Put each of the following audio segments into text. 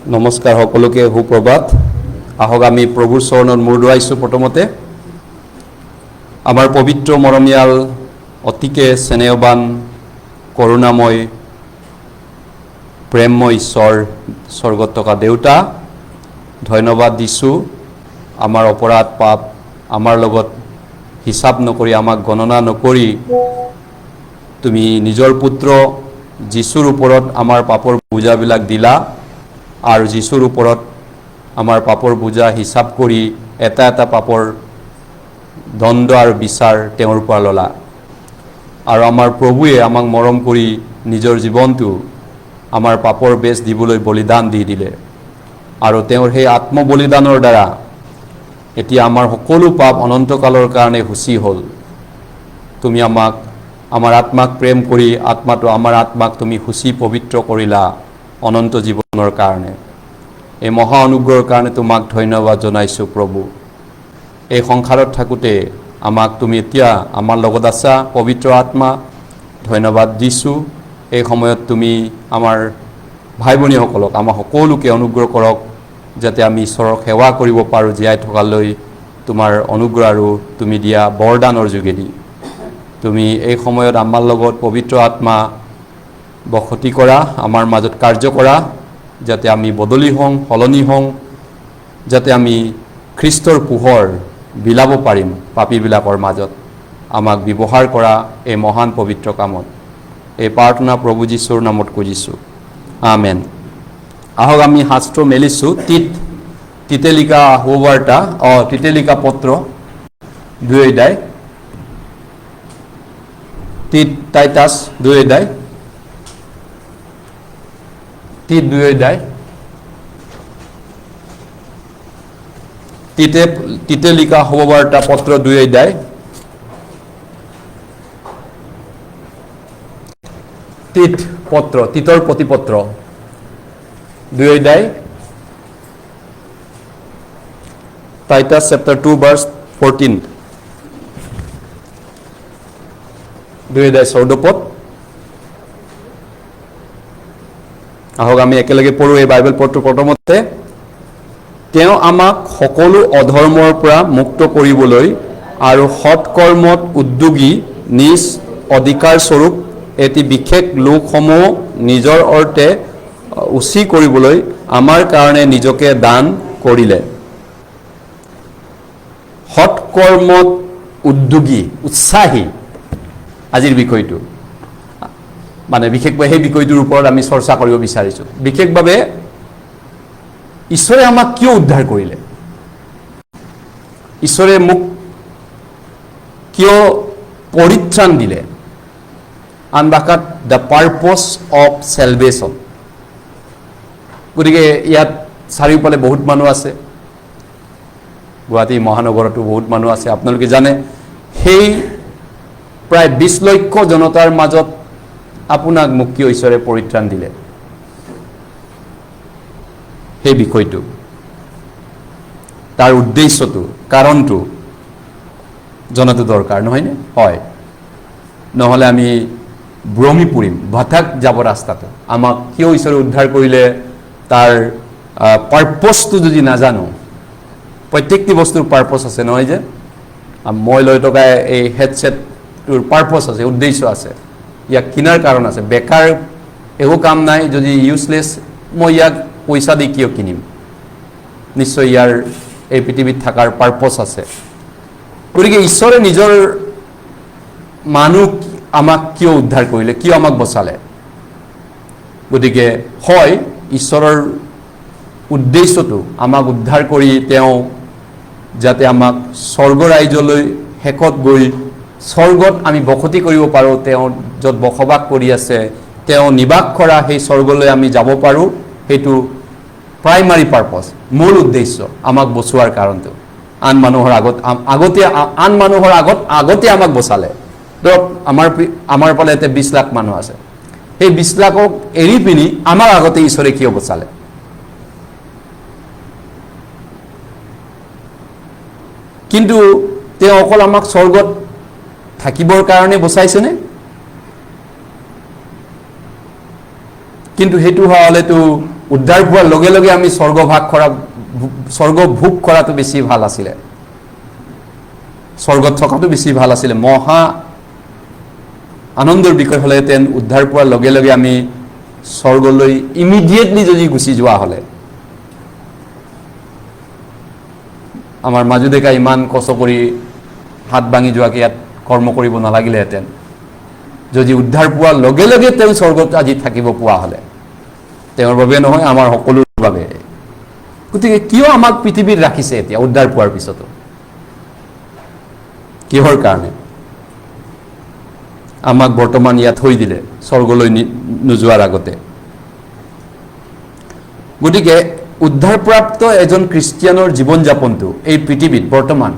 নমস্কাৰ সকলোকে সুপ্ৰভাত। আহক আমি প্ৰভুৰ চৰণত মূৰ দুৱাইছোঁ। প্ৰথমতে আমাৰ পবিত্ৰ মৰমীয়াল অতিকে স্নেহৱান কৰুণাময় প্ৰেমময় ঈশ্বৰ স্বৰ্গত থকা দেউতা, ধন্যবাদ দিছোঁ। আমাৰ অপৰাধ পাপ আমাৰ লগত হিচাপ নকৰি, আমাক গণনা নকৰি তুমি নিজৰ পুত্ৰ যীশুৰ ওপৰত আমাৰ পাপৰ বোজাবিলাক দিলা আৰু যীশুৰ ওপৰত আমাৰ পাপৰ বোজা হিচাপ কৰি এটা এটা পাপৰ দণ্ড আৰু বিচাৰ তেওঁৰ পৰা ল'লা। আৰু আমাৰ প্ৰভুৱে আমাক মৰম কৰি নিজৰ জীৱনটো আমাৰ পাপৰ বেচ দিবলৈ বলিদান দি দিলে। আৰু তেওঁৰ সেই আত্মবলিদানৰ দ্বাৰা এতিয়া আমাৰ সকলো পাপ অনন্তকালৰ কাৰণে শুচি হ'ল। তুমি আমাক, আমাৰ আত্মাক প্ৰেম কৰি আমাৰ আত্মাক তুমি শুচি পবিত্ৰ কৰিলা অনন্ত জীৱনৰ কাৰণে। এই মহা অনুগ্ৰহৰ কাৰণে তোমাক ধন্যবাদ জনাইছোঁ প্ৰভু। এই সংসাৰত থাকোঁতে আমাক তুমি এতিয়া আমাৰ লগত আছা, পবিত্ৰ আত্মা, ধন্যবাদ দিছোঁ। এই সময়ত তুমি আমাৰ ভাই ভনীসকলক, আমাৰ সকলোকে অনুগ্ৰহ কৰক, যাতে আমি ঈশ্বৰক সেৱা কৰিব পাৰোঁ জীয়াই থকালৈ তোমাৰ অনুগ্ৰহ আৰু তুমি দিয়া বৰদানৰ যোগেদি। তুমি এই সময়ত আমাৰ লগত পবিত্ৰ আত্মা বসতি কৰা, আমাৰ মাজত কাৰ্য কৰা, যাতে আমি বদলি হওঁ, সলনি হওঁ, যাতে আমি খ্ৰীষ্টৰ পোহৰ বিলাব পাৰিম পাপীবিলাকৰ মাজত। আমাক ব্যৱহাৰ কৰা এই মহান পবিত্ৰ কামত এই প্ৰাৰ্থনা প্ৰভু যীশুৰ নামত খুজিছোঁ, আমেন। আহক আমি শাস্ত্ৰ মেলিছোঁ। তিতে লিখা সুবাৰ্তা, তিতে লিখা পত্ৰ 2 অধ্যায়, টাইটাছ 2 অধ্যায়, 2 অধ্যায়, তিতে লিখা সুবাৰ্তা পত্ৰ 2 অধ্যায়, তিতৰ প্ৰতিপত্ৰ 2 অধ্যায়, টাইটাছ চেপ্টাৰ 2 ভাৰ্ছ 14, 2 অধ্যায় 14 পদ। আহক আমি একেলগে পঢ়োঁ এই বাইবেল পদটো। প্ৰথমতে, তেওঁ আমাক সকলো অধৰ্মৰ পৰা মুক্ত কৰিবলৈ আৰু সৎকৰ্মত উদ্যোগী নিজ অধিকাৰস্বৰূপ এটি বিশেষ লোকসমূহ নিজৰ অৰ্থে উচি কৰিবলৈ আমাৰ কাৰণে নিজকে দান কৰিলে। সৎকৰ্মত উদ্যোগী, উৎসাহী আজিৰ বিষয়টো, মানে বিশেষভাৱে সেই বিষয়টোৰ ওপৰত আমি চৰ্চা কৰিব বিচাৰিছোঁ। বিশেষভাৱে ঈশ্বৰে আমাক কিয় উদ্ধাৰ কৰিলে, ঈশ্বৰে মোক কিয় পৰিত্ৰাণ দিলে, আন ভাষাত দ্য পাৰ্পছ অফ চেলভেশ্যন। গতিকে ইয়াত চাৰিওফালে বহুত মানুহ আছে, গুৱাহাটী মহানগৰতো বহুত মানুহ আছে। আপোনালোকে জানে সেই প্ৰায় 20 লক্ষ জনতাৰ মাজত আপোনাক মোক কিয় ঈশ্বৰে পৰিত্ৰাণ দিলে, সেই বিষয়টো, তাৰ উদ্দেশ্যটো, কাৰণটো জনাটো দৰকাৰ, নহয়নে? হয়, নহ'লে আমি ভ্ৰমি পৰিম, হঠাৎ যাব ৰাস্তাটো। আমাক কিয় ঈশ্বৰে উদ্ধাৰ কৰিলে তাৰ পাৰ্পছটো যদি নাজানো, প্ৰত্যেকটি বস্তুৰ পাৰ্পছ আছে, নহয় যে? মই লৈ থকা এই হেডছেটটোৰ পাৰ্পছ আছে, উদ্দেশ্য আছে, ইয়াক কিনাৰ কাৰণ আছে। বেকাৰ একো কাম নাই যদি ইউজলেছ, মই ইয়াক পইচা দি কিয় কিনিম? নিশ্চয় ইয়াৰ এই পৃথিৱীত থকাৰ পাৰ্পছ আছে। গতিকে ঈশ্বৰে নিজৰ মানুহ আমাক কিয় উদ্ধাৰ কৰিলে, কিয় আমাক বচালে? গতিকে হয়, ঈশ্বৰৰ উদ্দেশ্যটো আমাক উদ্ধাৰ কৰি তেওঁ যাতে আমাক স্বৰ্গ ৰাজ্যলৈ শেষত গৈ স্বৰ্গত আমি বসতি কৰিব পাৰোঁ, তেওঁ য'ত বসবাস কৰি আছে, তেওঁ নিবাস কৰা সেই স্বৰ্গলৈ আমি যাব পাৰোঁ, সেইটো প্ৰাইমাৰী পাৰ্পছ, মূল উদ্দেশ্য, আমাক বচোৱাৰ কাৰণটো। আন মানুহৰ আগতে আমাক বচালে। ধৰক আমাৰ ফালে এতিয়া 20 লাখ মানুহ আছে, সেই 20 লাখক এৰি পিনি আমাৰ আগতে ঈশ্বৰে কিয় বচালে? কিন্তু তেওঁ অকল আমাক স্বৰ্গত থাকিবৰ কাৰণে বচাইছেনে? কিন্তু সেইটো হোৱা হ'লেতো উদ্ধাৰ পোৱাৰ লগে লগে আমি স্বৰ্গ ভোগ কৰাটো বেছি ভাল আছিলে, স্বৰ্গত থকাটো বেছি ভাল আছিলে। মহা আনন্দৰ বিষয় হ'লেহেঁতেন উদ্ধাৰ পোৱাৰ লগে লগে আমি স্বৰ্গলৈ ইমিডিয়েটলি যদি গুচি যোৱা হ'লে। আমাৰ মাজু ডেকা ইমান কষ্ট কৰি হাত ভাঙি যোৱাকৈ ইয়াত কৰ্ম কৰিব নালাগিলেহেঁতেন যদি উদ্ধাৰ পোৱাৰ লগে লগে তেওঁ স্বৰ্গত আজি থাকিব পোৱা হ'লে। তেওঁৰ বাবে নহয়, আমাৰ সকলোৰ বাবে। গতিকে কিয় আমাক পৃথিৱীত ৰাখিছে এতিয়া উদ্ধাৰ পোৱাৰ পিছতো? কিহৰ কাৰণে আমাক বৰ্তমান ইয়াত থৈ দিলে স্বৰ্গলৈ নোযোৱাৰ আগতে? গতিকে উদ্ধাৰপ্ৰাপ্ত এজন খ্ৰীষ্টিয়ানৰ জীৱন যাপনটো এই পৃথিৱীত বৰ্তমান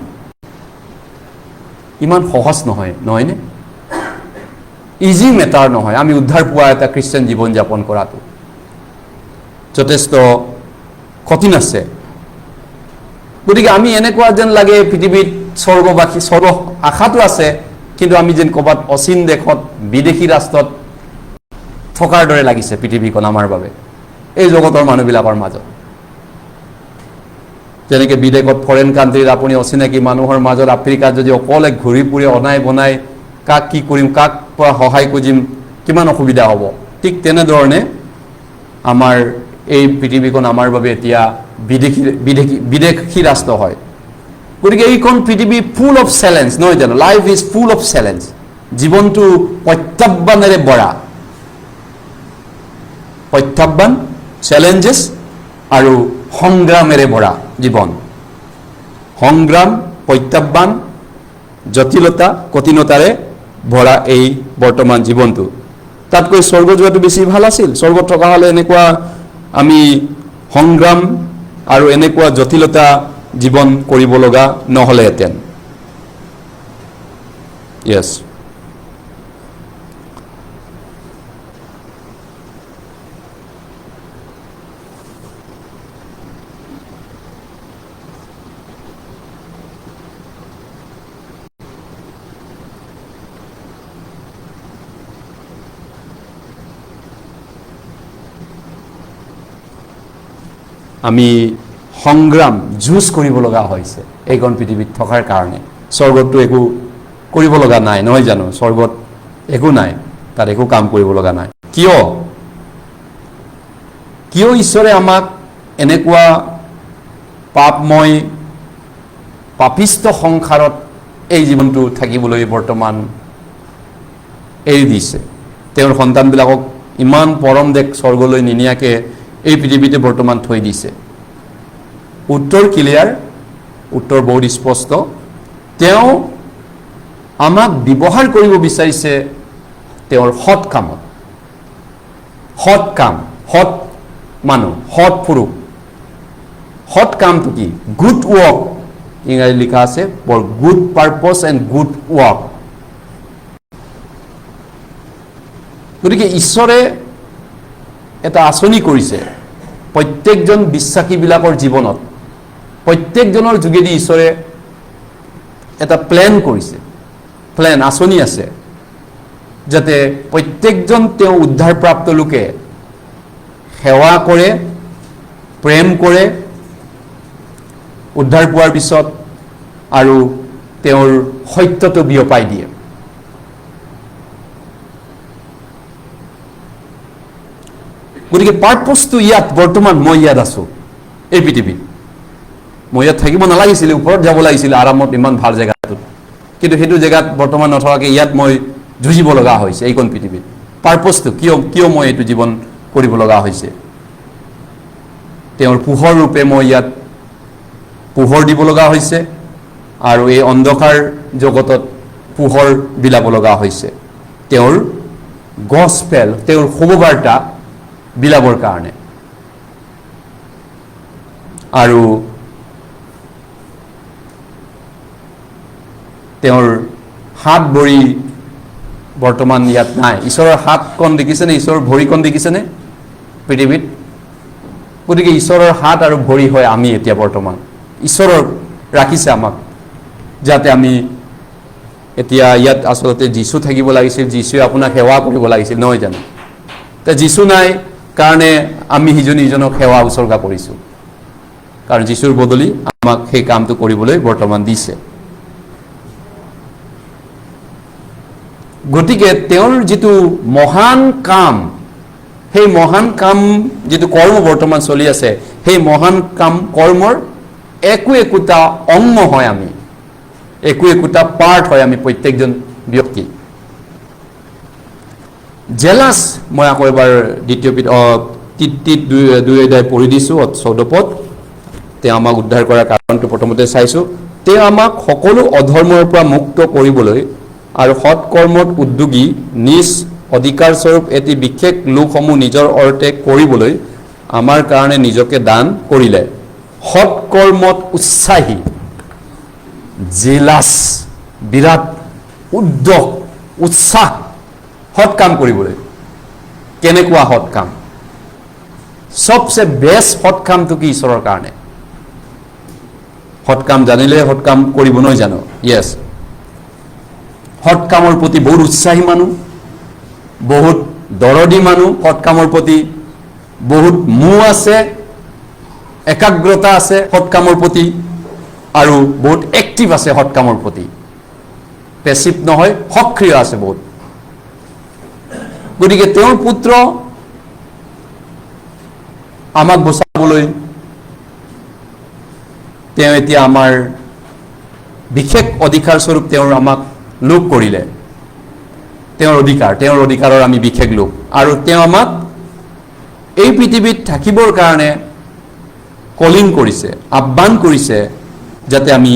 ইমান সহজ নহয়নে? ইজি মেটাৰ নহয়। আমি উদ্ধাৰ পোৱা এটা খ্ৰীষ্টিয়ান জীৱন যাপন কৰাটো যথেষ্ট কঠিন আছে। গতিকে আমি এনেকুৱা যেন লাগে পৃথিৱীত স্বৰ্গবাসী, স্বৰ্গ আশাটো আছে, কিন্তু আমি যেন ক'ৰবাত অচিন দেশত, বিদেশী ৰাষ্ট্ৰত থকাৰ দৰে লাগিছে পৃথিৱীখন আমাৰ বাবে, এই জগতৰ মানুহবিলাকৰ মাজত। যেনেকৈ বিদেশত ফৰেইন কাণ্ট্ৰিত আপুনি অচিনাকি মানুহৰ মাজত আফ্ৰিকাত যদি অকলে ঘূৰি ফুৰি অনাই বনাই কাক কি কৰিম, কাক পৰা সহায় খুজিম, কিমান অসুবিধা হ'ব। ঠিক তেনেধৰণে আমাৰ এই পৃথিৱীখন আমাৰ বাবে এতিয়া বিদেশী ৰাষ্ট্ৰ হয়। গতিকে এইখন পৃথিৱী ফুল অফ চেলেঞ্জ, নহয় জানো? Life is full of challenge. জীৱনটো প্ৰত্যাহ্বানেৰে ভৰা, প্ৰত্যাহ্বান, চেলেঞ্জেছ আৰু সংগ্ৰামেৰে ভৰা জীৱন। সংগ্ৰাম, প্ৰত্যাহ্বান, জটিলতা, কঠিনতাৰে ভৰা এই বৰ্তমান জীৱনটো। তাতকৈ স্বৰ্গ যোৱাটো বেছি ভাল আছিল। স্বৰ্গত থকা হ'লে এনেকুৱা আমি সংগ্ৰাম আৰু এনেকুৱা জটিলতা জীৱন কৰিব লগা নহ'লেহেঁতেন। য়েছ, আমি সংগ্ৰাম, যুঁজ কৰিব লগা হৈছে এইখন পৃথিৱীত থকাৰ কাৰণে। স্বৰ্গতটো একো কৰিব লগা নাই, নহয় জানো? স্বৰ্গত একো নাই, তাত একো কাম কৰিব লগা নাই। কিয় ঈশ্বৰে আমাক এনেকুৱা পাপময়, পাপিষ্ট সংসাৰত এই জীৱনটো থাকিবলৈ বৰ্তমান এৰি দিছে? তেওঁৰ সন্তানবিলাকক ইমান পৰম দেশ স্বৰ্গলৈ নিনিয়াকৈ এই পৃথিৱীতে বৰ্তমান থৈ দিছে। উত্তৰ ক্লিয়াৰ, উত্তৰ বহুত স্পষ্ট। তেওঁ আমাক ব্যৱহাৰ কৰিব বিচাৰিছে তেওঁৰ সৎ কামত। সৎ কাম, সৎ মানুহ, সৎ পুৰুষ। সৎ কামটো কি? Good work. ইংৰাজী লিখা আছে for good purpose and good work. গতিকে ঈশ্বৰে এটা আঁচনি কৰিছে প্ৰত্যেকজন বিশ্বাসীবিলাকৰ জীৱনত। প্ৰত্যেকজনৰ যোগেদি ঈশ্বৰে এটা প্লেন কৰিছে, প্লেন, আঁচনি আছে, যাতে প্ৰত্যেকজন তেওঁ উদ্ধাৰপ্ৰাপ্ত লোকে সেৱা কৰে, প্ৰেম কৰে উদ্ধাৰ পোৱাৰ পিছত, আৰু তেওঁৰ সত্যটো বিয়পাই দিয়ে। গতিকে পাৰ্পজটো ইয়াত, বৰ্তমান মই ইয়াত আছোঁ এই পৃথিৱীত। মই ইয়াত থাকিব নালাগিছিলে, ওপৰত যাব লাগিছিলে আৰামত, ইমান ভাল জেগাটোত, কিন্তু সেইটো জেগাত বৰ্তমান নথকাকৈ ইয়াত মই যুঁজিব লগা হৈছে এইখন পৃথিৱীত। পাৰ্পজটো কিয় মই এইটো জীৱন কৰিব লগা হৈছে? তেওঁৰ পোহৰ ৰূপে মই ইয়াত পোহৰ দিব লগা হৈছে, আৰু এই অন্ধকাৰ জগতত পোহৰ বিলাব লগা হৈছে তেওঁৰ গস্পেল, তেওঁৰ শুভবাৰ্তা বিলাবৰ কাৰণে। আৰু তেওঁৰ হাত ভৰি বৰ্তমান ইয়াত নাই। ঈশ্বৰৰ হাতখন দেখিছেনে? ঈশ্বৰৰ ভৰিখন দেখিছেনে পৃথিৱীত? গতিকে ঈশ্বৰৰ হাত আৰু ভৰি হয় আমি এতিয়া বৰ্তমান। ঈশ্বৰৰ ৰাখিছে আমাক, যাতে আমি এতিয়া ইয়াত আচলতে যীশু থাকিব লাগিছিল, যীশুৱে আপোনাক সেৱা কৰিব লাগিছিল, নহয় জানো? তে যীশু নাই, কাৰণে আমি সিজনী ইজনক সেৱা উচৰ্গা কৰিছোঁ, কাৰণ যীশুৰ বদলি আমাক সেই কামটো কৰিবলৈ বৰ্তমান দিছে। গতিকে তেওঁৰ যিটো মহান কাম, সেই মহান কাম যিটো কৰ্ম বৰ্তমান চলি আছে, সেই মহান কাম কৰ্মৰ একোটা অংগ হয় আমি, একোটা পাৰ্ট হয় আমি প্ৰত্যেকজন ব্যক্তি। জেলাছ, মই আকৌ এবাৰ দ্বিতীয় তিত 2 অধ্যায় পঢ়ি দিছোঁ 14 পদ। তেওঁ আমাক উদ্ধাৰ কৰাৰ কাৰণটো প্ৰথমতে চাইছোঁ। তেওঁ আমাক সকলো অধৰ্মৰ পৰা মুক্ত কৰিবলৈ আৰু সৎকৰ্মত উদ্যোগী নিজ অধিকাৰস্বৰূপ এটি বিশেষ লোকসমূহ নিজৰ অৰ্থে কৰিবলৈ আমাৰ কাৰণে নিজকে দান কৰিলে। সৎকৰ্মত উৎসাহী, জেলাছ, বিৰাট উদ্যোগ, উৎসাহ সৎ কাম কৰিবলৈ। কেনেকুৱা সৎ কাম? সবচে বেষ্ট সৎ কামটো কি ঈশ্বৰৰ কাৰণে? সৎ কাম জানিলে সৎ কাম কৰিব নহয় জানো? য়েছ। সৎ কামৰ প্ৰতি বহুত উৎসাহী মানুহ, বহুত দৰদী মানুহ, সৎ কামৰ প্ৰতি বহুত মোহ আছে, একাগ্ৰতা আছে সৎ কামৰ প্ৰতি, আৰু বহুত এক্টিভ আছে সৎ কামৰ প্ৰতি, পেছিভ নহয়, সক্ৰিয় আছে বহুত। গতিকে তেওঁৰ পুত্ৰ আমাক বচাবলৈ তেওঁ এতিয়া আমাৰ বিশেষ অধিকাৰ স্বৰূপ তেওঁৰ আমাক লোক কৰিলে। তেওঁৰ অধিকাৰৰ আমি বিশেষ লোক, আৰু তেওঁ আমাক এই পৃথিৱীত থাকিবৰ কাৰণে কলিং কৰিছে, আহ্বান কৰিছে, যাতে আমি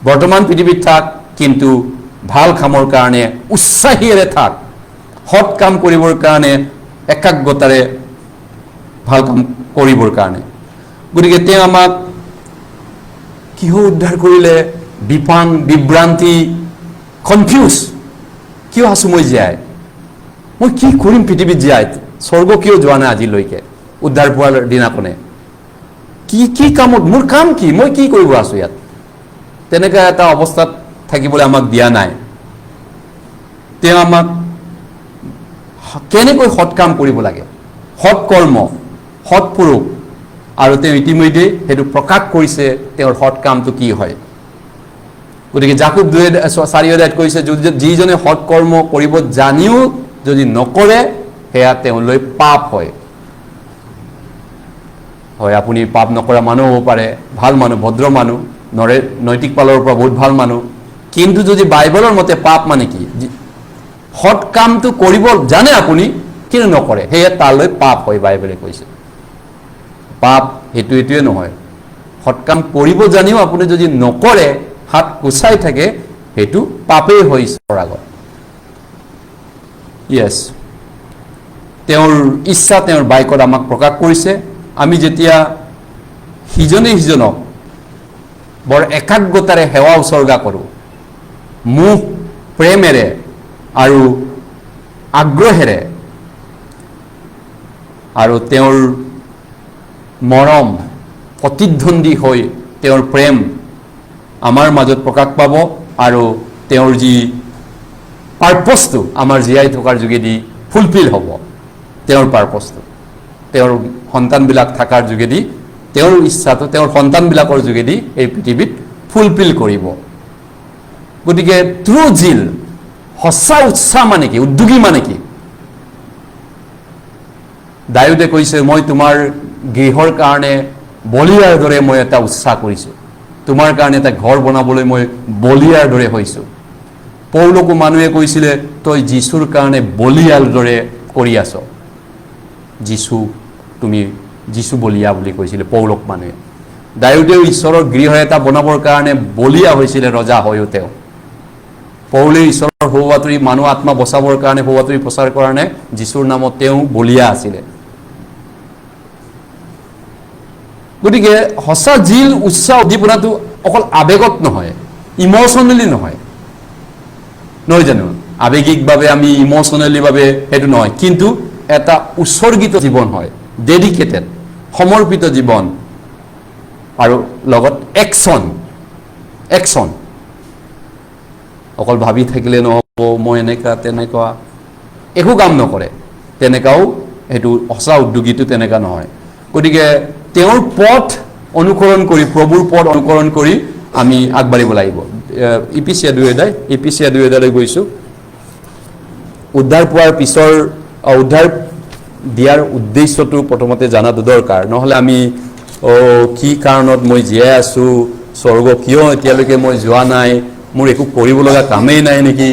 বৰ্তমান পৃথিৱীত থাক, কিন্তু ভাল কামৰ কাৰণে উৎসাহীৰে থাক, সৎ কাম কৰিবৰ কাৰণে একাগ্ৰতাৰে ভাল কাম কৰিবৰ কাৰণে। গতিকে তেওঁ আমাক কিয় উদ্ধাৰ কৰিলে? বিভ্ৰান্তি, কনফিউজ, কিয় আছোঁ মই জীয়াই? মই কি কৰিম পৃথিৱীত জীয়াই? স্বৰ্গ কিয় যোৱা নাই আজিলৈকে উদ্ধাৰ পোৱাৰ দিনাখনে? কি কামত, মোৰ কাম কি? মই কি কৰিব আছোঁ ইয়াত? তেনেকুৱা এটা অৱস্থাত থাকিবলৈ আমাক দিয়া নাই। তেওঁ আমাক কেনেকৈ সৎ কাম কৰিব লাগে, সৎ কৰ্ম, সৎ পুৰুষ, আৰু তেওঁ ইতিমধ্যে সেইটো প্ৰকাশ কৰিছে তেওঁৰ সৎ কামটো কি হয়। গতিকে জাকুব 4 অধ্যায়ত কৈছে, যিজনে সৎ কৰ্ম কৰিব জানিও যদি নকৰে, সেয়া তেওঁলৈ পাপ হয়। হয়, আপুনি পাপ নকৰা মানুহ হ'ব পাৰে, ভাল মানুহ, ভদ্ৰ মানুহ, নৈতিক ফালৰ পৰা বহুত ভাল মানুহ, কিন্তু যদি বাইবেলৰ মতে পাপ মানে কি? সৎ কামটো কৰিব জানে আপুনি কিন্তু নকৰে, সেয়ে তালৈ পাপ হয়, বাইবেলে কৈছে। পাপ এইটোৱে নহয়, সৎ কাম কৰিব জানিও আপুনি যদি নকৰে, হাত কুচাই থাকে, সেইটো পাপেই হয় ঈশ্বৰৰ আগত। য়েছ, তেওঁৰ ইচ্ছা তেওঁৰ বাইকত আমাক প্ৰকাশ কৰিছে। আমি যেতিয়া সিজনে সিজনক বৰ একাগ্ৰতাৰে সেৱা উচৰ্গা কৰোঁ, মোহ প্ৰেমেৰে আৰু আগ্ৰহেৰে, আৰু তেওঁৰ মৰম প্ৰতিদ্বন্দ্বী হৈ তেওঁৰ প্ৰেম আমাৰ মাজত প্ৰকাশ পাব, আৰু তেওঁৰ যি পাৰ্পছটো আমাৰ জীয়াই থকাৰ যোগেদি ফুলফিল হ'ব। তেওঁৰ পাৰ্পছটো তেওঁৰ সন্তানবিলাক থকাৰ যোগেদি, তেওঁৰ ইচ্ছাটো তেওঁৰ সন্তানবিলাকৰ যোগেদি এই পৃথিৱীত ফুলফিল কৰিব। গতিকে ট্ৰু জিল, সঁচা উৎসাহ মানে কি? উদ্যোগী মানে কি? দাউদে কৈছে, মই তোমাৰ গৃহৰ কাৰণে বলিয়াৰ দৰে মই এটা উৎসাহ কৰিছোঁ, তোমাৰ কাৰণে এটা ঘৰ বনাবলৈ মই বলিয়াৰ দৰে হৈছোঁ। পৌলকো মানুহে কৈছিলে, তই যীশুৰ কাৰণে বলিয়াৰ দৰে কৰি আছ। তুমি যীশু বলিয়া বুলি কৈছিলে পৌলক মানুহে। দাউদেও ঈশ্বৰৰ গৃহ এটা বনাবৰ কাৰণে বলিয়া হৈছিলে, ৰজা হৈও তেওঁ। পৌলে ঈশ্বৰৰ সৌবাতৰি, মানুহ আত্মা বচাবৰ কাৰণে সৌবাতৰি প্ৰচাৰ কাৰণে যীশুৰ নামত তেওঁ বলিয়া আছিলে। গতিকে সঁচা জিল, উৎসাহ, উদ্দীপনাটো অকল আৱেগত নহয়, ইম'চনেলি নহয় জানো? আৱেগিকভাৱে আমি ইম'চনেলিভাৱে সেইটো নহয়, কিন্তু এটা উৎসৰ্গিত জীৱন হয়, ডেডিকেটেড, সমৰ্পিত জীৱন, আৰু লগত একশ্যন। অকল ভাবি থাকিলে নহ'ব, মই এনেকুৱা তেনেকুৱা, একো কাম নকৰে, তেনেকুৱাও সেইটো সঁচা উদ্যোগীটো তেনেকুৱা নহয়। গতিকে তেওঁৰ পথ অনুসৰণ কৰি, প্ৰভুৰ পথ অনুসৰণ কৰি আমি আগবাঢ়িব লাগিব। ইপিচিয়া 2 অধ্যায়, ইপিচিয়া 2 অধ্যায়লৈ গৈছোঁ। উদ্ধাৰ পোৱাৰ পিছৰ উদ্ধাৰ দিয়াৰ উদ্দেশ্যটো প্ৰথমতে জনাটো দৰকাৰ। নহ'লে আমি কি কাৰণত মই জীয়াই আছোঁ, স্বৰ্গ কিয় এতিয়ালৈকে মই যোৱা নাই, মোৰ একো কৰিব লগা কামেই নাই নেকি,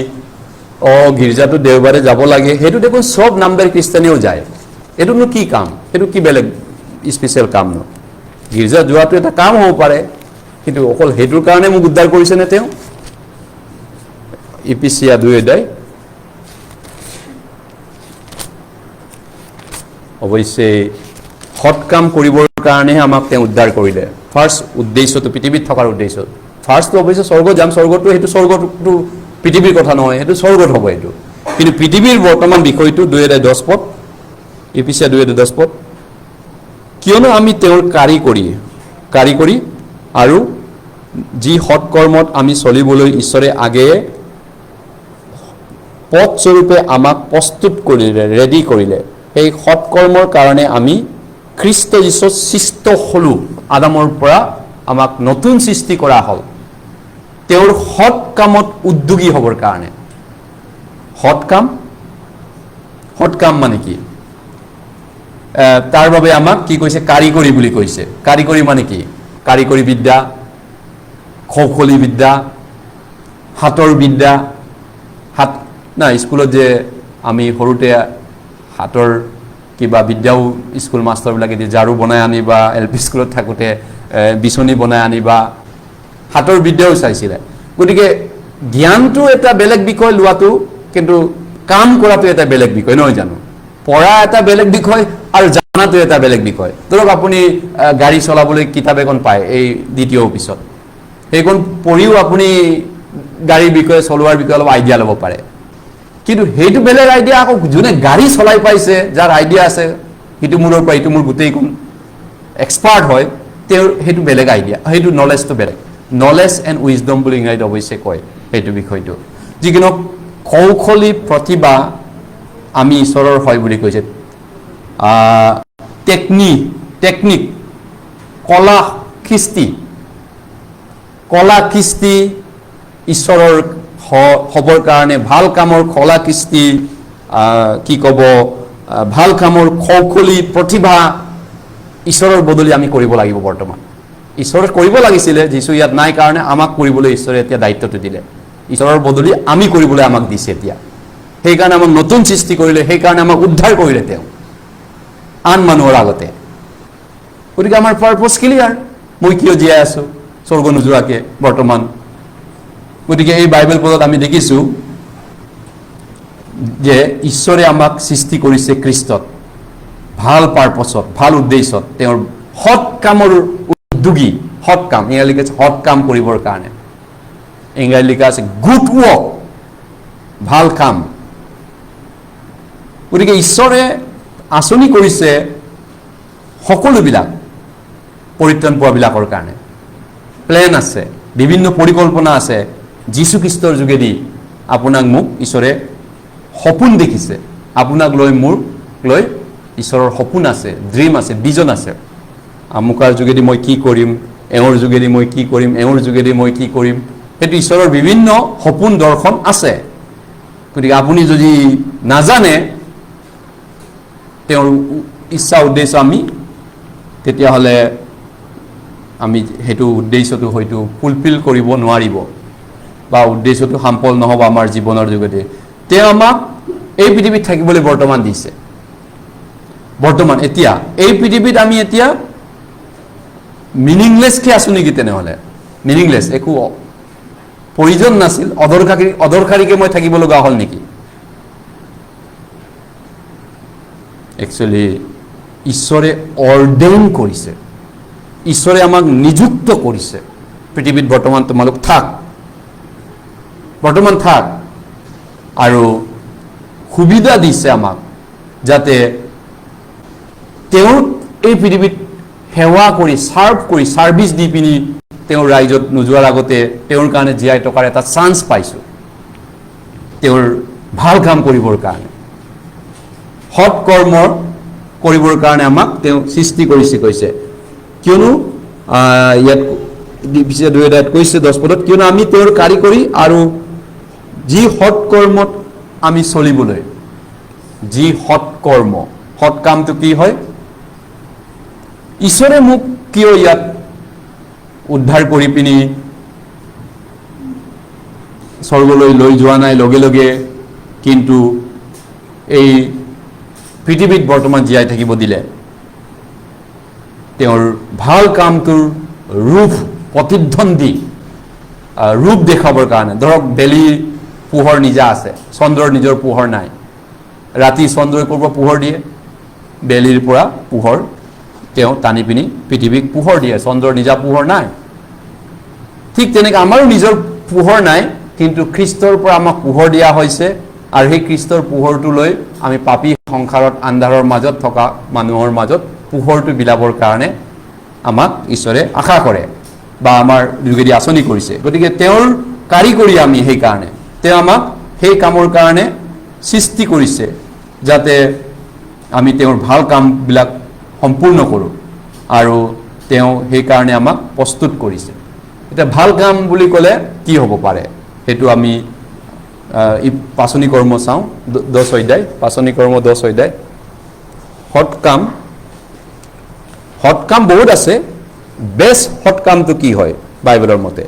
গীৰ্জাটো দেওবাৰে যাব লাগে, সেইটো দেখোন চব নামদাৰী খ্ৰীষ্টানেও যায়। এইটোনো কি কাম, সেইটো কি বেলেগ স্পেচিয়েল কাম ন? গীৰ্জা যোৱাটো এটা কাম হ'ব পাৰে, কিন্তু অকল সেইটোৰ কাৰণে মোক উদ্ধাৰ কৰিছেনে তেওঁ? ইপিচিয়া 2 অধ্যায়। অৱশ্যে সৎ কাম কৰিবৰ কাৰণেহে আমাক তেওঁ উদ্ধাৰ কৰিলে। ফাৰ্ষ্ট উদ্দেশ্যটো পৃথিৱীত থকাৰ উদ্দেশ্য, ফাৰ্ষ্টটো অৱশ্যে স্বৰ্গ যাম, স্বৰ্গটো সেইটো স্বৰ্গটো পৃথিৱীৰ কথা নহয়, সেইটো স্বৰ্গত হ'ব এইটো। কিন্তু পৃথিৱীৰ বৰ্তমান বিষয়টো 2 অধ্যায় 10 পদ, ইপিচিয়া 2 অধ্যায় 10 পদ। কিয়নো আমি তেওঁৰ কাৰিকৰী আৰু যি সৎকৰ্মত আমি চলিবলৈ ঈশ্বৰে আগেয়ে পথস্বৰূপে আমাক প্ৰস্তুত কৰিলে, ৰেডি কৰিলে, সেই সৎকৰ্মৰ কাৰণে আমি খ্ৰীষ্ট যীশুত সৃষ্ট হ'লোঁ। আদামৰ পৰা আমাক নতুন সৃষ্টি কৰা হ'ল তেওঁৰ সৎ কামত উদ্যোগী হ'বৰ কাৰণে। সৎ কাম মানে কি? তাৰ বাবে আমাক কি কৈছে? কাৰিকৰী বুলি কৈছে। কাৰিকৰী মানে কি? কাৰিকৰী বিদ্যা, কৌশলী বিদ্যা, হাতৰ বিদ্যা। স্কুলত যে আমি সৰুতে হাতৰ কিবা বিদ্যাও স্কুল মাষ্টৰবিলাকে দিয়ে, ঝাৰু বনাই আনিবা, LP স্কুলত থাকোঁতে বিচনী বনাই আনিবা, হাতৰ বিদ্যাও চাইছিলে। গতিকে জ্ঞানটো এটা বেলেগ বিষয় লোৱাটো, কিন্তু কাম কৰাটো এটা বেলেগ বিষয়, নহয় জানো? পঢ়া এটা বেলেগ বিষয় আৰু জানাটো এটা বেলেগ বিষয়। ধৰক আপুনি গাড়ী চলাবলৈ কিতাপ এখন পায় এই দ্বিতীয় অফিচত, সেইখন পঢ়িও আপুনি গাড়ীৰ বিষয়ে, চলোৱাৰ বিষয়ে অলপ আইডিয়া ল'ব পাৰে। কিন্তু সেইটো বেলেগ আইডিয়া আকৌ যোনে গাড়ী চলাই পাইছে, যাৰ আইডিয়া আছে, সিটো মূৰৰ পৰা ইটো মূৰ গোটেইখন এক্সপাৰ্ট হয়, তেওঁৰ সেইটো বেলেগ আইডিয়া, সেইটো নলেজটো বেলেগ। নলেজ এণ্ড উইজডম বুলি ইংৰাজীত অৱশ্যে কয় সেইটো বিষয়টো। যিকোনো কৌশলী প্ৰতিভা আমি ঈশ্বৰৰ হয় বুলি কৈছে। টেকনিক, কলা কৃষ্টি ঈশ্বৰৰ হ'বৰ কাৰণে ভাল কামৰ কলা কৃষ্টি, কি ক'ব, ভাল কামৰ কৌশলী প্ৰতিভা ঈশ্বৰৰ বদলি আমি কৰিব লাগিব। বৰ্তমান ঈশ্বৰে কৰিব লাগিছিলে, যিছু ইয়াত নাই কাৰণে আমাক কৰিবলৈ ঈশ্বৰে এতিয়া দায়িত্বটো দিলে। ঈশ্বৰৰ বদলি আমি কৰিবলৈ আমাক দিছে এতিয়া। সেইকাৰণে আমাক নতুন সৃষ্টি কৰিলে, সেইকাৰণে আমাক উদ্ধাৰ কৰিলে তেওঁ আন মানুহৰ আগতে। গতিকে আমাৰ পাৰপজ ক্লিয়াৰ, মই কিয় জীয়াই আছোঁ স্বৰ্গ নোযোৱাকৈ বৰ্তমান। গতিকে এই বাইবেল পদত আমি দেখিছোঁ যে ঈশ্বৰে আমাক সৃষ্টি কৰিছে খ্ৰীষ্টত, ভাল পাৰপছত, ভাল উদ্দেশ্যত, তেওঁৰ সৎ কামৰ উদ্যোগী। সৎ কাম, ইংৰাজী লিখা আছে সৎ কাম কৰিবৰ কাৰণে, ইংৰাজী লিখা আছে গুড ৱৰ্ক, ভাল কাম। গতিকে ঈশ্বৰে আঁচনি কৰিছে সকলোবিলাক পৰিত্ৰাণ পোৱাবিলাকৰ কাৰণে। প্লেন আছে, বিভিন্ন পৰিকল্পনা আছে। যীশুখ্ৰীষ্টৰ যোগেদি আপোনাক মোক ঈশ্বৰে সপোন দেখিছে, আপোনাক লৈ মোক লৈ ঈশ্বৰৰ সপোন আছে, ড্ৰিম আছে, বিজন আছে। আমুকাৰ যোগেদি মই কি কৰিম, এওঁৰ যোগেদি মই কি কৰিম, এওঁৰ যোগেদি মই কি কৰিম, সেইটো ঈশ্বৰৰ বিভিন্ন সপোন দৰ্শন আছে। গতিকে আপুনি যদি নাজানে তেওঁৰ ইচ্ছা উদ্দেশ্য তেতিয়াহ'লে আমি সেইটো উদ্দেশ্যটো হয়তো ফুলফিল কৰিব নোৱাৰিব, বা উদ্দেশ্যটো সফল নহ'ব আমাৰ জীৱনৰ যোগেদি। তেওঁ আমাক এই পৃথিৱীত থাকিবলৈ বৰ্তমান দিছে। বৰ্তমান এতিয়া এই পৃথিৱীত আমি এতিয়া মিনিংলেছকৈ আছোঁ নেকি? তেনেহ'লে মিনিংলেছ, একো প্ৰয়োজন নাছিল, অদৰকাৰীকৈ মই থাকিব লগা হ'ল নেকি? একচুৱেলি ঈশ্বৰে অৰ্ডেইন কৰিছে, ঈশ্বৰে আমাক নিযুক্ত কৰিছে পৃথিৱীত বৰ্তমান তোমালোক থাক, বৰ্তমান থাক, আৰু সুবিধা দিছে আমাক যাতে তেওঁ এই পৃথিৱীত সেৱা কৰি, ছাৰ্ভিচ দি পিনি তেওঁৰ ৰাইজত নোযোৱাৰ আগতে তেওঁৰ কাৰণে জীয়াই থকাৰ এটা চান্স পাইছোঁ, তেওঁৰ ভাল কাম কৰিবৰ কাৰণে। সৎ কৰ্মৰ কৰিবৰ কাৰণে আমাক তেওঁ সৃষ্টি কৰিছে কৈছে কিয়নো ইয়াত পিছে 2 অধ্যায়ত কৈছে 10 পদত কিয়নো আমি তেওঁৰ কাৰিকৰী আৰু যি সৎ কৰ্মত আমি চলিবলৈ যি সৎ কৰ্ম সৎ কামটো কি হয় ঈশ্বৰে মোক কিয় ইয়াত উদ্ধাৰ কৰি পিনি স্বৰ্গলৈ লৈ যোৱা নাই লগে লগে কিন্তু এই পৃথিৱীত বৰ্তমান জীয়াই থাকিব দিলে তেওঁৰ ভাল কামটোৰ ৰূপ প্ৰতিধ্বন্দি ৰূপ দেখাবৰ কাৰণে ধৰক বেলি পোহৰ নিজা আছে চন্দ্ৰৰ নিজৰ পোহৰ নাই ৰাতি চন্দ্ৰই ক'ৰ পৰা পোহৰ দিয়ে বেলিৰ পৰা পোহৰ তেওঁ টানি পিনি পৃথিৱীক পোহৰ দিয়ে চন্দ্ৰৰ নিজা পোহৰ নাই ঠিক তেনেকৈ আমাৰো নিজৰ পোহৰ নাই কিন্তু খ্ৰীষ্টৰ পৰা আমাক পোহৰ দিয়া হৈছে আৰু সেই খ্ৰীষ্টৰ পোহৰটো লৈ আমি পাপী সংসাৰত আন্ধাৰৰ মাজত থকা মানুহৰ মাজত পোহৰটো বিলাবৰ কাৰণে আমাক ঈশ্বৰে আশা কৰে বা আমাৰ যোগেদি আঁচনি কৰিছে গতিকে তেওঁৰ কাৰিকৰী আমি সেইকাৰণে তেওঁ আমাক সেই কামৰ কাৰণে সৃষ্টি কৰিছে যাতে আমি তেওঁৰ ভাল কামবিলাক সম্পূৰ্ণ কৰোঁ আৰু তেওঁ সেইকাৰণে আমাক প্ৰস্তুত কৰিছে এতিয়া ভাল কাম বুলি ক'লে কি হ'ব পাৰে সেইটো আমি পাচনি কৰ্ম চাওঁ 10 অধ্যায় পাচনি কৰ্ম 10 অধ্যায় সৎ কাম বহুত আছে বেষ্ট সৎ কামটো কি হয় বাইবেলৰ মতে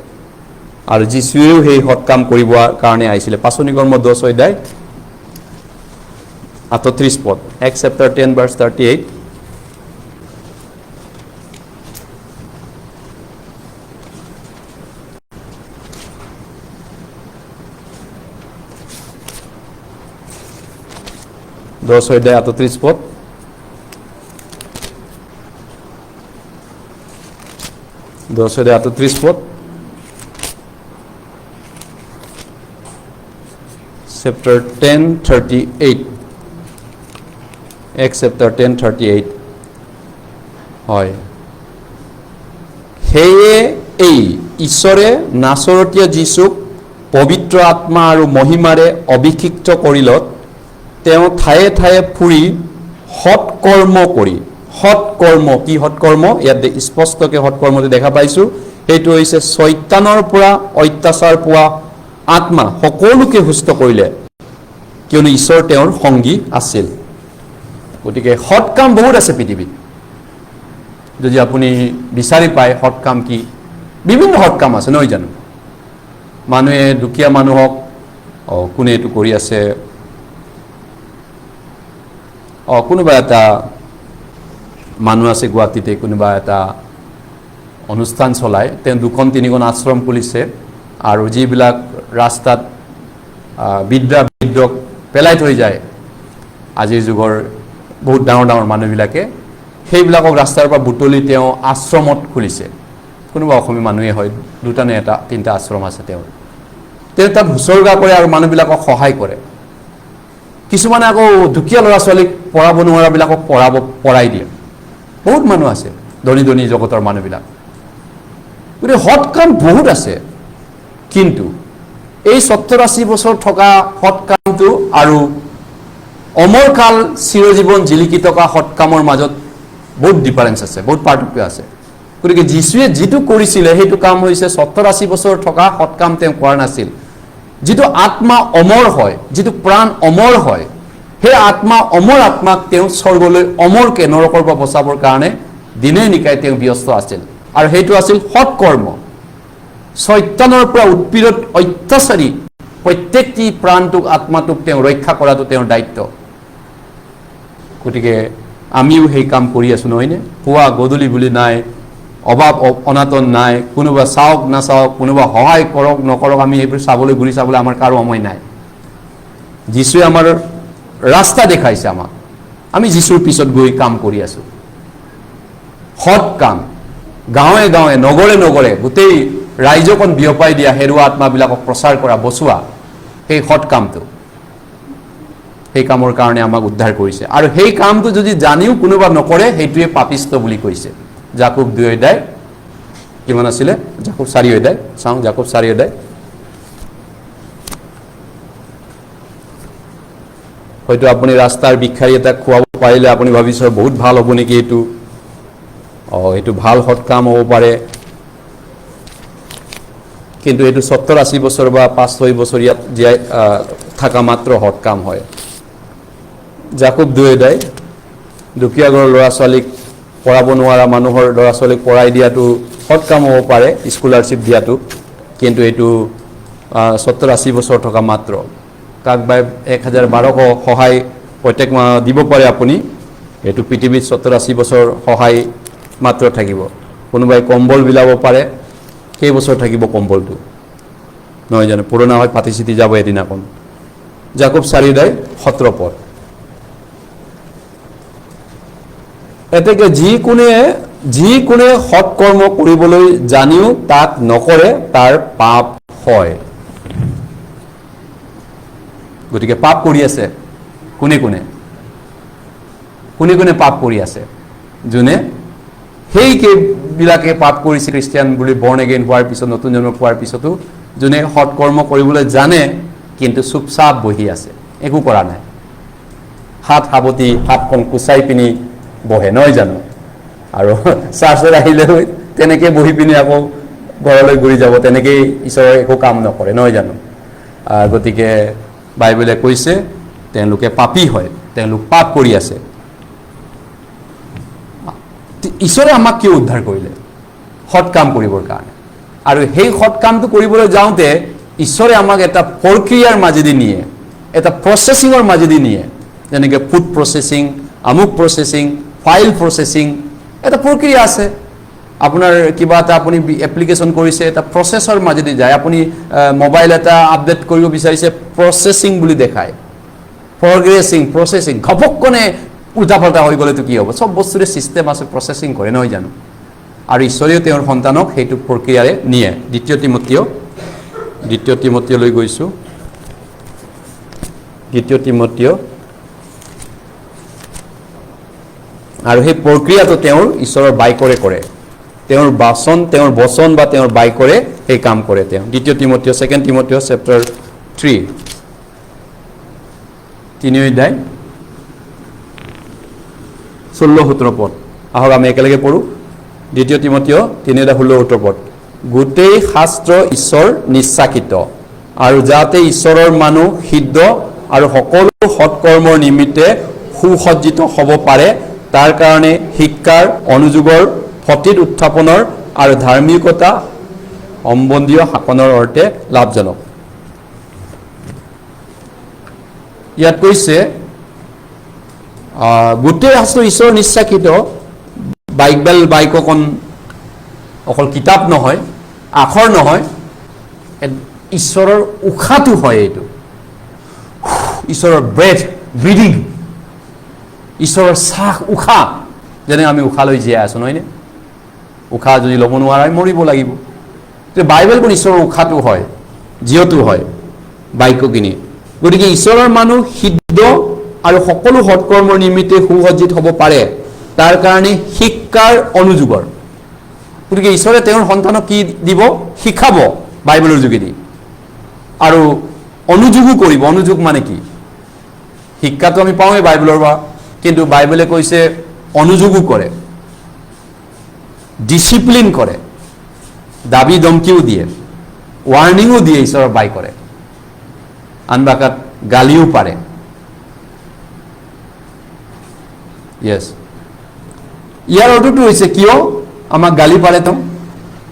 আৰু যীশুৱেও সেই সৎ কাম কৰিবৰ কাৰণে আহিছিলে পাচনি কৰ্ম 10 অধ্যায় 38 পদ Acts chapter 10 verse 38 10 অধ্যায় 38 পদ chapter 10:38 Acts chapter 10:38 হয় সেয়ে এই ঈশ্বৰে নাছৰতীয়া যীশুক পবিত্ৰ আত্মা আৰু মহিমাৰে অভিষিক্ত কৰিলত তেওঁ ঠায়ে ঠায়ে ফুৰি সৎ কৰ্ম কৰি সৎ কৰ্ম কি সৎ কৰ্ম ইয়াত স্পষ্টকৈ সৎ কৰ্মটো দেখা পাইছোঁ সেইটো হৈছে শয়তানৰ পৰা অত্যাচাৰ পোৱা আত্মা সকলোকে সুস্থ কৰিলে কিয়নো ঈশ্বৰ তেওঁৰ সংগী আছিল গতিকে সৎ কাম বহুত আছে পৃথিৱীত যদি আপুনি বিচাৰি পায় সৎ কাম কি বিভিন্ন সৎ কাম আছে নহয় জানো মানুহে দুখীয়া মানুহক কোনে এইটো কৰি আছে কোনোবা এটা মানুহ আছে গুৱাহাটীতে কোনোবা এটা অনুষ্ঠান চলায় তেওঁ 2-3খন আশ্ৰম খুলিছে আৰু যিবিলাক ৰাস্তাত বৃদ্ধক পেলাই থৈ যায় আজিৰ যুগৰ বহুত ডাঙৰ ডাঙৰ মানুহবিলাকে সেইবিলাকক ৰাস্তাৰ পৰা বুটলি তেওঁ আশ্ৰমত খুলিছে কোনোবা অসমীয়া মানুহে হয় 2টা নে 3টা আশ্ৰম আছে তেওঁ তাত উৎসৰ্গা কৰে আৰু মানুহবিলাকক সহায় কৰে কিছুমানে আকৌ দুখীয়া ল'ৰা ছোৱালীক পঢ়াব নোৱাৰাবিলাকক পঢ়াই দিয়ে বহুত মানুহ আছে ধনী ধনী জগতৰ মানুহবিলাক গতিকে সৎ কাম বহুত আছে কিন্তু এই 70-80 বছৰ থকা সৎ কামটো আৰু অমৰকাল চিৰজীৱন জিলিকি থকা সৎ কামৰ মাজত বহুত ডিফাৰেঞ্চ আছে বহুত পাৰ্থক্য আছে গতিকে যীশুৱে যিটো কৰিছিলে সেইটো কাম হৈছে 70-80 বছৰ থকা সৎ কাম তেওঁ কৰা নাছিল যিটো আত্মা অমৰ হয় যিটো প্ৰাণ অমৰ হয় সেই আত্মা অমৰ আত্মাক তেওঁ স্বৰ্গলৈ অমৰকে নৰকৰ পৰা বচাবৰ কাৰণে দিনে নিকাই তেওঁ ব্যস্ত আছিল আৰু সেইটো আছিল সৎ কৰ্ম শয়তানৰ পৰা উৎপীড়িত অত্যাচাৰী প্ৰত্যেকটি প্ৰাণটোক আত্মাটোক তেওঁ ৰক্ষা কৰাটো তেওঁৰ দায়িত্ব গতিকে আমিও সেই কাম কৰি আছো নহয়নে পুৱা গধূলি বুলি নাই অভাৱ অনাটন নাই কোনোবা চাওক নাচাওক কোনোবা সহায় কৰক নকৰক আমি এইবোৰ চাবলৈ ঘূৰি চাবলৈ আমাৰ কাৰো সময় নাই যীশুৱে আমাৰ ৰাস্তা দেখাইছে আমাক আমি যীশুৰ পিছত গৈ কাম কৰি আছো সৎ কাম গাঁৱে গাঁৱে নগৰে নগৰে গোটেই ৰাইজকন বিয়পাই দিয়া হেৰুৱা আত্মাবিলাকক প্ৰচাৰ কৰা বচোৱা সেই সৎ কামটো সেই কামৰ কাৰণে আমাক উদ্ধাৰ কৰিছে আৰু সেই কামটো যদি জানিও কোনোবা নকৰে সেইটোৱে পাপিষ্ট বুলি কৈছে জাকব 2 অধ্যায় কিমান আছিলে জাকব 4 অধ্যায় চাওঁ জাকব 4 অধ্যায় হয়তো আপুনি ৰাস্তাৰ ভিক্ষাৰী এটা খোৱাব পাৰিলে আপুনি ভাবিছে বহুত ভাল হ'ব নেকি এইটো এইটো ভাল সৎ কাম হ'ব পাৰে কিন্তু এইটো 70-80 বছৰ বা 5-6 বছৰ ইয়াত জীয়াই থকা মাত্ৰ সৎ কাম হয় জাকব দুয়েদাই দুখীয়া ঘৰৰ ল'ৰা ছোৱালীক পঢ়াব নোৱাৰা মানুহৰ ল'ৰা ছোৱালীক পঢ়াই দিয়াটো সৎ কাম হ'ব পাৰে স্কলাৰশ্বিপ দিয়াটো কিন্তু এইটো 70-80 বছৰ থকা মাত্ৰ কাক বাই 1200 সহায় প্ৰত্যেক মাহ দিব পাৰে আপুনি এইটো পৃথিৱীত 70-80 বছৰ সহায় মাত্ৰ থাকিব কোনোবাই কম্বল বিলাব পাৰে কেই বছৰ থাকিব কম্বলটো নহয় জানো পুৰণা হয় পাতি চিতি যাব এদিনাখন জাকব 4 17 পদ এতেকে যি কোনে সৎ কৰ্ম কৰিবলৈ জানিও তাক নকৰে তাৰ পাপ হয় গতিকে পাপ কৰি আছে কোনে পাপ কৰি আছে যোনে সেইবিলাকে পাপ কৰিছে খ্ৰীষ্টিয়ান বুলি বৰ্ণ এগেইন হোৱাৰ পিছত নতুন জন্ম পোৱাৰ পিছতো যোনে সৎ কৰ্ম কৰিবলৈ জানে কিন্তু চুপচাপ বহি আছে একো কৰা নাই হাত সাৱতি হাতখন কুচাই পিনি বহে নহয় জানো আৰু চাৰ্চত আহিলে তেনেকৈ বহি পিনি আকৌ ঘৰলৈ ঘূৰি যাব তেনেকেই ঈশ্বৰৰ একো কাম নকৰে নহয় জানো গতিকে বাইবেলে কৈছে তেওঁলোকে পাপী হয় তেওঁলোক পাপ কৰি আছে ঈশ্বৰে আমাক কিয় উদ্ধাৰ কৰিলে সৎ কাম কৰিবৰ কাৰণে আৰু সেই সৎ কামটো কৰিবলৈ যাওঁতে ঈশ্বৰে আমাক এটা প্ৰক্ৰিয়াৰ মাজেদি নিয়ে এটা প্ৰচেছিঙৰ মাজেদি নিয়ে যেনেকৈ ফুড প্ৰচেছিং আমুক প্ৰচেছিং ফাইল প্ৰচেছিং এটা প্ৰক্ৰিয়া আছে আপোনাৰ কিবা এটা আপুনি এপ্লিকেশ্যন কৰিছে এটা প্ৰচেছৰ মাজেদি যায় আপুনি মোবাইল এটা আপডেট কৰিব বিচাৰিছে প্ৰচেছিং বুলি দেখায় প্ৰচেছিং ঘপকনে উল্টা পাল্টা হৈ গ'লেতো কি হ'ব চব বস্তুৰে ছিষ্টেম আছে প্ৰচেছিং কৰে নহয় জানো আৰু ঈশ্বৰেও তেওঁৰ সন্তানক সেইটো প্ৰক্ৰিয়াৰে নিয়ে দ্বিতীয় তিমথিয়লৈ গৈছোঁ দ্বিতীয় তিমথিয় আৰু সেই প্ৰক্ৰিয়াটো তেওঁৰ ঈশ্বৰৰ বাইকৰে কৰে তেওঁৰ বচন বা তেওঁৰ বাইকৰে সেই কাম কৰে তেওঁ দ্বিতীয় তিমথিয় 2 তিমথিয় চেপ্টাৰ 3 3 অধ্যায় 16-17 পদ আহক আমি একেলগে পঢ়ো দ্বিতীয় তিমথিয় 3:16-17 পদ গোটেই শাস্ত্ৰ ঈশ্বৰ নিশ্চাকিত আৰু যাতে ঈশ্বৰৰ মানুহ সিদ্ধ আৰু সকলো সৎকৰ্মৰ নিমিত্তে সুসজ্জিত হ'ব পাৰে তাৰ কাৰণে শিক্ষাৰ অনুযোগৰ সঠিক উত্থাপনৰ আৰু ধাৰ্মিকতা সম্বন্ধীয় শাসনৰ অৰ্থে লাভজনক ইয়াত কৈছে গোটেই শাস্ত্ৰ ঈশ্বৰ নিশ্চাকিত বাইকখন অকল কিতাপ নহয় আখৰ নহয় ঈশ্বৰৰ উশাহটো হয় এইটো ঈশ্বৰৰ ব্ৰিডিং ঈশ্বৰৰ শ্বাস উশাহ যেনে আমি উশাহ লৈ জীয়াই আছোঁ নহয়নে উশাহ যদি ল'ব নোৱাৰে মৰিব লাগিব বাইবেলখন ঈশ্বৰৰ উশাহটো হয় জীৱটো হয় বাক্যখিনি গতিকে ঈশ্বৰৰ মানুহ সিদ্ধ আৰু সকলো সৎকৰ্মৰ নিমিত্তে সুসজ্জিত হ'ব পাৰে তাৰ কাৰণে শিক্ষাৰ অনুযোগৰ গতিকে ঈশ্বৰে তেওঁৰ সন্তানক কি দিব শিকাব বাইবেলৰ যোগেদি আৰু অনুযোগো কৰিব অনুযোগ মানে কি শিক্ষাটো আমি পাওঁৱেই বাইবেলৰ পৰা কিন্তু বাইবেলে কৈছে অনুযোগো কৰে ডিসিপ্লিন কৰে দাবী ধমকিও দিয়ে ৱাৰ্নিঙো দিয়ে ঈশ্বৰৰ বাইকৰে আনবাকাত গালিও পাৰে ইয়েস ইয়াৰ অৰ্থটো হৈছে কিয় আমাক গালি পাৰে তো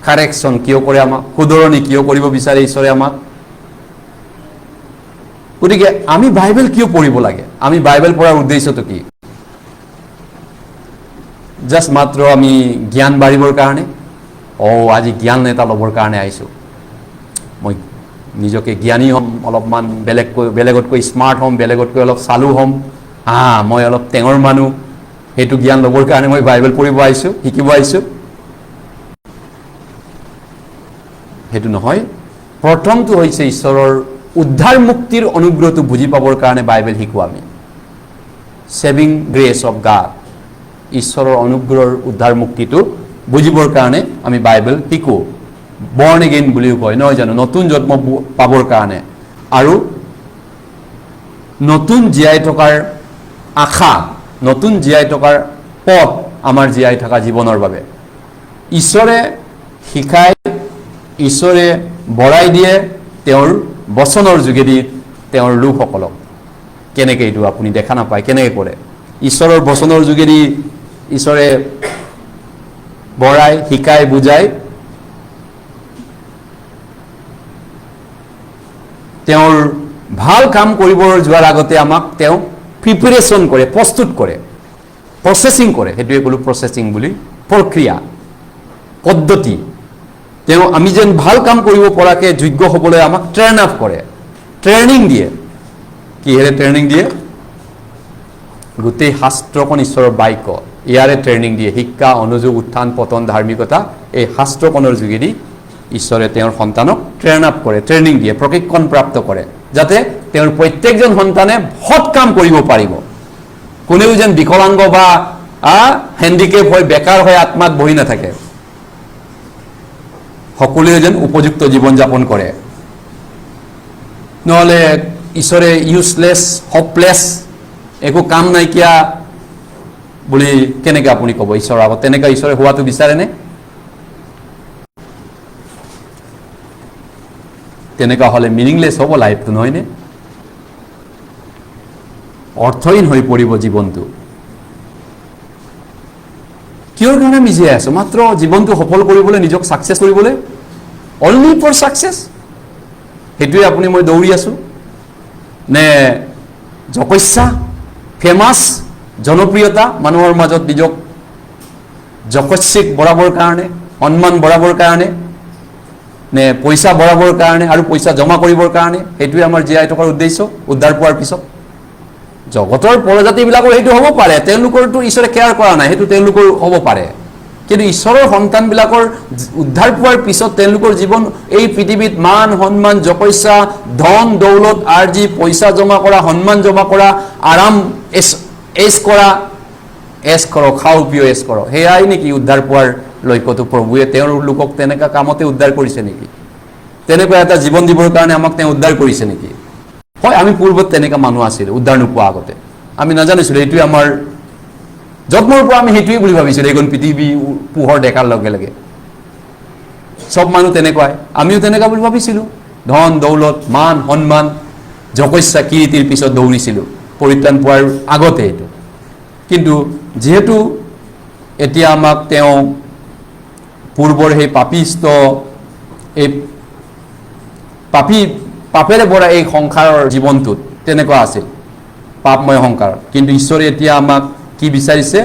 কাৰেকশ্যন কিয় কৰে আমাক শুধৰণি কিয় কৰিব বিচাৰে ঈশ্বৰে আমাক গতিকে আমি বাইবেল কিয় পঢ়িব লাগে আমি বাইবেল পঢ়াৰ উদ্দেশ্যটো কি জাস্ট মাত্ৰ আমি জ্ঞান বাঢ়িবৰ কাৰণে আজি জ্ঞান এটা ল'বৰ কাৰণে আহিছোঁ মই নিজকে জ্ঞানী হ'ম অলপমান বেলেগতকৈ স্মাৰ্ট হ'ম বেলেগতকৈ অলপ চালু হ'ম মই অলপ টেঙৰ মানুহ সেইটো জ্ঞান ল'বৰ কাৰণে মই বাইবেল পঢ়িব আহিছোঁ শিকিব আহিছোঁ সেইটো নহয় প্ৰথমটো হৈছে ঈশ্বৰৰ উদ্ধাৰ মুক্তিৰ অনুগ্ৰহটো বুজি পাবৰ কাৰণে বাইবেল শিকোঁ আমি সেভিং গ্ৰেছ অফ গড ঈশ্বৰৰ অনুগ্ৰহৰ উদ্ধাৰ মুক্তিটো বুজিবৰ কাৰণে আমি বাইবেল শিকোঁ বৰ্ণ এগেইন বুলিও কয় নহয় জানো নতুন জন্ম পাবৰ কাৰণে আৰু নতুন জীয়াই থকাৰ আশা নতুন জীয়াই থকাৰ পথ আমাৰ জীয়াই থকা জীৱনৰ বাবে ঈশ্বৰে শিকাই ঈশ্বৰে বঢ়াই দিয়ে তেওঁৰ বচনৰ যোগেদি তেওঁৰ লোকসকলক কেনেকৈ এইটো আপুনি দেখা নাপায় কেনেকৈ কৰে ঈশ্বৰৰ বচনৰ যোগেদি ঈশ্বৰে বঢ়াই শিকাই বুজাই তেওঁৰ ভাল কাম কৰিব যোৱাৰ আগতে আমাক তেওঁ প্ৰিপাৰেশ্যন কৰে প্ৰস্তুত কৰে প্ৰচেছিং কৰে সেইটোৱে ক'লো প্ৰচেছিং বুলি প্ৰক্ৰিয়া পদ্ধতি তেওঁ আমি যেন ভাল কাম কৰিব পৰাকৈ যোগ্য হ'বলৈ আমাক ট্ৰেইন আপ কৰে ট্ৰেইনিং দিয়ে কিহেৰে ট্ৰেইনিং দিয়ে গোটেই শাস্ত্ৰখন ঈশ্বৰৰ বাক্য ইয়াৰে ট্ৰেইনিং দিয়ে শিক্ষা অনুযোগ উত্থান পতন ধাৰ্মিকতা এই শাস্ত্ৰখনৰ যোগেদি ঈশ্বৰে তেওঁৰ সন্তানক ট্ৰেইন আপ কৰে ট্ৰেইনিং দিয়ে প্ৰশিক্ষণ প্ৰাপ্ত কৰে যাতে তেওঁৰ প্ৰত্যেকজন সন্তানে সৎ কাম কৰিব পাৰিব কোনেও যেন বিকলাংগ বা হেণ্ডিকেপ হৈ বেকাৰ হৈ আত্মাত বহি নাথাকে সকলোৱে যেন উপযুক্ত জীৱন যাপন কৰে নহ'লে ঈশ্বৰে ইউজলেছ হপলেছ একো কাম নাইকিয়া বুলি কেনেকৈ আপুনি ক'ব ঈশ্বৰৰ আগত তেনেকৈ ঈশ্বৰে হোৱাটো বিচাৰেনে তেনেকুৱা হ'লে মিনিংলেছ হ'ব লাইফটো নহয়নে অৰ্থহীন হৈ পৰিব জীৱনটো কিয়ৰ কাৰণে আমি জীয়াই আছোঁ মাত্ৰ জীৱনটো সফল কৰিবলৈ নিজক ছাকচেছ কৰিবলৈ অনলি ফৰ ছাকচেছ সেইটোৱে আপুনি মই দৌৰি আছোঁ নে যপস্যা ফেমাছ জনপ্ৰিয়তা মানুহৰ মাজত নিজক যশস্বিক বঢ়াবৰ কাৰণে সন্মান বঢ়াবৰ কাৰণে নে পইচা বঢ়াবৰ কাৰণে আৰু পইচা জমা কৰিবৰ কাৰণে সেইটোৱে আমাৰ জীয়াই থকাৰ উদ্দেশ্য উদ্ধাৰ পোৱাৰ পিছত জগতৰ প্ৰজাতিবিলাকৰ সেইটো হ'ব পাৰে তেওঁলোকৰতো ঈশ্বৰে কেয়াৰ কৰা নাই সেইটো তেওঁলোকৰ হ'ব পাৰে কিন্তু ঈশ্বৰৰ সন্তানবিলাকৰ উদ্ধাৰ পোৱাৰ পিছত তেওঁলোকৰ জীৱন এই পৃথিৱীত মান সন্মান যপস্যা ধন দৌলত আৰ্জি পইচা জমা কৰা সন্মান জমা কৰা আৰাম এছ কৰক খাও পিও এছ কৰক সেয়াই নেকি উদ্ধাৰ পোৱাৰ লক্ষ্যটো প্ৰভুৱে তেওঁৰ লোকক তেনেকুৱা কামতে উদ্ধাৰ কৰিছে নেকি তেনেকুৱা এটা জীৱন দিবৰ কাৰণে আমাক তেওঁ উদ্ধাৰ কৰিছে নেকি হয় আমি পূৰ্বত তেনেকুৱা মানুহ আছিলোঁ উদ্ধাৰ নোপোৱা আগতে আমি নাজানিছিলোঁ এইটোৱে আমাৰ জন্মৰ পৰা আমি সেইটোৱে বুলি ভাবিছিলোঁ এইখন পৃথিৱী পোহৰ দেখাৰ লগে লগে চব মানুহ তেনেকুৱাই আমিও তেনেকুৱা বুলি ভাবিছিলোঁ ধন দৌলত মান সন্মান যপস্যা কীৰ্তিৰ পিছত দৌৰিছিলোঁ পৰিত্ৰাণ পোৱাৰ আগতে এইটো কিন্তু যিহেতু এতিয়া আমাক তেওঁ পূৰ্বৰ সেই পাপিষ্ট এই পাপেৰে ভৰা এই সংসাৰৰ জীৱনটোত তেনেকুৱা আছিল পাপময় সংসাৰ কিন্তু ঈশ্বৰে এতিয়া আমাক কি বিচাৰিছে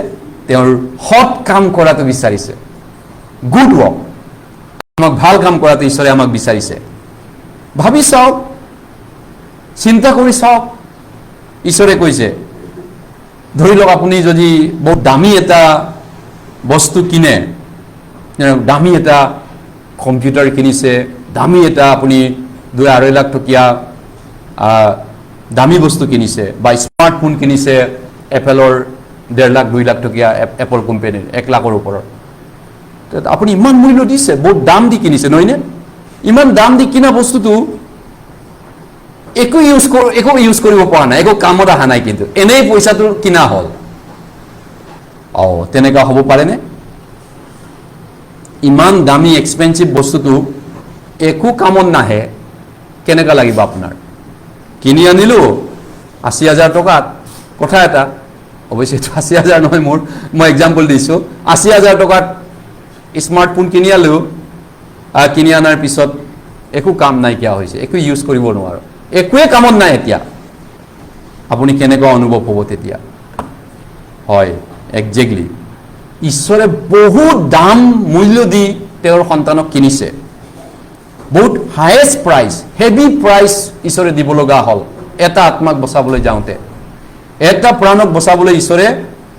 তেওঁৰ সৎ কাম কৰাটো বিচাৰিছে গুড ৱৰ্ক আমাক ভাল কাম কৰাটো ঈশ্বৰে আমাক বিচাৰিছে ভাবি চাওক চিন্তা কৰি চাওক ঈশ্বৰে কৈছে ধৰি লওক আপুনি যদি বহুত দামী এটা বস্তু কিনে দামী এটা কম্পিউটাৰ কিনিছে দামী এটা আপুনি 2-2.5 লাখ টকীয়া দামী বস্তু কিনিছে বা স্মাৰ্টফোন কিনিছে এপেলৰ 1.5 লাখ 2 লাখ টকীয়া এপল কোম্পানীৰ 1 লাখৰ ওপৰত আপুনি ইমান মূল্য দিছে বহুত দাম দি কিনিছে নহয়নে ইমান দাম দি কিনা বস্তুটো একো ইউজ কৰিব পৰা নাই একো কামত অহা নাই কিন্তু এনেই পইচাটো কিনা হ'ল তেনেকুৱা হ'ব পাৰেনে ইমান দামী এক্সপেন্সিভ বস্তুটো একো কামত নাহে কেনেকুৱা লাগিব আপোনাৰ কিনি আনিলোঁ 80,000 টকাত কথা এটা অৱশ্যে 80,000 নহয় মই এক্সাম্পল দিছোঁ 80,000 টকাত স্মাৰ্টফোন কিনি আনিলোঁ কিনি অনাৰ পিছত একো কাম নাইকিয়া হৈছে একো ইউজ কৰিব নোৱাৰোঁ একোৱে কামত নাই এতিয়া আপুনি কেনেকুৱা অনুভৱ হ'ব তেতিয়া হয় একজেক্টলি ঈশ্বৰে বহুত দাম মূল্য দি তেওঁৰ সন্তানক কিনিছে বহুত হায়েষ্ট প্ৰাইচ হেভি প্ৰাইচ ঈশ্বৰে দিব লগা হ'ল এটা আত্মাক বচাবলৈ যাওঁতে এটা প্ৰাণক বচাবলৈ ঈশ্বৰে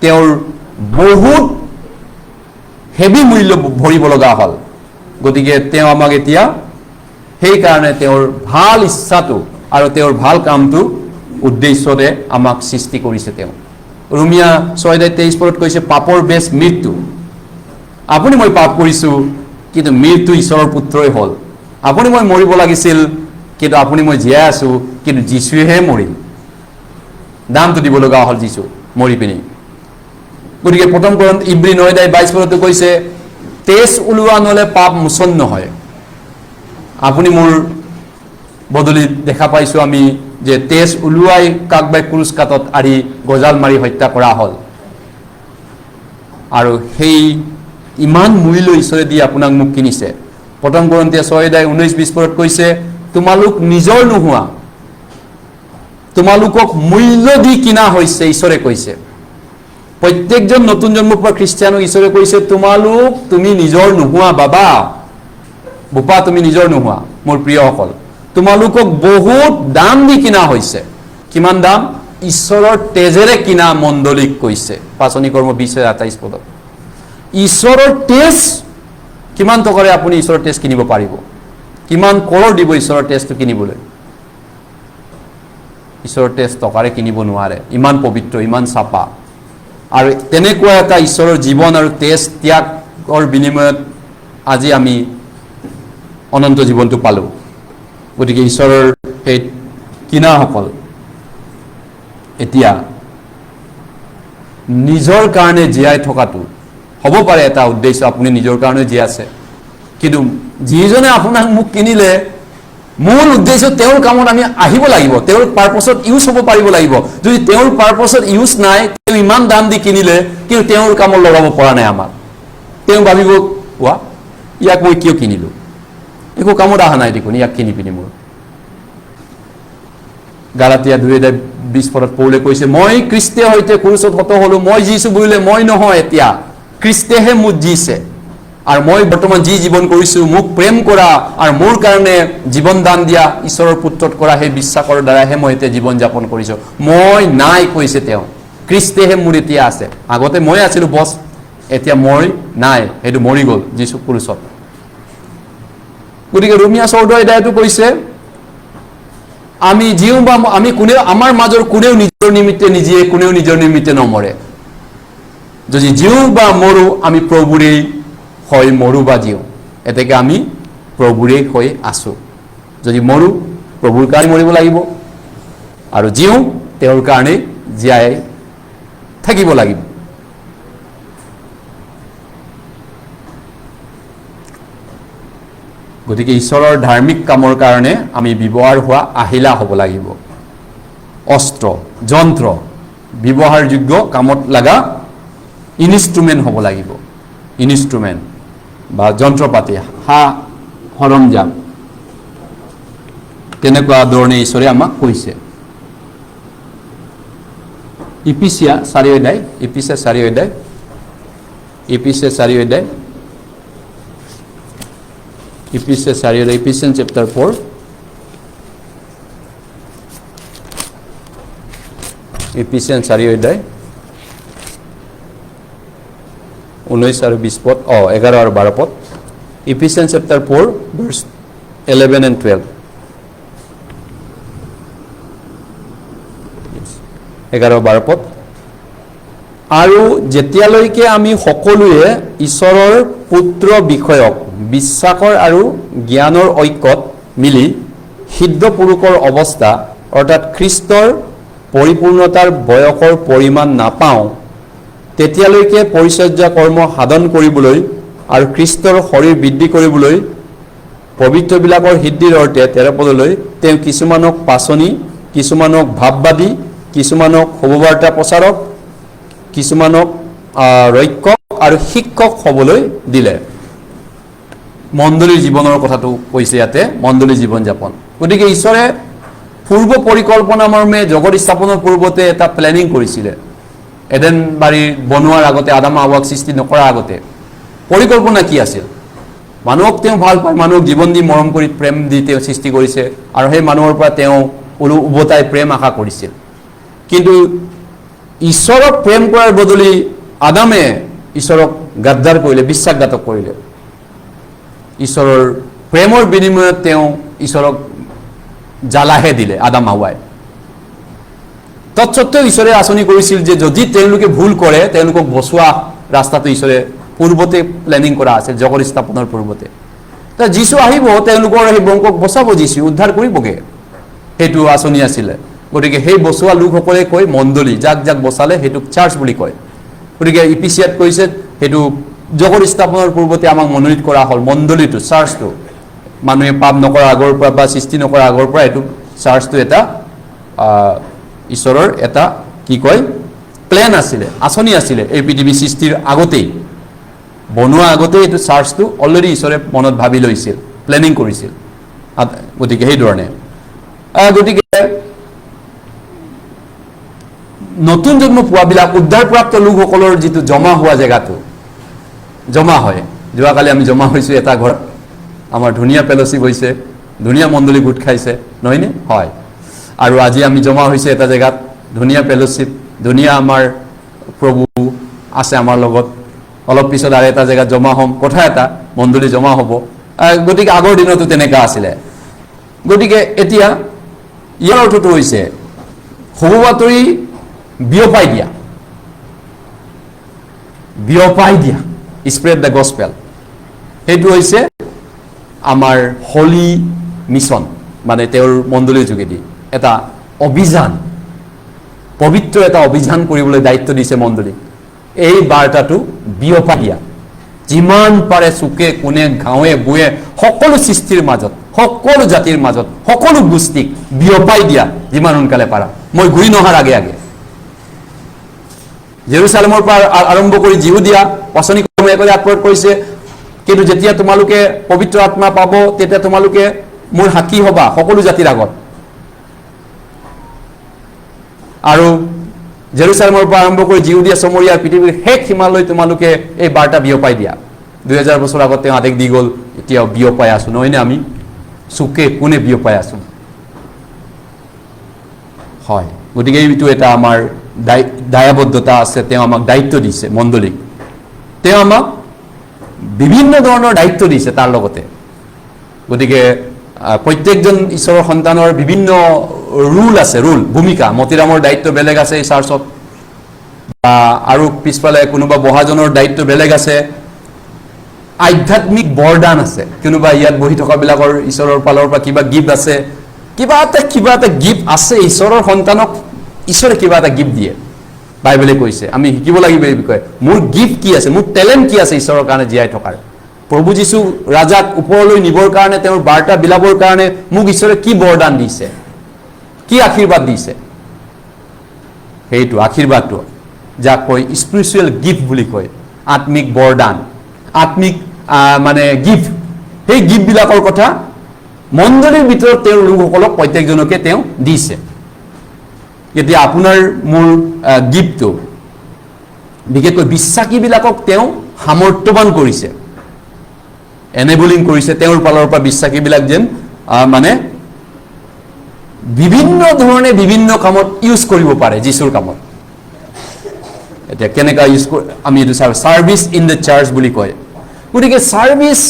তেওঁৰ বহুত হেভি মূল্য ভৰিব লগা হ'ল গতিকে তেওঁ আমাক এতিয়া সেইকাৰণে তেওঁৰ ভাল ইচ্ছাটো আৰু তেওঁৰ ভাল কামটো উদ্দেশ্যৰে আমাক সৃষ্টি কৰিছে তেওঁ ৰোমিয়া 6:23 কৈছে পাপৰ বেছ মৃত্যু আপুনি মই পাপ কৰিছোঁ কিন্তু মৃত্যু ঈশ্বৰৰ পুত্ৰই হ'ল আপুনি মই মৰিব লাগিছিল কিন্তু আপুনি মই জীয়াই আছোঁ কিন্তু যীশুহে মৰিল দামটো দিব লগা হ'ল যীশু মৰি পিনি গতিকে প্ৰথম ইব্ৰী 9:22 কৈছে তেজ ওলোৱা নহ'লে পাপ মোচন নহয়। আপুনি মোৰ বদলি দেখা পাইছোঁ আমি যে তেজ ওলোৱাই কাকবাই ক্ৰুচ কাঠত আৰি গজাল মাৰি হত্যা কৰা হ'ল। আৰু সেই ইমান মূল্য ঈশ্বৰে দি আপোনাক মোক কিনিছে। প্ৰথম কৰিন্থীয় 6:19-20 কৈছে তোমালোক নিজৰ নোহোৱা, তোমালোকক মূল্য দি কিনা হৈছে ঈশ্বৰে কৈছে। প্ৰত্যেকজন নতুন জন্ম পোৱা খ্ৰীষ্টিয়ানক ঈশ্বৰে কৈছে তুমি নিজৰ নোহোৱা বাবা বোপা, তুমি নিজৰ নোহোৱা মোৰ প্ৰিয়সকল, তোমালোকক বহুত দাম দি কিনা হৈছে। কিমান দাম? ঈশ্বৰৰ তেজেৰে কিনা মণ্ডলীক কৈছে। পাচনি কৰ্ম 20:28 ঈশ্বৰৰ তেজ, কিমান টকাৰে আপুনি ঈশ্বৰৰ তেজ কিনিব পাৰিব? কিমান কৰড় দিব ঈশ্বৰৰ তেজটো কিনিবলৈ? ঈশ্বৰৰ তেজ টকাৰে কিনিব নোৱাৰে, ইমান পবিত্ৰ, ইমান চাপা। আৰু তেনেকুৱা এটা ঈশ্বৰৰ জীৱন আৰু তেজ ত্যাগৰ বিনিময়ত আজি আমি অনন্ত জীৱনটো পালোঁ। গতিকে ঈশ্বৰৰ সেই কিনাসকল এতিয়া নিজৰ কাৰণে জীয়াই থকাটো হ'ব পাৰে এটা উদ্দেশ্য, আপুনি নিজৰ কাৰণে জীয়াই আছে, কিন্তু যিজনে আপোনাক মোক কিনিলে মূল উদ্দেশ্য তেওঁৰ কামত আমি আহিব লাগিব, তেওঁৰ পাৰ্পছত ইউজ হ'ব পাৰিব লাগিব। যদি তেওঁৰ পাৰ্পছত ইউজ নাই, তেওঁ ইমান দাম দি কিনিলে কিন্তু তেওঁৰ কামত লগাব পৰা নাই আমাক, তেওঁ ভাবিব ইয়াক মই কিয় কিনিলোঁ, একো কামত অহা নাই দেখোন ইয়াক কিনি পিনি মোৰ। গালাতিয়া 2:20 পৌলে কৈছে মই খ্ৰীষ্টৰ সৈতে ক্ৰুচত হত হ'লো, মই জীছো বুলিলে মই নহয়, এতিয়া খ্ৰীষ্টেহে মোক জীছে। আৰু মই বৰ্তমান যি জীৱন কৰিছোঁ মোক প্ৰেম কৰা আৰু মোৰ কাৰণে জীৱন দান দিয়া ঈশ্বৰৰ পুত্ৰত কৰা সেই বিশ্বাসৰ দ্বাৰাহে মই এতিয়া জীৱন যাপন কৰিছোঁ। মই নাই কৈছে তেওঁ, খ্ৰীষ্টেহে মোৰ এতিয়া আছে। আগতে মই আছিলোঁ বছ, এতিয়া মই নাই, সেইটো মৰি গ'ল যীশু ক্ৰুচত। গতিকে ৰোমিয়া 14:1 কৈছে আমি জীও বা আমি কোনেও, আমাৰ মাজৰ কোনেও নিজৰ নিমিত্তে নিজে, কোনেও নিজৰ নিমিত্তে নমৰে। যদি জীও বা মৰো আমি প্ৰভুৰেই হয়, মৰো বা জীও এতেকে আমি প্ৰভুৰেই হৈ আছোঁ। যদি মৰো প্ৰভুৰ কাৰণে মৰিব লাগিব, আৰু জীও তেওঁৰ কাৰণে জীয়াই থাকিব লাগিব। গতিকে ঈশ্বৰৰ ধাৰ্মিক কামৰ কাৰণে আমি ব্যৱহাৰ হোৱা আহিলা হ'ব লাগিব, অস্ত্ৰ যন্ত্ৰ, ব্যৱহাৰযোগ্য কামত লগা ইনষ্ট্ৰুমেণ্ট হ'ব লাগিব। ইনষ্ট্ৰুমেণ্ট বা যন্ত্ৰপাতি, সা সৰঞ্জাম, তেনেকুৱা ধৰণে ঈশ্বৰে আমাক কৈছে। ইফিছিয়া 4:4, ইফিছিয়া 4:4, ইফিছিয়া 4:4, ইফিছিয়া 4:4, ইফিছিয়ান চেপ্টাৰ 4, ইফিছিয়ান 4:4, 19 আৰু 20 পদ, 11 আৰু 12 পদ। ইফিছিয়ান চেপ্টাৰ 4 ভাৰ্ছ 11 and 12, 11-12 পদ। আৰু যেতিয়ালৈকে আমি সকলোৱে ঈশ্বৰৰ পুত্ৰ বিষয়ক বিশ্বাসৰ আৰু জ্ঞানৰ ঐক্যত মিলি সিদ্ধ পুৰুষৰ অৱস্থা অৰ্থাৎ খ্ৰীষ্টৰ পৰিপূৰ্ণতাৰ বয়সৰ পৰিমাণ নাপাওঁ, তেতিয়ালৈকে পৰিচৰ্যা কৰ্ম সাধন কৰিবলৈ আৰু খ্ৰীষ্টৰ শৰীৰ বৃদ্ধি কৰিবলৈ পবিত্ৰবিলাকৰ সিদ্ধিৰ অৰ্থে 13 পদলৈ তেওঁ কিছুমানক পাচনি, কিছুমানক ভাৱবাদী, কিছুমানক শুভবাৰ্তা প্ৰচাৰক, কিছুমানক ৰক্ষক আৰু শিক্ষক হ'বলৈ দিলে। মণ্ডলীৰ জীৱনৰ কথাটো কৈছে ইয়াতে, মণ্ডলীৰ জীৱন যাপন। গতিকে ঈশ্বৰে পূৰ্ব পৰিকল্পনা মৰ্মে জগত স্থাপনৰ পূৰ্বতে এটা প্লেনিং কৰিছিলে। এডেন বাৰী বনোৱাৰ আগতে, আদাম হাৱাক সৃষ্টি নকৰাৰ আগতে পৰিকল্পনা কি আছিল? মানুহক তেওঁ ভাল পায়, মানুহক জীৱন দি মৰম কৰি প্ৰেম দি তেওঁ সৃষ্টি কৰিছে, আৰু সেই মানুহৰ পৰা তেওঁ উভতাই প্ৰেম আশা কৰিছিল। কিন্তু ঈশ্বৰক প্ৰেম কৰাৰ বদলি আদামে ঈশ্বৰক গাদ্দাৰ কৰিলে, বিশ্বাসঘাতক কৰিলে। ঈশ্বৰৰ প্ৰেমৰ বিনিময়ত তেওঁ ঈশ্বৰক জ্বালাহে দিলে আদাম হাৱাই। তৎসত্ত্বেও ঈশ্বৰে আঁচনি কৰিছিল যে যদি তেওঁলোকে ভুল কৰে তেওঁলোকক বচোৱা ৰাস্তাটো ঈশ্বৰে পূৰ্বতে প্লেনিং কৰা আছিল, জগত স্থাপনৰ পূৰ্বতে। যীশু আহিব, তেওঁলোকৰ সেই বংশক বচাব, যীশু উদ্ধাৰ কৰিবগে, সেইটো আঁচনি আছিলে। গতিকে সেই বচোৱা লোকসকলে কয় মণ্ডলী, যাক যাক বচালে সেইটোক চাৰ্চ বুলি কয়। গতিকে ইপিচিয়াত কৈছে সেইটো জগত স্থাপনৰ পূৰ্বতে আমাক মনোনীত কৰা হ'ল মণ্ডলীটো চাৰ্চটো মানুহে পাপ নকৰা আগৰ পৰা বা সৃষ্টি নকৰা আগৰ পৰা এইটো চাৰ্চটো এটা ঈশ্বৰৰ এটা কি কয় প্লেন আছিলে আঁচনি আছিলে এই পৃথিৱী সৃষ্টিৰ আগতেই বনোৱা আগতেই এইটো চাৰ্চটো অলৰেডি ঈশ্বৰে মনত ভাবি লৈছিল প্লেনিং কৰিছিল গতিকে সেই ধৰণে গতিকে নতুন জন্ম পোৱাবিলাক উদ্ধাৰপ্ৰাপ্ত লোকসকলৰ যিটো জমা হোৱা জেগাটো জমা হয় যোৱাকালি আমি জমা হৈছোঁ এটা ঘৰত আমাৰ ধুনীয়া ফেলোশ্বিপ হৈছে ধুনীয়া মণ্ডলী গোট খাইছে নহয়নে হয় আৰু আজি আমি জমা হৈছে এটা জেগাত ধুনীয়া ফেলোশ্বিপ ধুনীয়া আমাৰ প্ৰভু আছে আমাৰ লগত অলপ পিছত আৰু এটা জেগাত জমা হ'ম কথা এটা মণ্ডলী জমা হ'ব গতিকে আগৰ দিনতো তেনেকুৱা আছিলে গতিকে এতিয়া ইয়াৰ অৰ্থটো হৈছে শুভ বাতৰি বিয়পাই দিয়া স্প্ৰেড দ্য গস্পেল সেইটো হৈছে আমাৰ হলি মিছন মানে তেওঁৰ মণ্ডলীৰ যোগেদি এটা অভিযান পবিত্ৰ এটা অভিযান কৰিবলৈ দায়িত্ব দিছে মণ্ডলীক এই বাৰ্তাটো বিয়পাই দিয়া যিমান পাৰে চুকে কোণে গাঁৱে বুৱে সকলো সৃষ্টিৰ মাজত সকলো জাতিৰ মাজত সকলো গোষ্ঠীক বিয়পাই দিয়া যিমান সোনকালে পাৰা মই ঘূৰি নহাৰ আগে আগে জেৰুসালেমৰ পৰা আৰম্ভ কৰি জিহুদিয়া পচনি ক্ৰমে একলে আপলোড কৰিছে কিন্তু যেতিয়া তোমালোকে পবিত্ৰ আত্মা পাব তেতিয়া তোমালোকে মোৰ সাক্ষী হবা সকলো জাতিৰ আগত আৰু জেৰুসালেমৰ পৰা আৰম্ভ কৰি জিহুদিয়া সমৰীয়া পৃথিৱীৰ শেষ সীমালৈ তোমালোকে এই বাৰ্তা বিয়পাই দিয়া 2000 বছৰ আগত তেওঁ আদেশ দি গ'ল এতিয়া বিয়পাই আছো নহয়নে আমি চুকে কোনে বিয়পাই আছো হয় গতিকে এইটো এটা আমাৰ দায়বদ্ধতা আছে তেওঁ আমাক দায়িত্ব দিছে মণ্ডলীক তেওঁ আমাক বিভিন্ন ধৰণৰ দায়িত্ব দিছে তাৰ লগতে গতিকে প্ৰত্যেকজন ঈশ্বৰৰ সন্তানৰ বিভিন্ন ৰুল আছে ভূমিকা মতিৰামৰ দায়িত্ব বেলেগ আছে এই চাৰ্চত আৰু পিছফালে কোনোবা বহাজনৰ দায়িত্ব বেলেগ আছে আধ্যাত্মিক বৰদান আছে কোনোবা ইয়াত বহি থকাবিলাকৰ ঈশ্বৰৰ ফালৰ পৰা কিবা গিফ্ট আছে কিবা এটা গিফ্ট আছে ঈশ্বৰৰ সন্তানক ঈশ্বৰে কিবা এটা গিফ্ট দিয়ে বাইবেলে কৈছে আমি শিকিব লাগিব এই বিষয়ে মোৰ গিফ্ট কি আছে মোৰ টেলেণ্ট কি আছে ঈশ্বৰৰ কাৰণে জীয়াই থকাৰ প্ৰভু যীশু ৰাজাক ওপৰলৈ নিবৰ কাৰণে তেওঁৰ বাৰ্তা বিলাবৰ কাৰণে মোক ঈশ্বৰে কি বৰদান দিছে কি আশীৰ্বাদ দিছে সেইটো আশীৰ্বাদটো যাক কয় স্পিৰিচুৱেল গিফ্ট বুলি কয় আত্মিক বৰদান আত্মিক মানে গিফ্ট সেই গিফ্টবিলাকৰ কথা মণ্ডলীৰ ভিতৰত তেওঁৰ লোকসকলক প্ৰত্যেকজনকে তেওঁ দিছে এতিয়া আপোনাৰ মোৰ গিফ্টটো বিশেষকৈ বিশ্বাসীবিলাকক তেওঁ সামৰ্থ্যৱান কৰিছে এনেবলিং কৰিছে তেওঁৰ ফালৰ পৰা বিশ্বাসীবিলাক যেন মানে বিভিন্ন ধৰণে বিভিন্ন কামত ইউজ কৰিব পাৰে যীশুৰ কামত এতিয়া কেনেকা ইউজ আমি এইটো সাৰ্ভিস ইন দ্য চাৰ্চ বুলি কয় গতিকে সাৰ্ভিস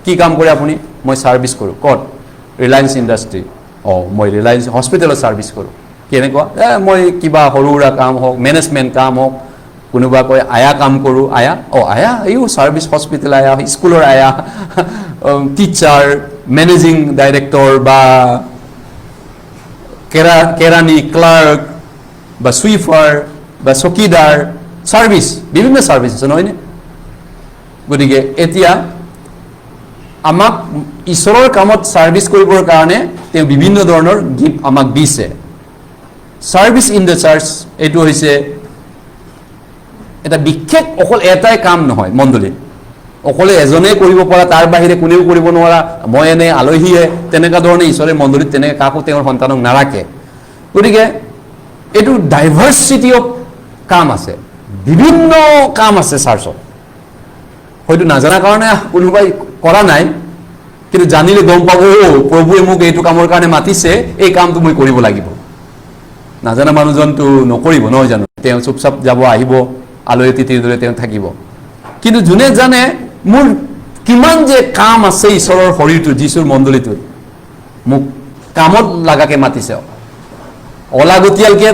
কি কাম কৰে আপুনি মই সাৰ্ভিস কৰোঁ ক'ত ৰিলায়েন্স ইণ্ডাষ্ট্ৰি মই ৰিলায়েন্স হস্পিটেলত সাৰ্ভিস কৰোঁ কেনেকুৱা মই কিবা সৰু সুৰা কাম হওক মেনেজমেণ্ট কাম হওক কোনোবা কয় আয়া কাম কৰোঁ আয়া এই সাৰ্ভিস হস্পিটেল আয়া স্কুলৰ আয়া টিচাৰ মেনেজিং ডাইৰেক্টৰ বা কেৰাণী ক্লাৰ্ক বা সুইপাৰ বা চকীদাৰ সাৰ্ভিস বিভিন্ন সাৰ্ভিস আছে নহয়নে গতিকে এতিয়া আমাক ঈশ্বৰৰ কামত সাৰ্ভিস কৰিবৰ কাৰণে তেওঁ বিভিন্ন ধৰণৰ গিফ্ট আমাক দিছে সাৰ্ভিস ইন দ্য চাৰ্চ এইটো হৈছে এটা বিশেষ অকল এটাই কাম নহয় মণ্ডলীত অকলে এজনে কৰিব পৰা তাৰ বাহিৰে কোনেও কৰিব নোৱাৰা মই এনে আলহীয়ে তেনেকুৱা ধৰণে ঈশ্বৰে মণ্ডলীত তেনেকৈ কাকো তেওঁৰ সন্তানক নাৰাখে গতিকে এইটো ডাইভাৰ্চিটি অফ কাম আছে বিভিন্ন কাম আছে চাৰ্চত হয়তো নাজানা কাৰণে কোনোবাই কৰা নাই কিন্তু জানিলে গম পাব প্ৰভুৱে মোক এইটো কামৰ কাৰণে মাতিছে এই কামটো মই কৰিব লাগিব নাজানা মানুহজনটো নকৰিব নহয় জানো তেওঁ চুপচাপ যাব আহিব আলহী অতিথিৰ দৰে তেওঁ থাকিব কিন্তু যোনে জানে মোৰ কিমান যে কাম আছে ঈশ্বৰৰ শৰীৰটো যীশুৰ মণ্ডলীটোত মোক কামত লাগাকে মাতিছে অলাগতিয়ালকে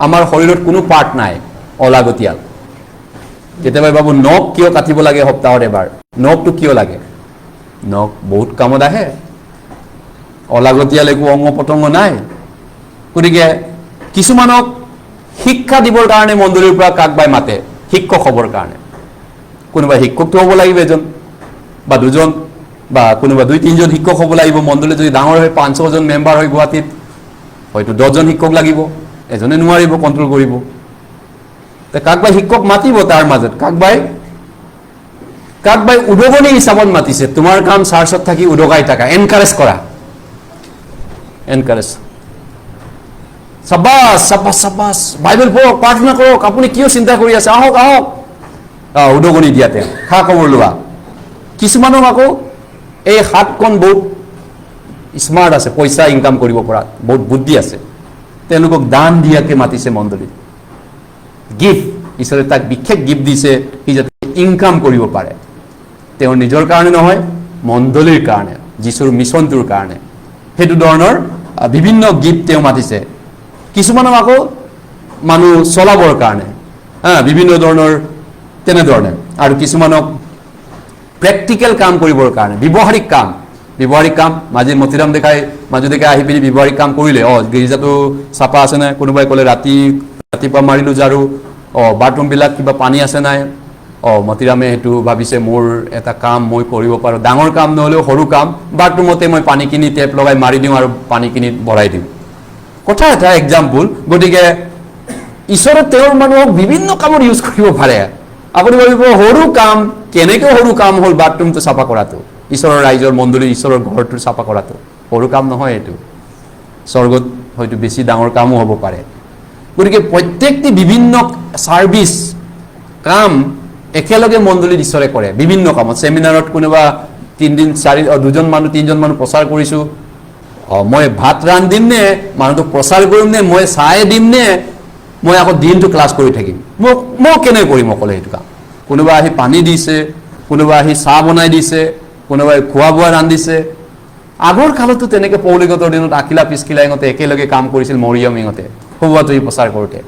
আমাৰ শৰীৰত কোনো পাৰ্ট নাই অলাগতিয়াল কেতিয়াবা বাবু নখ কিয় কাটিব লাগে সপ্তাহত এবাৰ নখটো কিয় লাগে নখ বহুত কামত আহে অলাগতিয়াল একো অংগ পতংগ নাই গতিকে কিছুমানক শিক্ষা দিবৰ কাৰণে মণ্ডলীৰ পৰা কাকবাই মাতে শিক্ষক হ'বৰ কাৰণে কোনোবা শিক্ষকটো হ'ব লাগিব এজন বা দুজন বা কোনোবা 2-3জন শিক্ষক হ'ব লাগিব মণ্ডলী যদি ডাঙৰ হয় 500জন মেম্বাৰ হয় গুৱাহাটীত হয়তো 10জন শিক্ষক লাগিব এজনে নোৱাৰিব কন্ট্ৰোল কৰিব তে কাকবাই শিক্ষক মাতিব তাৰ মাজত কাকবাই উদগনি হিচাপত মাতিছে তোমাৰ কাম চাৰ্চত থাকি উদগাই থাকা এনকাৰেজ কৰা এনকাৰেজ সাবাস সাবাস সাবাস বাইবেল পঢ়ক প্ৰাৰ্থনা কৰক আপুনি কিয় চিন্তা কৰি আছে আহক আহক উদগনি দিয়াতে খা খবৰ লোৱা কিছুমানক আকৌ এই হাতখন বহুত স্মাৰ্ট আছে পইচা ইনকাম কৰিব পৰা বহুত বুদ্ধি আছে তেওঁলোকক দান দিয়াকে মাতিছে মণ্ডলীত গিফ্ট ঈশ্বৰে তাক বিশেষ গিফ্ট দিছে সি যাতে ইনকাম কৰিব পাৰে তেওঁৰ নিজৰ কাৰণে নহয় মণ্ডলীৰ কাৰণে যিশুৰ মিছনটোৰ কাৰণে সেইটো ধৰণৰ বিভিন্ন গিফ্ট তেওঁ মাতিছে কিছুমানক আকৌ মানুহ চলাবৰ কাৰণে বিভিন্ন ধৰণৰ তেনেধৰণে আৰু কিছুমানক প্ৰেক্টিকেল কাম কৰিবৰ কাৰণে ব্যৱহাৰিক কাম মাজে মতিৰাম দেখাই মাজে দেখাই আহি পিনি ব্যৱহাৰিক কাম কৰিলে গিৰ্জাটো চাফা আছে নাই কোনোবাই ক'লে ৰাতিপুৱা মাৰিলো ঝাৰু বাথৰুমবিলাক কিবা পানী আছে নাই মতিৰামে সেইটো ভাবিছে মোৰ এটা কাম মই কৰিব পাৰোঁ ডাঙৰ কাম নহ'লেও সৰু কাম বাথৰুমতে মই পানী কিনি টেপ লগাই মাৰি দিওঁ আৰু পানী কিনি ভৰাই দিওঁ কথা এটা এক্সাম্পল গতিকে ঈশ্বৰে তেওঁৰ মানুহক বিভিন্ন কামত ইউজ কৰিব পাৰে আপুনি ভাবিব সৰু কাম কেনেকৈ সৰু কাম হ'ল বাথৰুমটো চাফা কৰাটো ঈশ্বৰৰ ৰাইজৰ মণ্ডলী ঈশ্বৰৰ ঘৰটো চাফা কৰাটো সৰু কাম নহয় এইটো স্বৰ্গত হয়তো বেছি ডাঙৰ কামো হ'ব পাৰে গতিকে প্ৰত্যেকটি বিভিন্ন সাৰ্ভিস কাম একেলগে মণ্ডলীত ঈশ্বৰে কৰে বিভিন্ন কামত সেমিনাৰত কোনোবা 2জন মানুহ 3জন মানুহ প্ৰচাৰ কৰিছো মই ভাত ৰান্ধিম নে মানুহক প্ৰচাৰ কৰিম নে মই চাই দিম নে মই আকৌ দিনটো ক্লাছ কৰি থাকিম মই কেনে কৰিম অকলে সেইটো কাম কোনোবা আহি পানী দিছে কোনোবা আহি চাহ বনাই দিছে কোনোবাই খোৱা বোৱা ৰান্ধিছে আগৰ কালতো তেনেকৈ পৌলিগতৰ দিনত আকিলা পিছকিলা ইহঁতে একেলগে কাম কৰিছিল মৰিয়ম ইহঁতে সৌৱাতুৰি প্ৰচাৰ কৰোঁতে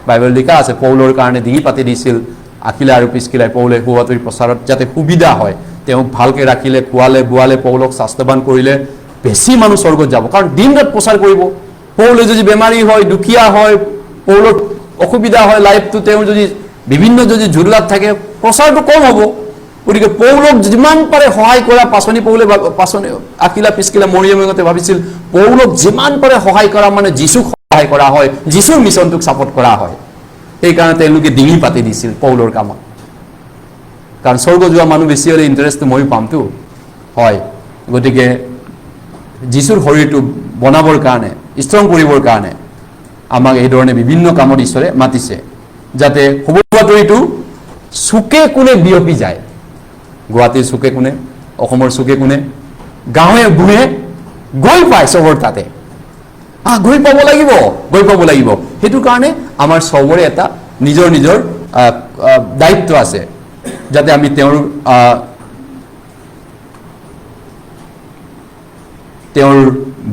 বাইবেল লিখা আছে পৌলৰ কাৰণে ডিঙি পাতি দিছিল আকিলা আৰু পিছকিলাই পৌলে সৌৱাতুৰি প্ৰচাৰত যাতে সুবিধা হয় তেওঁক ভালকৈ ৰাখিলে খোৱালে বোৱালে পৌলক স্বাস্থ্যৱান কৰিলে বেছি মানুহ স্বৰ্গত যাব কাৰণ দিন ৰাত প্ৰচাৰ কৰিব পৌলে যদি বেমাৰী হয় দুখীয়া হয় পৌলৰ অসুবিধা হয় লাইফটো তেওঁ যদি বিভিন্ন যদি জুৰুলাত থাকে প্ৰচাৰটো কম হ'ব গতিকে পৌলক যিমান পাৰে সহায় কৰা পাছনি আকিলা পিছকিলা মৰিয়মতে ভাবিছিল পৌলক যিমান পাৰে সহায় কৰা মানে যীশুক সহায় কৰা হয় যীশুৰ মিছনটোক ছাপোৰ্ট কৰা হয় সেইকাৰণে তেওঁলোকে ডিঙি পাতি দিছিল পৌলৰ কামত কাৰণ স্বৰ্গ যোৱা মানুহ বেছি হ'লে ইণ্টাৰেষ্টটো ময়ো পামতো হয় গতিকে যীশুৰ শৰীৰটো বনাবৰ কাৰণে ষ্ট্ৰং কৰিবৰ কাৰণে আমাক এই ধৰণে বিভিন্ন কামত ঈশ্বৰে মাতিছে যাতে সৌবাতুৰিটো চুকে কোণে বিয়পি যায় গুৱাহাটীৰ চুকে কোণে অসমৰ চুকে কোণে গাঁৱে ভূঞে গৈ পায় চবৰ তাতে গৈ পাব লাগিব সেইটো কাৰণে আমাৰ চবৰে এটা নিজৰ নিজৰ দায়িত্ব আছে যাতে আমি তেওঁৰ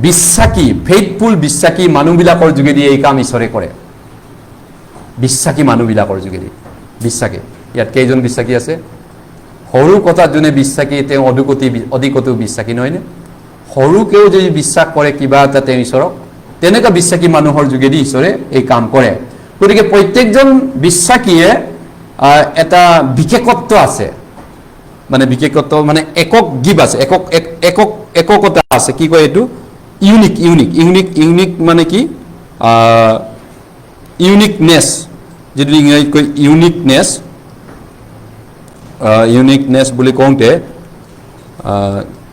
বিশ্বাসী ফেইথফুল বিশ্বাসী মানুহবিলাকৰ যোগেদি এই কাম ঈশ্বৰে কৰে বিশ্বাসী মানুহবিলাকৰ যোগেদি বিশ্বাসী ইয়াত কেইজন বিশ্বাসী আছে সৰু কথাত যোনে বিশ্বাসী তেওঁ অধিকতো বিশ্বাসী নহয়নে সৰুকেও যদি বিশ্বাস কৰে কিবা এটা তেওঁ ঈশ্বৰক তেনেকুৱা বিশ্বাসী মানুহৰ যোগেদি ঈশ্বৰে এই কাম কৰে গতিকে প্ৰত্যেকজন বিশ্বাসীয়ে এটা বিশেষত্ব আছে মানে বিশেষত্ব মানে একক গিভ আছে এককতা আছে কি কয় এইটো ইউনিক মানে কি ইউনিকনেছ যদি ইংৰাজীত কয় ইউনিকনেছ বুলি কওঁতে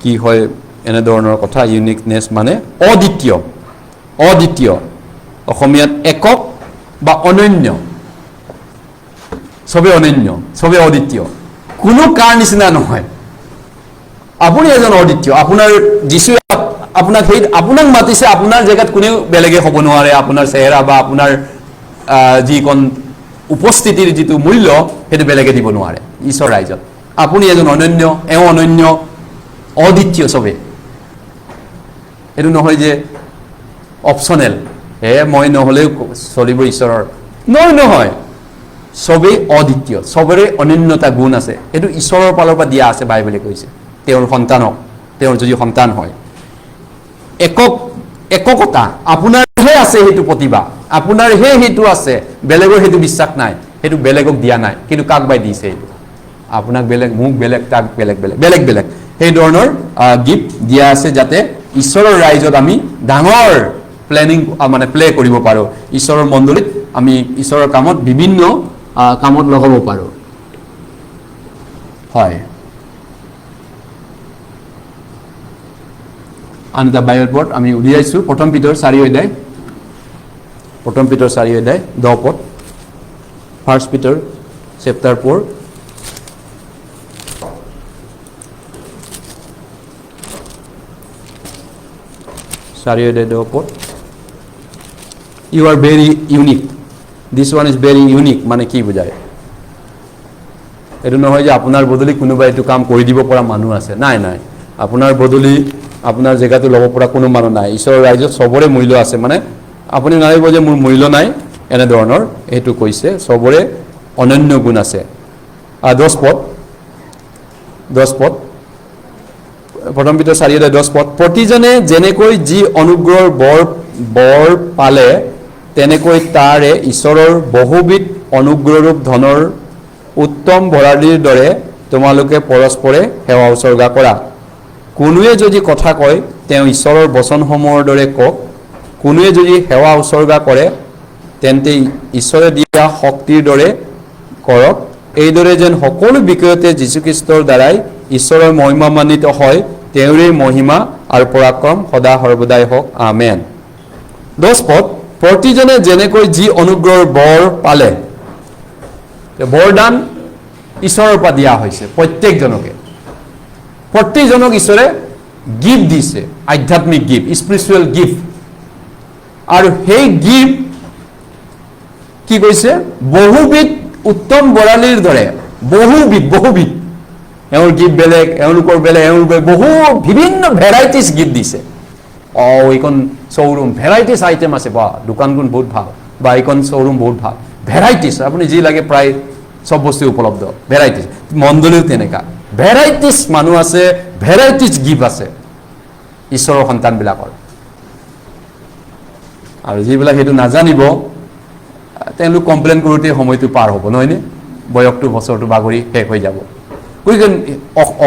কি হয় এনেধৰণৰ কথা ইউনিকনেছ মানে অদ্বিতীয় অসমীয়াত একক বা অনন্য চবে অদ্বিতীয় কোনো কাৰ নিচিনা নহয় আপুনি এজন অদ্বিতীয় আপোনাৰ যিশুৱে আপোনাক মাতিছে আপোনাৰ জেগাত কোনেও বেলেগে হ'ব নোৱাৰে আপোনাৰ চেহেৰা বা আপোনাৰ যিকণ উপস্থিতিৰ যিটো মূল্য সেইটো বেলেগে দিব নোৱাৰে ঈশ্বৰ ৰাইজত আপুনি এজন অনন্য অনন্য অদ্বিতীয় চবে এইটো নহয় যে অপচনেল মই নহ'লেও চলিব ঈশ্বৰৰ নহয় চবেই অদ্বিতীয় চবৰে অনন্যতা গুণ আছে এইটো ঈশ্বৰৰ ফালৰ পৰা দিয়া আছে বাইবেলে কৈছে তেওঁৰ সন্তানক তেওঁৰ যদি সন্তান হয় এককতা আপোনাৰহে আপোনাৰহে আছে সেইটো প্ৰতিভা, আপোনাৰহে সেইটো আছে, বেলেগৰ সেইটো বিশ্বাস নাই, সেইটো বেলেগক দিয়া নাই, কিন্তু কাক বাই দিছে সেইটো, আপোনাক বেলেগ, মোক বেলেগ, তাক বেলেগ বেলেগ বেলেগ বেলেগ সেই ধৰণৰ গিফ্ট দিয়া আছে, যাতে ঈশ্বৰৰ ৰাইজত আমি ডাঙৰ প্লেনিং মানে প্লে কৰিব পাৰোঁ, ঈশ্বৰৰ মণ্ডলীত আমি ঈশ্বৰৰ কামত বিভিন্ন কামত লগাব পাৰোঁ। হয়, আন এটা বাইবেল পদ আমি উলিয়াইছোঁ, 1 পিতৰ 4 অধ্যায়, 1 পিতৰ 4 অধ্যায় 10 পদ, 1 Peter chapter 4, You are very unique. This one is very unique. মানে কি বুঝায়? এইটো নহয় যে আপোনাৰ বদলি কোনোবা এইটো কাম কৰি দিব পৰা মানুহ আছে, নাই নাই, আপোনাৰ বদলি আপোনাৰ জেগাটো ল'ব পৰা কোনো মানুহ নাই। ঈশ্বৰৰ ৰাজ্যত চবৰে মূল্য আছে, মানে আপুনি নাভাবিব যে মোৰ মূল্য নাই, এনেধৰণৰ এইটো কৈছে, চবৰে অনন্য গুণ আছে। 10 পদ 1 পিতৰ 4:10 পদ, প্ৰতিজনে যেনেকৈ যি অনুগ্ৰহৰ বৰ পালে তেনেকৈ তাৰে ঈশ্বৰৰ বহুবিধ অনুগ্ৰহৰূপ ধনৰ উত্তম ভঁৰালীৰ দৰে তোমালোকে পৰস্পৰে সেৱা উৎসৰ্গা কৰা। কোনোৱে যদি কথা কয় তেওঁ ঈশ্বৰৰ বচনসমূহৰ দৰে কওক, কোনোৱে যদি সেৱা উৎসৰ্গা কৰে তেন্তে ঈশ্বৰে দিয়া শক্তিৰ দৰে কৰক, এইদৰে যেন সকলো বিষয়তে যীশুখ্ৰীষ্টৰ দ্বাৰাই ঈশ্বৰৰ মহিমান্বিত হয়, তেওঁৰে মহিমা আৰু পৰাক্ৰম সদা সৰ্বদাই হওক, আমেন। 10 পদ, প্ৰতিজনে যেনেকৈ যি অনুগ্ৰহৰ বৰ পালে, বৰদান ঈশ্বৰৰ পৰা দিয়া হৈছে প্ৰত্যেকজনক ঈশ্বৰে গিফ্ট দিছে, আধ্যাত্মিক গিফ্ট, স্পিৰিচুৱেল গিফ্ট, আৰু সেই গিফ্ট কি কৈছে, বহুবিধ উত্তম বৰালিৰ দৰে, বহুবিধ এওঁৰ গিফ্ট বেলেগ, এওঁলোকৰ বেলেগ, বহু বিভিন্ন ভেৰাইটিজ গিফ্ট দিছে। এইখন শ্ব'ৰুম ভেৰাইটিজ আইটেম আছে, বা দোকানখন বহুত ভাল, বা এইখন শ্ব'ৰুম বহুত ভাল, ভেৰাইটিজ, আপুনি যি লাগে প্ৰায় চব বস্তু উপলব্ধ, ভেৰাইটিজ। মণ্ডলীও তেনেকা ভেৰাইটিজ মানুহ আছে, ভেৰাইটিজ গিফ্ট আছে ঈশ্বৰৰ সন্তানবিলাকৰ, আৰু যিবিলাক সেইটো নাজানিব তেওঁলোক কমপ্লেইন কৰোঁতে সময়টো পাৰ হ'ব, নহয়নে? বয়সটো বছৰটো বাগৰি শেষ হৈ যাব। গতিকে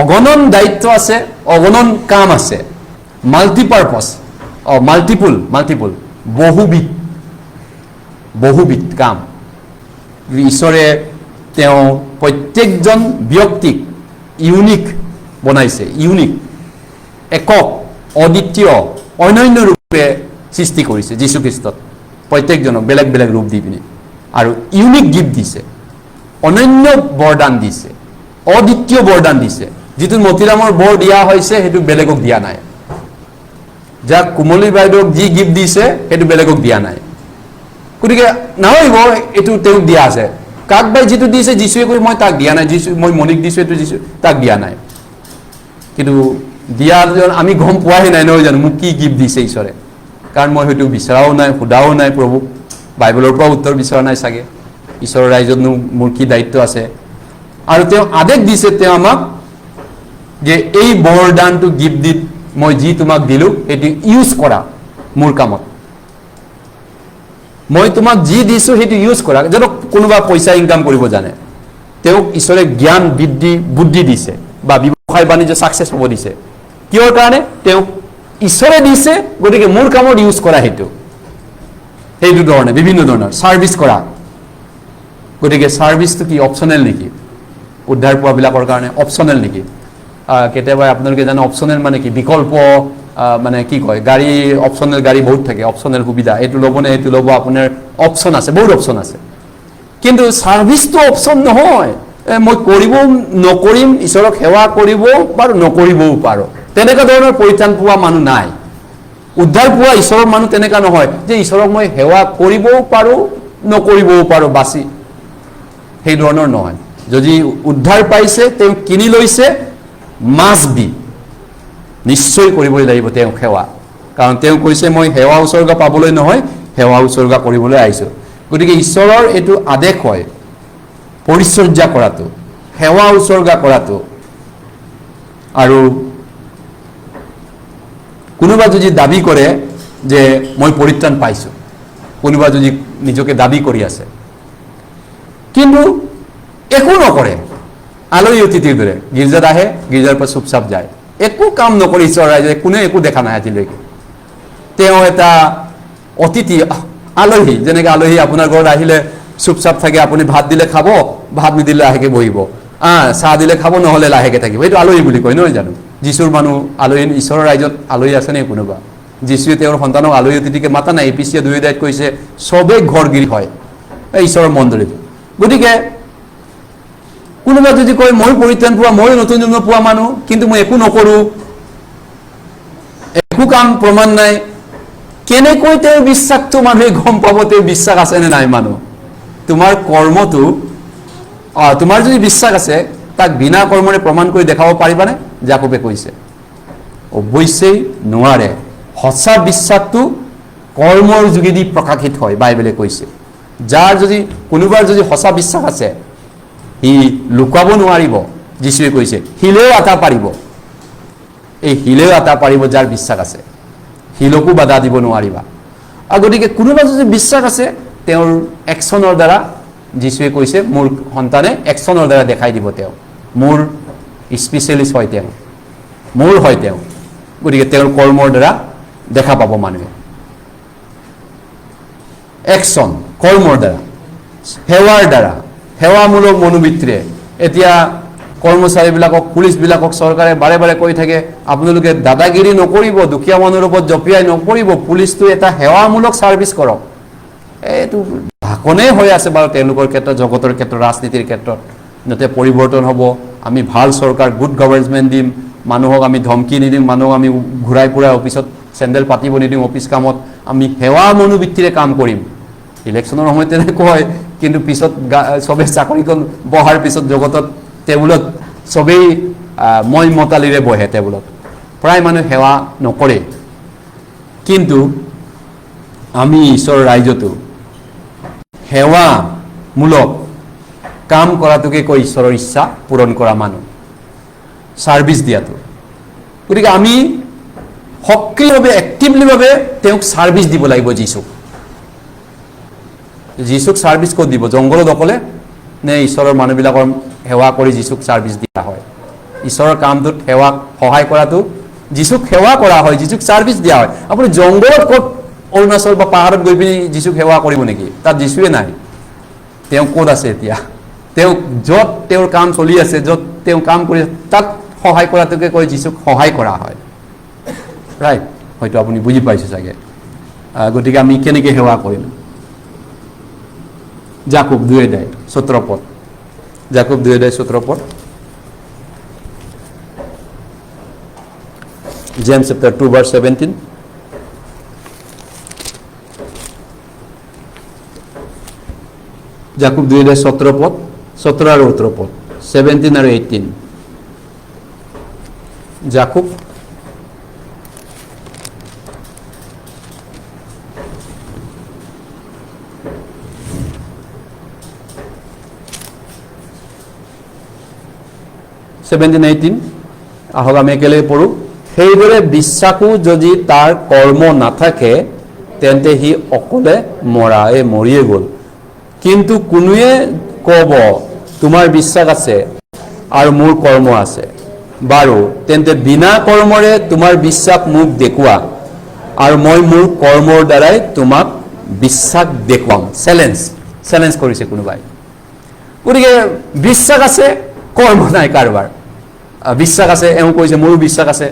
অগণন দায়িত্ব আছে, অগণন কাম আছে, মাল্টিপাৰপাছ, মাল্টিপুল বহুবিধ কাম ঈশ্বৰে তেওঁ প্ৰত্যেকজন ব্যক্তিক ইউনিক বনাইছে, একক, অদ্বিতীয়, অনন্য ৰূপে সৃষ্টি কৰিছে যীশুখ্ৰীষ্টত, প্ৰত্যেকজনক বেলেগ বেলেগ ৰূপ দি পিনি, আৰু ইউনিক গিফ্ট দিছে, অনন্য বৰদান দিছে, অদ্বিতীয় বৰদান দিছে। যিটো মতিৰামৰ বৰ দিয়া হৈছে সেইটো বেলেগক দিয়া নাই, যাক কোমলী বাইদেউক যি গিফ্ট দিছে সেইটো বেলেগক দিয়া নাই। গতিকে নাভাবিব এইটো তেওঁক দিয়া আছে, কাক বাই যিটো দিছে যীশুৱে কৈ মই তাক দিয়া নাই, মই মণিক দিছোঁ, এইটো যিছোঁ তাক দিয়া নাই, কিন্তু দিয়া আমি গম পোৱাই নাই, নহয় জানো, মোক কি গিফ্ট দিছে ঈশ্বৰে, কাৰণ মই হয়তো বিচৰাও নাই, সোধাও নাই প্ৰভুক, বাইবেলৰ পৰা উত্তৰ বিচৰা নাই চাগে, ঈশ্বৰৰ ৰাইজতনো মোৰ কি দায়িত্ব আছে। আৰু তেওঁ আদেশ দিছে, তেওঁ আমাক যে এই বৰদানটো গিফ্ট দি মই যি তোমাক দিলোঁ সেইটো ইউজ কৰা মোৰ কামত, মই তোমাক যি দিছোঁ সেইটো ইউজ কৰা। যেন কোনোবা পইচা ইনকাম কৰিব জানে, তেওঁক ঈশ্বৰে জ্ঞান বুদ্ধি দিছে, বা ব্যৱসায় বাণিজ্য ছাকচেছ হ'ব দিছে, কিহৰ কাৰণে? তেওঁক ঈশ্বৰে দিছে, গতিকে মোৰ কামত ইউজ কৰা, সেইটো ধৰণে বিভিন্ন ধৰণৰ ছাৰ্ভিচ কৰা। গতিকে ছাৰ্ভিচটো কি অপশ্যনেল নেকি? উদ্ধাৰ পোৱাবিলাকৰ কাৰণে অপশ্যনেল নেকি? কেতিয়াবা আপোনালোকে জানে অপশ্যনেল মানে কি, বিকল্প, মানে কি কয়, গাড়ী অপশ্যনেল গাড়ী বহুত থাকে, অপশ্যনেল সুবিধা, এইটো ল'ব নে এইটো ল'ব, আপোনাৰ অপশ্যন আছে, বহুত অপশ্যন আছে। কিন্তু ছাৰ্ভিচটো অপশ্যন নহয়, মই কৰিব নকৰিম, ঈশ্বৰক সেৱা কৰিব পাৰোঁ, নকৰিবও পাৰোঁ, তেনেকুৱা ধৰণৰ পৰিত্ৰাণ পোৱা মানুহ নাই। উদ্ধাৰ পোৱা ঈশ্বৰৰ মানুহ তেনেকুৱা নহয় যে ঈশ্বৰক মই সেৱা কৰিবও পাৰোঁ, নকৰিবও পাৰোঁ, বাচি, সেই ধৰণৰ নহয়। যদি উদ্ধাৰ পাইছে, তেওঁ কিনি লৈছে, মাষ্ট বি, নিশ্চয় কৰিবই লাগিব তেওঁক সেৱা, কাৰণ তেওঁ কৈছে মই সেৱা উৎসৰ্গা পাবলৈ নহয়, সেৱা উৎসৰ্গা কৰিবলৈ আহিছোঁ। গতিকে ঈশ্বৰৰ এইটো আদেশ হয়, পৰিচৰ্যা কৰাটো, সেৱা উৎসৰ্গা কৰাটো। আৰু কোনোবা যদি দাবী কৰে যে মই পৰিত্ৰাণ পাইছোঁ, কোনোবা যদি নিজকে দাবী কৰি আছে, কিন্তু একো নকৰে, আলহী অতিথিৰ দৰে গীৰ্জাত আহে, গীৰ্জাৰ পৰা চুপচাপ যায়, একো কাম নকৰি ঈশ্বৰৰ ৰাইজে কোনে একো দেখা নাই আজিলৈকে। তেওঁ এটা অতিথি, আলহী, যেনেকৈ আলহী আপোনাৰ ঘৰত আহিলে চুপচাপ থাকে, আপুনি ভাত দিলে খাব, ভাত নিদিলে লাহেকৈ বহিব, চাহ দিলে খাব, নহ'লে লাহেকৈ থাকিব, এইটো আলহী বুলি কয় নহয় জানো? যীশুৰ মানুহ আলহী, ঈশ্বৰৰ ৰাইজত আলহী আছে নে কোনোবা? যীশুৱে তেওঁৰ সন্তানক আলহী অতিথিকে মাতা নাই। এপিচিয়ে 2:2 কৈছে চবেই ঘৰগিৰি হয় এই ঈশ্বৰৰ মণ্ডলীত। গতিকে কোনোবা যদি কয় মই পৰিত্ৰাণ পোৱা, মই নতুন জন্ম পোৱা মানুহ, কিন্তু মই একো নকৰোঁ, একো কাম প্ৰমাণ নাই, কেনেকৈ তেওঁৰ বিশ্বাসটো মানুহে গম পাব তেওঁৰ বিশ্বাস আছে নে নাই? মানুহ, তোমাৰ কৰ্মটো, তোমাৰ যদি বিশ্বাস আছে তাক বিনা কৰ্মৰে প্ৰমাণ কৰি দেখাব পাৰিবানে? যাকোবে কৈছে অৱশ্যেই নোৱাৰে। সঁচা বিশ্বাসটো কৰ্মৰ যোগেদি প্ৰকাশিত হয়, বাইবেলে কৈছে। যাৰ যদি কোনোবাৰ যদি সঁচা বিশ্বাস আছে, সি লুকুৱাব নোৱাৰিব। যীশুৱে কৈছে শিলেও আটা পাৰিব, এই শিলেও আটা পাৰিব যাৰ বিশ্বাস আছে, শিলকো বাধা দিব নোৱাৰিবা। আৰু গতিকে কোনোবা যদি বিশ্বাস আছে, তেওঁৰ একশ্যনৰ দ্বাৰা, যীশুৱে কৈছে মোৰ সন্তানে একশ্যনৰ দ্বাৰা দেখাই দিব, তেওঁ মোৰ স্পেচিয়েলিষ্ট হয়, তেওঁ মোৰ হয় তেওঁ। গতিকে তেওঁৰ কৰ্মৰ দ্বাৰা দেখা পাব মানুহে। একশ্যন, কৰ্মৰ দ্বাৰা, সেৱাৰ দ্বাৰা, সেৱামূলক মনোবৃত্তিৰে। এতিয়া কৰ্মচাৰীবিলাকক, পুলিচবিলাকক চৰকাৰে বাৰে বাৰে কৈ থাকে আপোনালোকে দাদাগিৰি নকৰিব, দুখীয়া মানুহৰ ওপৰত জঁপিয়াই নপৰিব, পুলিচটো এটা সেৱামূলক ছাৰ্ভিচ কৰক। এইটো ভাষণেই হৈ আছে বাৰু তেওঁলোকৰ ক্ষেত্ৰত, জগতৰ ক্ষেত্ৰত, ৰাজনীতিৰ ক্ষেত্ৰত। যাতে পৰিৱৰ্তন হ'ব, আমি ভাল চৰকাৰ, গুড গভৰ্ণমেণ্ট দিম, মানুহক আমি ধমকি নিদিম, মানুহক আমি ঘূৰাই ফুৰাই অফিচত চেণ্ডেল পাতিব নিদিম, অফিচ কামত আমি সেৱা মনোবৃত্তিৰে কাম কৰিম। ইলেকশ্যনৰ সময়ত তেনেকুৱা হয়, কিন্তু পিছত চবেই চাকৰিখন বহাৰ পিছত জগতত টেবুলত চবেই মই মতালিৰে বহে টেবুলত, প্ৰায় মানুহে সেৱা নকৰে। কিন্তু আমি ঈশ্বৰৰ ৰাইজতো সেৱামূলক কাম কৰাটোকে কয় ঈশ্বৰৰ ইচ্ছা পূৰণ কৰা মানুহ, ছাৰ্ভিচ দিয়াটো। গতিকে আমি সক্ৰিয়ভাৱে, এক্টিভলিভাৱে তেওঁক ছাৰ্ভিচ দিব লাগিব। যীশুক ছাৰ্ভিচ ক'ত দিব? জংঘলত অকলে নে ঈশ্বৰৰ মানুহবিলাকৰ সেৱা কৰি যীশুক ছাৰ্ভিচ দিয়া হয়? ঈশ্বৰৰ কামটোত সেৱাক সহায় কৰাটো, যীশুক সেৱা কৰা হয়, যীশুক ছাৰ্ভিচ দিয়া হয়। আপুনি জংঘলত ক'ত, অৰুণাচল বা পাহাৰত গৈ পিনি যীশুক সেৱা কৰিব নেকি? তাত যীশুৱে নাই। তেওঁ ক'ত আছে এতিয়া? তেওঁ য'ত তেওঁৰ কাম চলি আছে, য'ত তেওঁ কাম কৰি আছে, তাত সহায় কৰাটোকে কৈ যীশুক সহায় কৰা হয়। ৰাইট? হয়তো আপুনি বুজি পাইছে চাগে। গতিকে আমি কেনেকৈ সেৱা কৰিম? যাকোব 2:17 পদ, যাকোব 2:17 পদ, James chapter 2 verse 17. যাকোব 2:17 পদ, 17 আৰু 18 পদ, 17 আৰু 18। যাকোব আহক আমি একেলগে পঢ়ো। সেইদৰে বিশ্বাসো যদি তাৰ কৰ্ম নাথাকে, তেন্তে সি অকলে মৰিয়ে গ'ল। কিন্তু কোনোৱে ক'ব তোমাৰ বিশ্বাস আছে আৰু মোৰ কৰ্ম আছে, বাৰু তেন্তে বিনা কৰ্মৰে তোমাৰ বিশ্বাস মোক দেখুওৱা, আৰু মই মোৰ কৰ্মৰ দ্বাৰাই তোমাক বিশ্বাস দেখুৱাম। চেলেঞ্জ কৰিছে কোনোবাই। গতিকে বিশ্বাস আছে, কৰ্ম নাই কাৰোবাৰ। বিশ্বাস আছে, এওঁ কৈছে মোৰো বিশ্বাস আছে,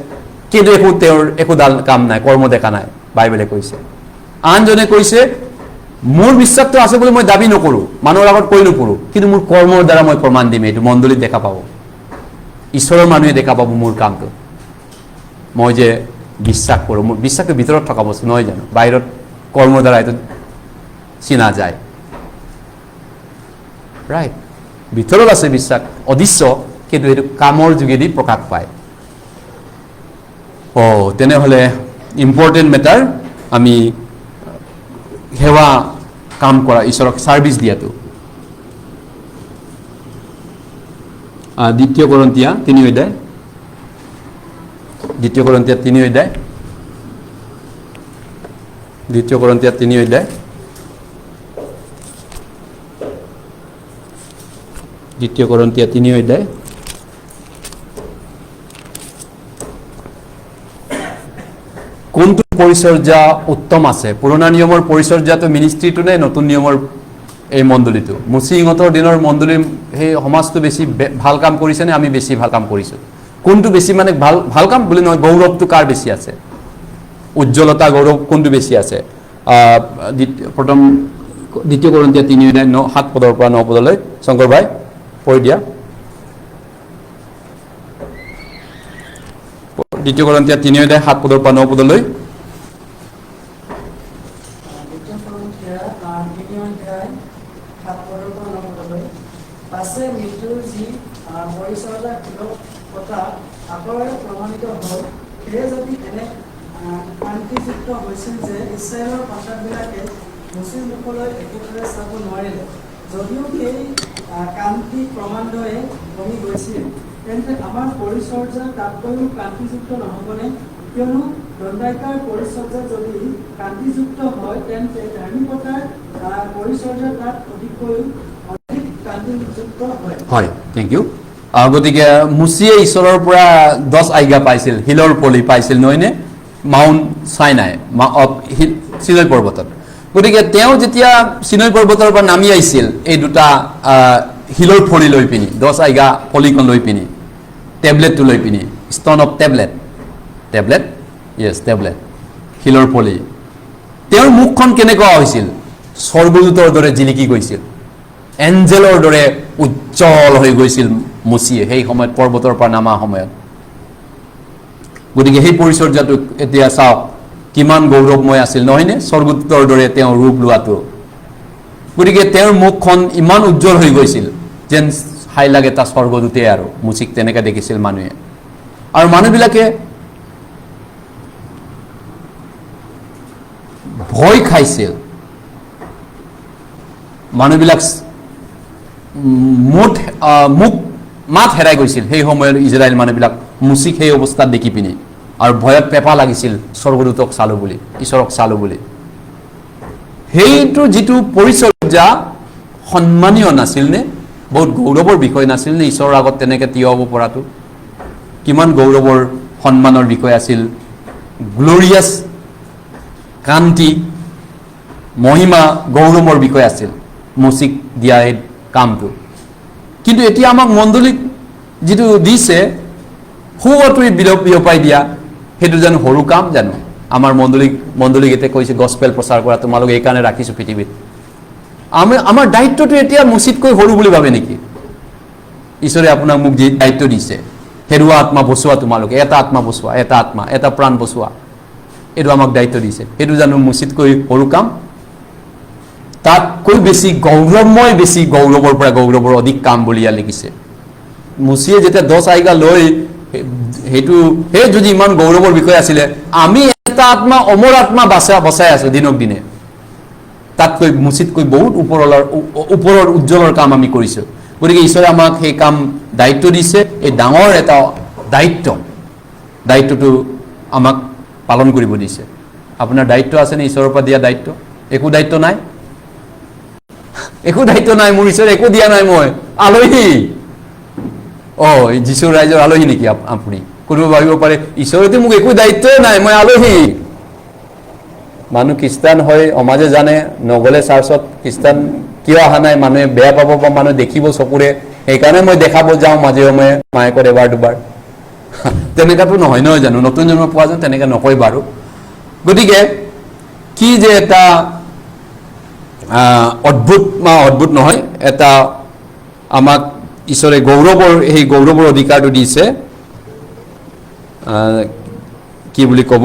কিন্তু তেওঁৰ একোডাল কাম নাই, কৰ্ম দেখা নাই, বাইবেলে কৈছে। আনজনে কৈছে মোৰ বিশ্বাসটো আছে বুলি মই দাবী নকৰোঁ, মানুহৰ আগত কৈ নকৰোঁ, কিন্তু মোৰ কৰ্মৰ দ্বাৰা মই প্ৰমাণ দিম। এইটো মণ্ডলীত দেখা পাব, ঈশ্বৰৰ মানুহে দেখা পাব মোৰ কামটো, মই যে বিশ্বাস কৰোঁ। মোৰ বিশ্বাসটো ভিতৰত থকা বস্তু নহয় জানো? বাহিৰত কৰ্মৰ দ্বাৰা এইটো চিনা যায়। ৰাইট? ভিতৰত আছে বিশ্বাস, অদৃশ্য, কিন্তু সেইটো কামৰ যোগেদি প্ৰকাশ পায়। তেনেহ'লে ইম্পৰ্টেণ্ট মেটাৰ, আমি সেৱা কাম কৰা, ঈশ্বৰক ছাৰ্ভিচ দিয়াটো। দ্বিতীয় কৰন্থিয়া 3 অধ্যায়, দ্বিতীয় কৰন্থিয়া 3 অধ্যায় দ্বিতীয় কৰিন্থিয়া 3 অধ্যায় দ্বিতীয় কৰিন্থিয়া 3 অধ্যায় কোনটো পৰিচৰ্যা উত্তম আছে পুৰণা নিয়মৰ পৰিচৰ্যাটো মিনিষ্ট্ৰীটো নে নতুন নিয়মৰ এই মণ্ডলীটো মুচিঙতৰ দিনৰ মণ্ডলীৰ সেই সমাজটো বেছি ভাল কাম কৰিছে নে আমি বেছি ভাল কাম কৰিছো কোনটো বেছি মানে ভাল কাম বুলি নহয় গৌৰৱটো কাৰ বেছি আছে উজ্জ্বলতা গৌৰৱ কোনটো বেছি আছে প্ৰথম দ্বিতীয় কৰিন্থিয়া 3 অধ্যায় 7 পদৰ পৰা 9 পদলৈ শংকৰ ভাই পঢ়ি দিয়া দ্বিতীয় কৰিন্থিয়া 3 অধ্যায় 7 পদৰ পৰা 9 পদলৈ পাছে মৃত্যুৰ যি পৰিচৰ্যা কথা আগৰে প্ৰমাণিত হ'ল সেয়ে যদি এনে শান্তিযুক্ত হৈছিল যে ইছৰাইলৰ প্ৰাসাদবিলাকে মুচিৰ মুখলৈ একেবাৰে চাব নোৱাৰিলে যদিও সেই কান্তি ক্ৰমান্বয়ে কমি গৈছিল তেন্তে আমাৰ পৰিচৰ্যা তাতকৈও কান্তিযুক্ত নহ'বনে কিয়নো দণ্ডায়িকাৰ পৰিচৰ্যা যদি কান্তিযুক্ত হয় তেন্তে ধাৰ্মিকতাৰ পৰিচৰ্যা তাত অধিক কান্তিযুক্ত হয় থেংক ইউ গতিকে মুচিয়ে ঈশ্বৰৰ পৰা 10 আজ্ঞা পাইছিল হিলৰ পলি পাইছিল নহয়নে মাউণ্ট চাইনাই সিনাই পৰ্বতত গতিকে তেওঁ যেতিয়া সিনাই পৰ্বতৰ পৰা নামি আহিছিল এই দুটা হিলৰ ফলি লৈ পিনি 10 আজ্ঞা ফলিখন লৈ পিনি টেবলেটটো লৈ পিনি stone of tablet yes tablet হিলৰ ফলি তেওঁৰ মুখখন কেনেকুৱা হৈছিল স্বৰ্গদূতৰ দৰে জিলিকি গৈছিল এঞ্জেলৰ দৰে উজ্জ্বল হৈ গৈছিল মুচিয়ে সেই সময়ত পৰ্বতৰ পৰা নামা সময়ত গতিকে সেই পৰিচৰ্যাটো এতিয়া চাওক কিমান গৌৰৱময় আছিল নহয়নে স্বৰ্গদূতৰ দৰে তেওঁ ৰূপ লোৱাটো গতিকে তেওঁৰ মুখখন ইমান উজ্জ্বল হৈ গৈছিল যেন হাই লাগে তা স্বৰ্গদূতে আৰু মুচিক তেনেকৈ দেখিছিল মানুহে আৰু মানুহবিলাকে ভয় খাইছিল মানুহবিলাক মাত হেৰাই গৈছিল সেই সময়ত ইজৰাইল মানুহবিলাক মুচিক সেই অৱস্থাত দেখি পিনি আৰু ভয়ত পেপা লাগিছিল স্বৰ্গদূতক চালো বুলি ঈশ্বৰক চালো বুলি সেইটো যিটো পৰিচৰ্যা সন্মানীয় নাছিল নে বহুত গৌৰৱৰ বিষয় নাছিল নে ঈশ্বৰৰ আগত তেনেকৈ থিয় হ'ব পৰাটো কিমান গৌৰৱৰ সন্মানৰ বিষয় আছিল গ্লৰিয়াছ কান্তি মহিমা গৌৰৱৰ বিষয় আছিল মুচিক দিয়া এই কামটো কিন্তু এতিয়া আমাক মণ্ডলীক যিটো দিছে সুৱতুই বিয়পাই দিয়া সেইটো জানো সৰু কাম জানো আমাৰ মণ্ডলীক এতিয়া কৈছে গস্পেল প্ৰচাৰ কৰা তোমালোক এই কাৰণে ৰাখিছোঁ পৃথিৱীত আমাৰ দায়িত্বটো এতিয়া মুচিতকৈ সৰু বুলি ভাবে নেকি ঈশ্বৰে আপোনাক মোক যি দায়িত্ব দিছে হেৰুৱা আত্মা বচোৱা তোমালোকে এটা আত্মা বচোৱা এটা প্ৰাণ বচোৱা এইটো আমাক দায়িত্ব দিছে সেইটো জানো মুচিতকৈ সৰু কাম তাতকৈ বেছি গৌৰৱময় বেছি গৌৰৱৰ পৰা গৌৰৱৰ অধিক কাম বুলি ইয়াত লিখিছে মুচিয়ে যেতিয়া 10 আজ্ঞা লৈ সেইটো সেই যদি ইমান গৌৰৱৰ বিষয় আছিলে আমি এটা আত্মা অমৰ আত্মা বচাই আছো দিনক দিনে তাতকৈ মুচিতকৈ বহুত ওপৰৰ উজ্জ্বলৰ কাম আমি কৰিছোঁ গতিকে ঈশ্বৰে আমাক সেই কাম দায়িত্ব দিছে এই ডাঙৰ এটা দায়িত্বটো আমাক পালন কৰিব দিছে আপোনাৰ দায়িত্ব আছেনে ঈশ্বৰৰ পৰা দিয়া দায়িত্ব একো দায়িত্ব নাই মোৰ ঈশ্বৰে একো দিয়া নাই মই আলহী যীশুৰ ৰাইজৰ আলহী নেকি আপুনি কোনোবা ভাবিব পাৰে ঈশ্বৰেতো মোক একো দায়িত্বই নাই মই আলহী মানুহ খ্ৰীষ্টান হয় সমাজে জানে নগলে চাৰ্চত খ্ৰীষ্টান কিয় অহা নাই মানুহে বেয়া পাব বা মানুহে দেখিব চকুৰে সেইকাৰণে মই দেখাব যাওঁ মাজে সময়ে মায়েকত এবাৰ দুবাৰ তেনেকুৱাতো নহয় জানো নতুন জন্ম পোৱা যেন তেনেকৈ নকয় বাৰু গতিকে কি যে এটা অদ্ভুত নহয় এটা আমাক ঈশ্বৰে সেই গৌৰৱৰ অধিকাৰটো দিছে কি বুলি ক'ব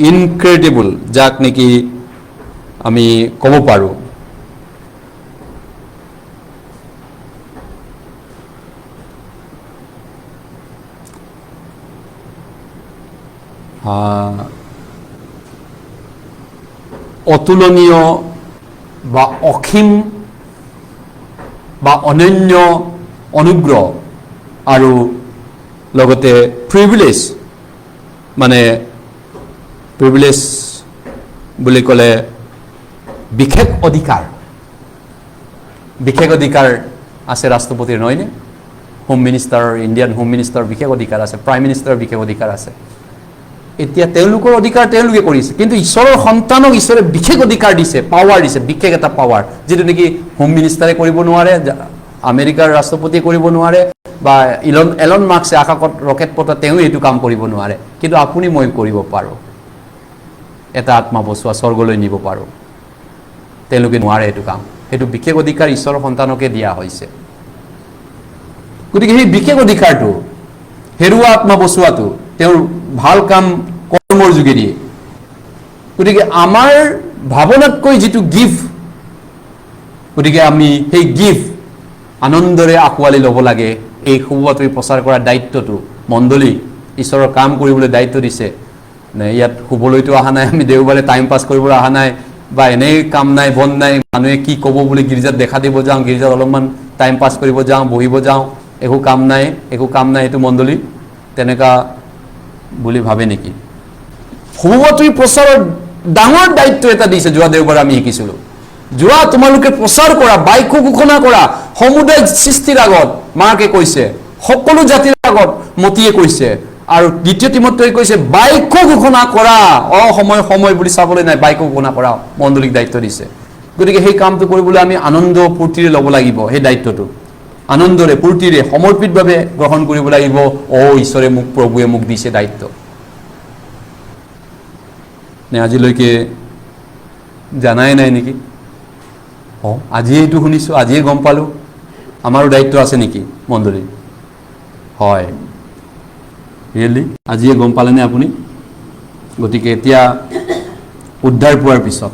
ইনক্ৰেডিবল যাক নেকি আমি ক'ব পাৰোঁ অতুলনীয় বা অসীম বা অনন্য অনুগ্ৰহ আৰু লগতে প্ৰিভিলেজ বুলি ক'লে বিশেষ অধিকাৰ আছে ৰাষ্ট্ৰপতিৰ, নহয়নে? হোম মিনিষ্টাৰৰ, ইণ্ডিয়ান হোম মিনিষ্টাৰৰ বিশেষ অধিকাৰ আছে, প্ৰাইম মিনিষ্টাৰৰ বিশেষ অধিকাৰ আছে। এতিয়া তেওঁলোকৰ অধিকাৰ তেওঁলোকে কৰিছে, কিন্তু ঈশ্বৰৰ সন্তানক ঈশ্বৰে বিশেষ অধিকাৰ দিছে, পাৱাৰ দিছে, বিশেষ এটা পাৱাৰ, যিটো নেকি হোম মিনিষ্টাৰে কৰিব নোৱাৰে, আমেৰিকাৰ ৰাষ্ট্ৰপতিয়ে কৰিব নোৱাৰে, বা এলন মাস্কে আকাশত ৰকেট পঠাই তেওঁ এইটো কাম কৰিব নোৱাৰে, কিন্তু আপুনি মই কৰিব পাৰোঁ। এটা আত্মা বচোৱা, স্বৰ্গলৈ নিব পাৰোঁ। তেওঁলোকে নোৱাৰে এইটো কাম। সেইটো বিশেষ অধিকাৰ ঈশ্বৰৰ সন্তানকে দিয়া হৈছে। গতিকে সেই বিশেষ অধিকাৰটো, হেৰুৱা আত্মা বচোৱাটো তেওঁৰ ভাল কাম কৰ্মৰ যোগেদি। গতিকে আমাৰ ভাৱনাতকৈ যিটো গিফ্ট, গতিকে আমি সেই গিফ্ট আনন্দৰে আঁকোৱালি ল'ব লাগে। এই শুভবাতৰি প্ৰচাৰ কৰাৰ দায়িত্বটো মণ্ডলী ঈশ্বৰৰ কাম কৰিবলৈ দায়িত্ব দিছে। ইয়াত শুবলৈতো অহা নাই, আমি দেওবাৰে টাইম পাছ কৰিবলৈ অহা নাই, বা এনেই কাম নাই বন নাই, মানুহে কি ক'ব বুলি গীৰ্জাত দেখা দিব যাওঁ, গীৰ্জাত অলপমান টাইম পাছ কৰিব যাওঁ, বহিব যাওঁ, একো কাম নাই এইটো মণ্ডলী তেনেকুৱা বুলি ভাবে নেকি? শুভবাতৰি প্ৰচাৰৰ ডাঙৰ দায়িত্ব এটা দিছে। যোৱা দেওবাৰে আমি শিকিছিলোঁ, যোৱা তোমালোকে প্ৰচাৰ কৰা, বাক্য ঘোষণা কৰা, সমুদায় সৃষ্টিৰ আগত মাকে কৈছে, সকলো জাতিৰ আগত মতিয়ে কৈছে, আৰু দ্বিতীয় তিমথেই কৈছে বাক্য ঘোষণা কৰা। সময় বুলি চাবলৈ নাই, বাক্য ঘোষণা কৰা মণ্ডলীক দায়িত্ব দিছে। গতিকে সেই কামটো কৰিবলৈ আমি আনন্দ ফূৰ্তিৰে ল'ব লাগিব। সেই দায়িত্বটো আনন্দৰে ফূৰ্তিৰে সমৰ্পিতভাৱে গ্ৰহণ কৰিব লাগিব। ঈশ্বৰে মোক, প্ৰভুৱে মোক দিছে দায়িত্ব। নে আজিলৈকে জানাই নাই নেকি? আজিয়ে এইটো শুনিছোঁ, আজিয়ে গম পালোঁ। আমাৰো দায়িত্ব আছে নেকি মণ্ডলী? হয়, ৰিয়েলি আজিয়ে গম পালেনে আপুনি? গতিকে এতিয়া উদ্ধাৰ পোৱাৰ পিছত,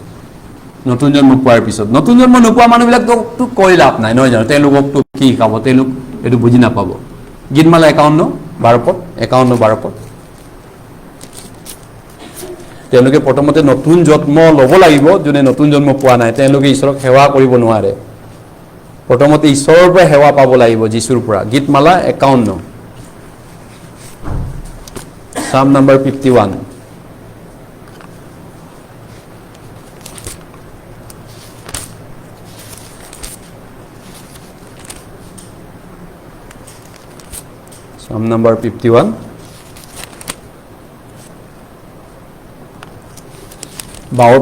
নতুন জন্ম পোৱাৰ পিছত, নতুন জন্ম নোপোৱা মানুহবিলাকতো কৈ লাভ নাই, নহয় জানো? তেওঁলোককতো কি শিকাব? তেওঁলোক এইটো বুজি নাপাব। গীতমালা 51:12 তেওঁলোকে প্ৰথমতে নতুন জন্ম ল'ব লাগিব। যোনে নতুন জন্ম পোৱা নাই তেওঁলোকে ঈশ্বৰক সেৱা কৰিব নোৱাৰে। প্ৰথমতে ঈশ্বৰৰ পৰা সেৱা পাব লাগিব, যীশুৰ পৰা। গীতমালা 51, Psalm number 51. Psalm number 51.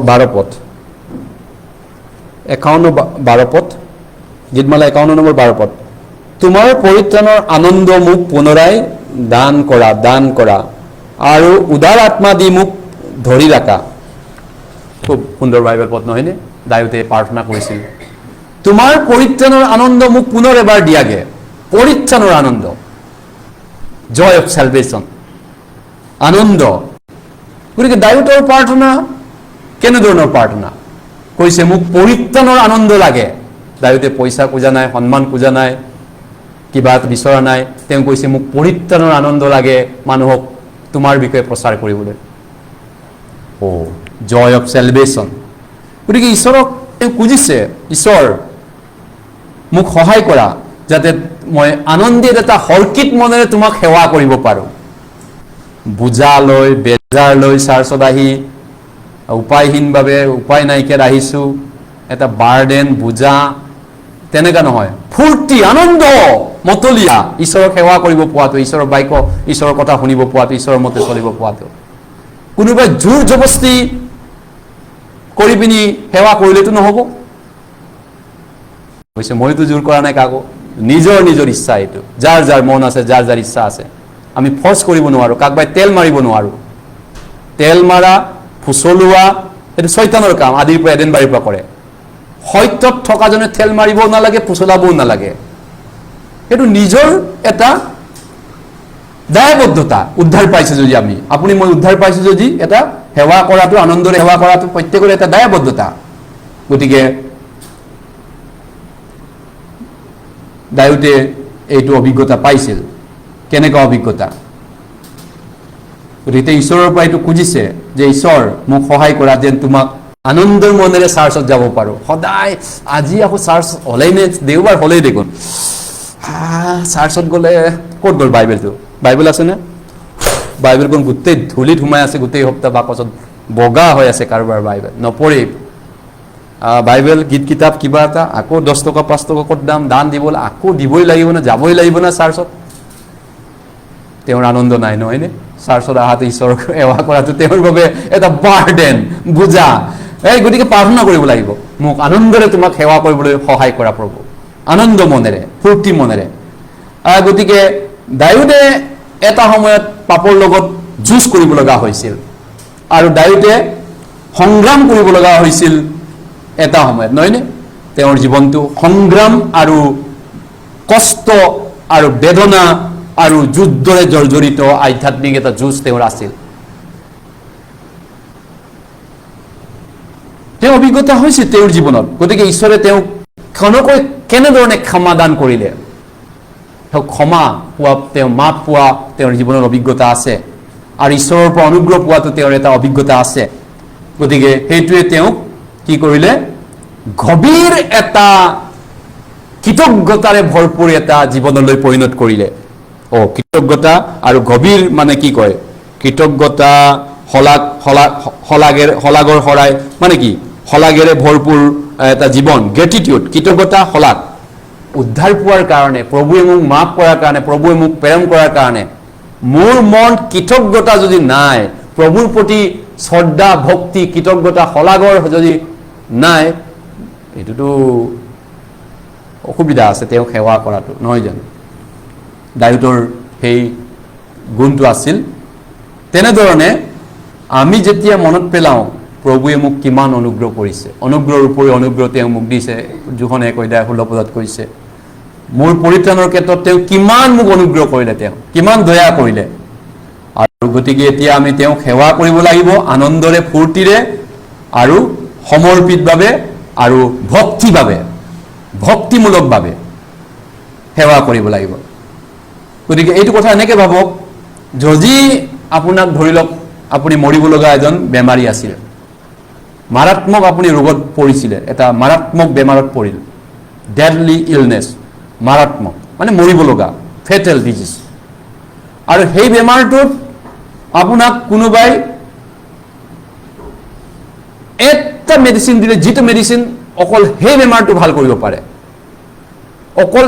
বাৰপদ 51:12 গীতমালা 51:12 তোমাৰ পৰিত্ৰাণৰ আনন্দ মোক পুনৰাই দান কৰা আৰু উদাৰ আত্মা দি মোক ধৰি ৰাখা। খুব সুন্দৰ বাইবেল পদ, নহয়নে? দাউদে প্ৰাৰ্থনা কৰিছিল, তোমাৰ পৰিত্ৰাণৰ আনন্দ মোক পুনৰ এবাৰ দিয়াগে। পৰিত্ৰাণৰ আনন্দ, জয় অফ চেলভেশ্যন, আনন্দ। গতিকে দাউদৰ প্ৰাৰ্থনা কেনেধৰণৰ প্ৰাৰ্থনা? কৈছে মোক পৰিত্ৰাণৰ আনন্দ লাগে। দাউদে পইচা খোজা নাই, সন্মান খোজা নাই, কিবা বিচৰা নাই। তেওঁ কৈছে মোক পৰিত্ৰাণৰ আনন্দ লাগে মানুহক তোমাৰ বিষয়ে প্ৰচাৰ কৰিবলৈ। Joy of salvation. গতিকে ঈশ্বৰক তেওঁ খুজিছে, ঈশ্বৰ মোক সহায় কৰা যাতে মই আনন্দিত এটা হৰ্কিত মনেৰে তোমাক সেৱা কৰিব পাৰোঁ। বোজা লৈ, বেজাৰ লৈ চাৰ্চত আহি উপায়হীনভাৱে, উপায় নাইকিয়াত আহিছোঁ, এটা বাৰ্ডেন, বোজা, তেনেকুৱা নহয়। ফূৰ্তি, আনন্দ, মতলীয়া ঈশ্বৰক সেৱা কৰিব পোৱাটো, ঈশ্বৰৰ বাক্য, ঈশ্বৰৰ কথা শুনিব পোৱাটো, ঈশ্বৰৰ মতে চলিব পোৱাটো। কোনোবাই জোৰ জবস্তি কৰি পিনি সেৱা কৰিলেতো নহ'ব। কৈছে মইতো জোৰ কৰা নাই কাকো, নিজৰ ইচ্ছা এইটো। যাৰ যাৰ মন আছে, যাৰ যাৰ ইচ্ছা আছে, আমি ফৰ্চ কৰিব নোৱাৰোঁ, কাকবাই তেল মাৰিব নোৱাৰোঁ। তেল মাৰা, ফুচলোৱা এইটো শয়তানৰ কাম, আদিৰ পৰা এডেন বাৰীৰ পৰা কৰে। সত্যত থকাজনে তেল মাৰিবও নালাগে, ফুচলাবও নালাগে। সেইটো নিজৰ এটা দায়বদ্ধতা। উদ্ধাৰ পাইছোঁ যদি আপুনি মই উদ্ধাৰ পাইছোঁ যদি এটা সেৱা কৰাটো, আনন্দৰে সেৱা কৰাটো প্ৰত্যেকৰে এটা দায়বদ্ধতা। গতিকে দাউদে এইটো অভিজ্ঞতা পাইছিল। কেনেকুৱা অভিজ্ঞতা? গতিকে ঈশ্বৰৰ পৰা এইটো খুজিছে যে ঈশ্বৰ মোক সহায় কৰা, যেন তোমাক আনন্দৰ মনেৰে চাৰ্চত যাব পাৰোঁ। সদায় আজি আকৌ চাৰ্চ হ'লেই নে? দেওবাৰ হ'লেই দেখোন চাৰ্চত গ'লে। ক'ত গ'ল বাইবেলটো? বাইবেল আছেনে? বাইবেলখন গোটেই ধূলিত সোমাই আছে গোটেই সপ্তাহ বাকচত বগা হৈ আছে কাৰোবাৰ বাইবেল নপঢ়ি বাইবেল গীত কিতাপ কিবা এটা আকৌ 10 টকা 5 টকা ক'ত দান দিবলৈ আকৌ দিবই লাগিব না যাবই লাগিব না চাৰ্চত তেওঁৰ আনন্দ নাই নহয়নে চাৰ্চত আহাতে ঈশ্বৰক সেৱা কৰাটো তেওঁৰ বাবে এটা বাৰ্ডেন বুজা এই গতিকে প্ৰাৰ্থনা কৰিব লাগিব মোক আনন্দৰে তোমাক সেৱা কৰিবলৈ সহায় কৰা প্ৰভু আনন্দ মনেৰে ফূৰ্তি মনেৰে গতিকে দাউদে এটা সময়ত পাপৰ লগত যুঁজ কৰিব লগা হৈছিল আৰু দাউদে সংগ্ৰাম কৰিব লগা হৈছিল এটা সময়ত নহয়নে তেওঁৰ জীৱনটো সংগ্ৰাম আৰু কষ্ট আৰু বেদনা আৰু যুদ্ধৰে জৰ্জৰিত আধ্যাত্মিক এটা যুঁজ তেওঁৰ আছিল তেওঁ অভিজ্ঞতা হৈছে তেওঁৰ জীৱনত গতিকে ঈশ্বৰে তেওঁক কেনেধৰণে ক্ষমাদান কৰিলে তেওঁ ক্ষমা পোৱা তেওঁ মাপ পোৱা তেওঁৰ জীৱনৰ অভিজ্ঞতা আছে আৰু ঈশ্বৰৰ পৰা অনুগ্ৰহ পোৱাটো তেওঁৰ এটা অভিজ্ঞতা আছে গতিকে সেইটোৱে তেওঁক কি কৰিলে গভীৰ এটা কৃতজ্ঞতাৰে ভৰপূৰ এটা জীৱনলৈ পৰিণত কৰিলে কৃতজ্ঞতা আৰু গভীৰ মানে কি কয় কৃতজ্ঞতা হলাগৰ হৰাই মানে কি হলাগেৰে ভৰপূৰ এটা জীৱন গ্ৰেটিটিউড কৃতজ্ঞতা হলাগ উদ্ধাৰ পোৱাৰ কাৰণে প্ৰভুৱে মোক মাফ কৰাৰ কাৰণে প্ৰভুৱে মোক প্ৰেৰণ কৰাৰ কাৰণে মোৰ মন কৃতজ্ঞতা যদি নাই প্ৰভুৰ প্ৰতি শ্ৰদ্ধা ভক্তি কৃতজ্ঞতা হলাগৰ যদি নাই এইটোতো অসুবিধা আছে তেওঁক সেৱা কৰাটো নহয় জানো দাউদৰ সেই গুণটো আছিল তেনেধৰণে আমি যেতিয়া মনত পেলাওঁ প্ৰভুৱে মোক কিমান অনুগ্ৰহ কৰিছে অনুগ্ৰহৰ উপৰি অনুগ্ৰহ তেওঁ মোক দিছে জোখনে কয়দাই 16 পদত কৈছে মোৰ পৰিত্ৰাণৰ ক্ষেত্ৰত তেওঁ কিমান মোক অনুগ্ৰহ কৰিলে তেওঁ কিমান দয়া কৰিলে আৰু গতিকে এতিয়া আমি তেওঁক সেৱা কৰিব লাগিব আনন্দৰে ফূৰ্তিৰে আৰু সমৰ্পিতভাৱে আৰু ভক্তিমূলকভাৱে সেৱা কৰিব লাগিব গতিকে এইটো কথা এনেকৈ ভাবক যদি আপোনাক ধৰি লওক আপুনি মৰিব লগা এজন বেমাৰী আছিল মাৰাত্মক আপুনি ৰোগত পৰিছিলে এটা মাৰাত্মক বেমাৰত পৰিল ডেডলি ইলনেছ মাৰাত্মক মানে মৰিব লগা ফেটেল ডিজিজ আৰু সেই বেমাৰটোত আপোনাক কোনোবাই এটা মেডিচিন দিলে যিটো মেডিচিন অকল সেই বেমাৰটো ভাল কৰিব পাৰে অকল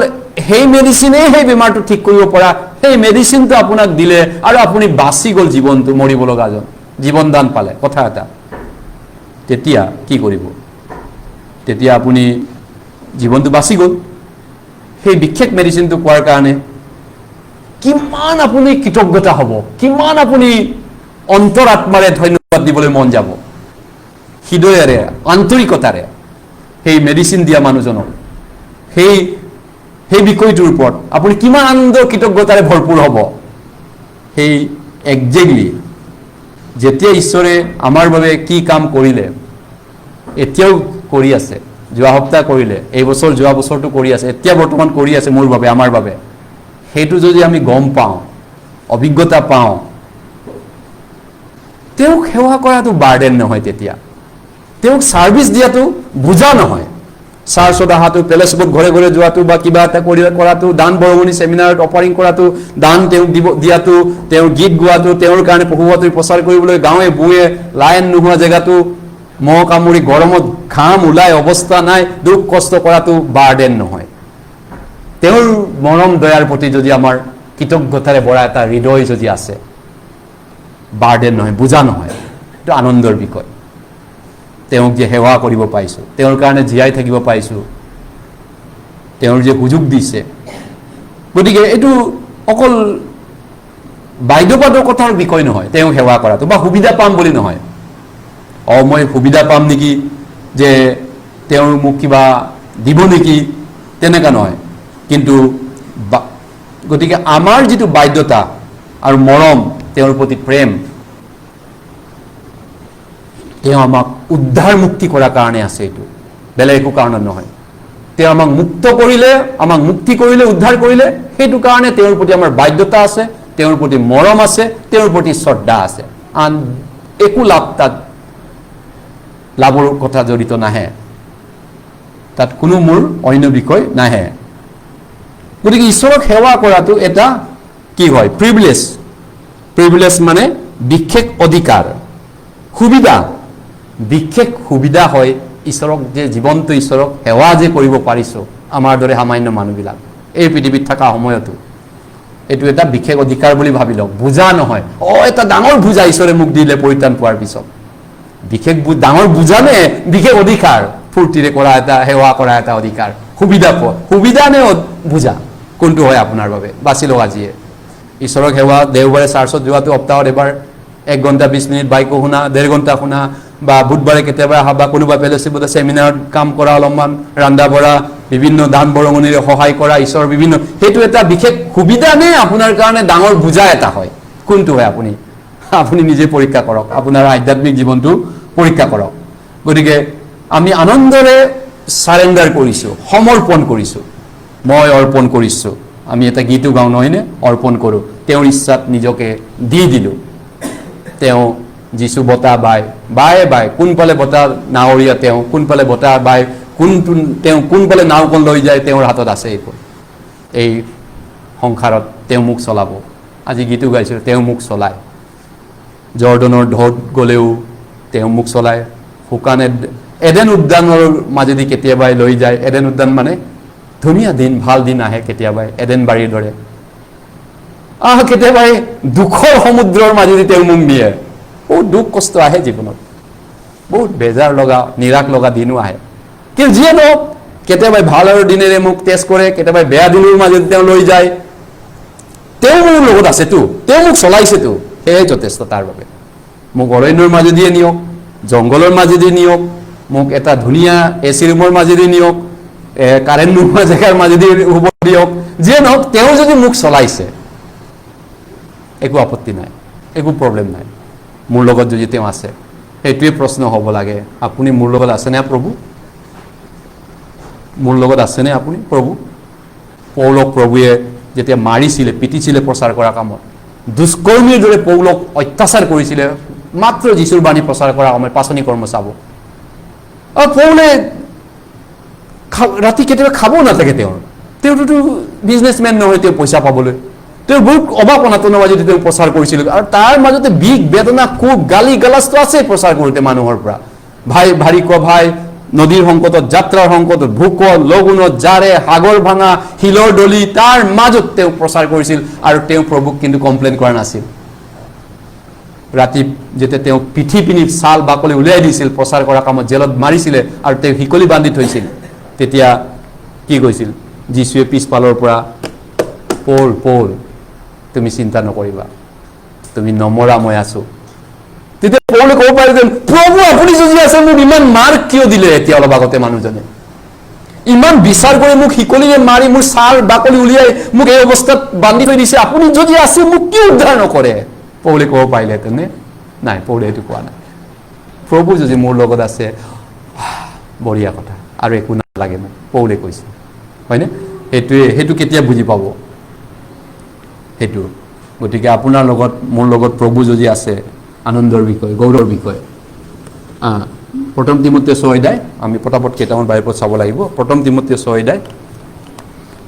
সেই মেডিচিনেই সেই বেমাৰটো ঠিক কৰিব পৰা সেই মেডিচিনটো আপোনাক দিলে আৰু আপুনি বাচি গ'ল জীৱনটো মৰিব লগাজন জীৱনদান পালে কথা এটা তেতিয়া কি কৰিব তেতিয়া আপুনি জীৱনটো বাচি গ'ল সেই বিশেষ মেডিচিনটো পোৱাৰ কাৰণে কিমান আপুনি কৃতজ্ঞতা হ'ব কিমান আপুনি অন্তৰাত্মাৰে ধন্যবাদ দিবলৈ মন যাব হৃদয়েৰে আন্তৰিকতাৰে সেই মেডিচিন দিয়া মানুহজনক সেই বিষয়টোৰ ওপৰত আপুনি কিমান আনন্দ কৃতজ্ঞতাৰে ভৰপূৰ হ'ব সেই একজেক্টলি যেতিয়া ঈশ্বৰে আমাৰ বাবে কি কাম কৰিলে এতিয়াও কৰি আছে যোৱা সপ্তাহ কৰিলে এই বছৰ যোৱা বছৰটো কৰি আছে এতিয়া বৰ্তমান কৰি আছে মোৰ বাবে আমাৰ বাবে সেইটো যদি আমি গম পাওঁ অভিজ্ঞতা পাওঁ তেওঁক সেৱা কৰাটো বাৰ্ডেন নহয় তেতিয়া তেওঁক ছাৰ্ভিচ দিয়াটো বুজা নহয় চাৰ্চত অহাটো পেলেচবত ঘৰে ঘৰে যোৱাটো বা কিবা এটা কৰাটো দান বৰঙণি চেমিনাৰত অফাৰিং কৰাটো দান তেওঁক দিয়াটো তেওঁৰ গীত গোৱাটো তেওঁৰ কাৰণে প্ৰভুৱাটো প্ৰচাৰ কৰিবলৈ গাঁৱে বুৱে লাইন নোহোৱা জেগাটো মহ কামুৰি গৰমত ঘাম ওলাই অৱস্থা নাই দুখ কষ্ট কৰাটো বাৰ্ডেন নহয় তেওঁৰ মৰম দয়াৰ প্ৰতি যদি আমাৰ কৃতজ্ঞতাৰে ভৰা এটা হৃদয় যদি আছে বাৰ্ডেন নহয় বুজা নহয় এইটো আনন্দৰ বিষয় তেওঁক যে সেৱা কৰিব পাইছোঁ তেওঁৰ কাৰণে জীয়াই থাকিব পাইছোঁ তেওঁৰ যে সুযোগ দিছে গতিকে এইটো অকল বাধ্যবাধকতাৰ কথাৰ বিষয় নহয় তেওঁক সেৱা কৰাটো বা সুবিধা পাম বুলি নহয় মই সুবিধা পাম নেকি যে তেওঁৰ মোক কিবা দিব নেকি তেনেকুৱা নহয় কিন্তু গতিকে আমাৰ যিটো বাধ্যতা আৰু মৰম তেওঁৰ প্ৰতি প্ৰেম তেওঁ আমাক উদ্ধাৰ মুক্তি কৰাৰ কাৰণে আছে এইটো বেলেগ একো কাৰণত নহয় তেওঁ আমাক মুক্ত কৰিলে আমাক মুক্তি কৰিলে উদ্ধাৰ কৰিলে সেইটো কাৰণে তেওঁৰ প্ৰতি আমাৰ বাধ্যতা আছে তেওঁৰ প্ৰতি মৰম আছে তেওঁৰ প্ৰতি শ্ৰদ্ধা আছে আন একো লাভৰ কথা জড়িত নাহে তাত কোনো মোৰ অন্য বিষয় নাহে গতিকে ঈশ্বৰক সেৱা কৰাটো এটা কি হয় প্ৰিভিলেজ মানে বিশেষ অধিকাৰ সুবিধা, বিশেষ সুবিধা হয় ঈশ্বৰক যে জীৱন্ত ঈশ্বৰক সেৱা যে কৰিব পাৰিছোঁ আমাৰ দৰে সামান্য মানুহবিলাক এই পৃথিৱীত থকা সময়তো, এইটো এটা বিশেষ অধিকাৰ বুলি ভাবি লওক, বুজা নহয়। এটা ডাঙৰ বুজা ঈশ্বৰে মোক দিলে পৰিত্ৰাণ পোৱাৰ পিছত, বিশেষ ডাঙৰ বুজা নে বিশেষ অধিকাৰ, ফূৰ্তিৰে কৰা এটা সেৱা কৰা এটা অধিকাৰ, সুবিধা পোৱা, সুবিধা নে বুজা, কোনটো হয় আপোনাৰ বাবে? বাছি লওক আজিয়ে। ঈশ্বৰক সেৱা দেওবাৰে চাৰ্চত যোৱাটো সপ্তাহত এবাৰ 1 ঘণ্টা 20 মিনিট বাইকো শুনা, 1.5 ঘণ্টা শুনা, বা বুধবাৰে কেতিয়াবা অহা, বা কোনোবা ফেলোশ্বিপত চেমিনাৰত কাম কৰা, অলপমান ৰন্ধা বঢ়া, বিভিন্ন দান বৰঙণিৰে সহায় কৰা, ঈশ্বৰৰ বিভিন্ন, সেইটো এটা বিশেষ সুবিধা নে আপোনাৰ কাৰণে ডাঙৰ বুজা এটা হয়? কোনটো হয়? আপুনি নিজে পৰীক্ষা কৰক, আপোনাৰ আধ্যাত্মিক জীৱনটো পৰীক্ষা কৰক। গতিকে আমি আনন্দৰে চাৰেণ্ডাৰ কৰিছোঁ, সমৰ্পণ কৰিছোঁ। মই অৰ্পণ কৰিছোঁ, আমি এটা গীতো গাওঁ নহয়নে? অৰ্পণ কৰোঁ, তেওঁৰ ইচ্ছাত নিজকে দি দিলোঁ। তেওঁ যিচু বতাহ বায়, কোনফালে বতাহ নাৱৰীয়া তেওঁ, কোনফালে বতাহ বায়, তেওঁ কোনফালে নাওখন লৈ যায়, তেওঁৰ হাতত আছে এইবোৰ। এই সংসাৰত তেওঁ মোক চলাব। আজি গীতো গাইছোঁ, তেওঁ মোক চলায়। জৰ্ডনৰ ঢৌত গ'লেও তেওঁ মোক চলায়। শুকান এডেন উদ্যানৰ মাজেদি কেতিয়াবাই লৈ যায়। এডেন উদ্যান মানে ধুনীয়া দিন, ভাল দিন আহে কেতিয়াবাই, এডেন বাৰীৰ দৰে। কেতিয়াবাই দুখৰ সমুদ্ৰৰ মাজেদি তেওঁ মোক নিয়ে। বহুত দুখ কষ্ট আহে জীৱনত, বহুত বেজাৰ লগা, নিৰাশ লগা দিনো আহে। কিন্তু যিয়ে নহওক, কেতিয়াবাই ভাল আৰু দিনেৰে মোক টেষ্ট কৰে, কেতিয়াবাই বেয়া দিনৰ মাজেদি তেওঁ লৈ যায়। তেওঁ মোৰ লগত আছেতো, তেওঁ মোক চলাইছেতো, সেয়াই যথেষ্ট তাৰ বাবে। মোক অৰণ্যৰ মাজেদিয়ে নিয়ক, জংঘলৰ মাজেদি নিয়ক, মোক এটা ধুনীয়া AC ৰুমৰ মাজেদি নিয়ক, কাৰেণ্ট নোহোৱা জেগাৰ মাজেদি শুব দিয়ক, যিয়ে নহওক তেওঁ যদি মোক চলাইছে, একো আপত্তি নাই, একো প্ৰব্লেম নাই। মোৰ লগত যদি তেওঁ আছে, সেইটোৱে প্ৰশ্ন হ'ব লাগে, আপুনি মোৰ লগত আছেনে প্ৰভু? মোৰ লগত আছেনে আপুনি প্ৰভু? পৌলক প্ৰভুৱে যেতিয়া মাৰিছিলে, পিটিছিলে প্ৰচাৰ কৰা কামত, দুষ্কৰ্মীৰ দৰে পৌলক অত্যাচাৰ কৰিছিলে, মাত্ৰ যীশুৰ বাণী প্ৰচাৰ কৰা সময়ত পাচনি কৰ্ম চাব। পৌলে ৰাতি কেতিয়াবা খাবও নাথাকে তেওঁটোতো বিজনেছমেন নহয়, তেওঁ পইচা পাবলৈ। তেওঁ বহুত অভাৱ অনাটনৰ মাজতে তেওঁ প্ৰচাৰ কৰিছিল, আৰু তাৰ মাজতে বিষ বেদনা, কোব গালি গালাজটো আছে প্ৰচাৰ কৰোঁতে মানুহৰ পৰা। ভাৰী কোৱা ভাই, নদীৰ সংকটত, যাত্ৰাৰ সংকটত, ভোকত, লগুণত, জাৰে, সাগৰ ভাঙা, শিলৰ দলি, তাৰ মাজত তেওঁ প্ৰচাৰ কৰিছিল, আৰু তেওঁ প্ৰভুক কিন্তু কমপ্লেইন কৰা নাছিল। ৰাতি যেতিয়া তেওঁ পিঠি পিনি ছাল বাকলি উলিয়াই দিছিল, প্ৰচাৰ কৰা কামত জেলত মাৰিছিলে, আৰু তেওঁ শিকলি বান্ধি থৈছিল, তেতিয়া কি কৈছিল? যীশুৱে পিছফালৰ পৰা, পৌল তুমি চিন্তা নকৰিবা, তুমি নমৰা, মই আছো। তেতিয়া পৌলে ক'ব পাৰে যে, প্ৰভু আপুনি যদি আছে, মোক ইমান মাৰ কিয় দিলে? এতিয়া অলপ আগতে মানুহজনে ইমান বিচাৰ কৰি মোক শিকলিৰে মাৰি, মোৰ ছাল বাকলি উলিয়াই মোক এই অৱস্থাত বান্ধি থৈ দিছে, আপুনি যদি আছে মোক কিয় উদ্ধাৰ নকৰে? পৌলে ক'ব পাৰিলেহেঁতেন নে? নাই, পৌলে সেইটো কোৱা নাই। প্ৰভু যদি মোৰ লগত আছে, বঢ়িয়া কথা, আৰু একো নালাগে মোক, পৌলে কৈছে, হয়নে? সেইটো কেতিয়া বুজি পাব? সেইটো। গতিকে আপোনাৰ লগত, মোৰ লগত প্ৰভু যদি আছে, আনন্দৰ বিষয়, গৌৰৱৰ বিষয়। 1 তিমথিয় 6 অধ্যায়, আমি পটাপট কেইটামান বাইবেলত চাব লাগিব। 1 তিমথিয় 6 অধ্যায়।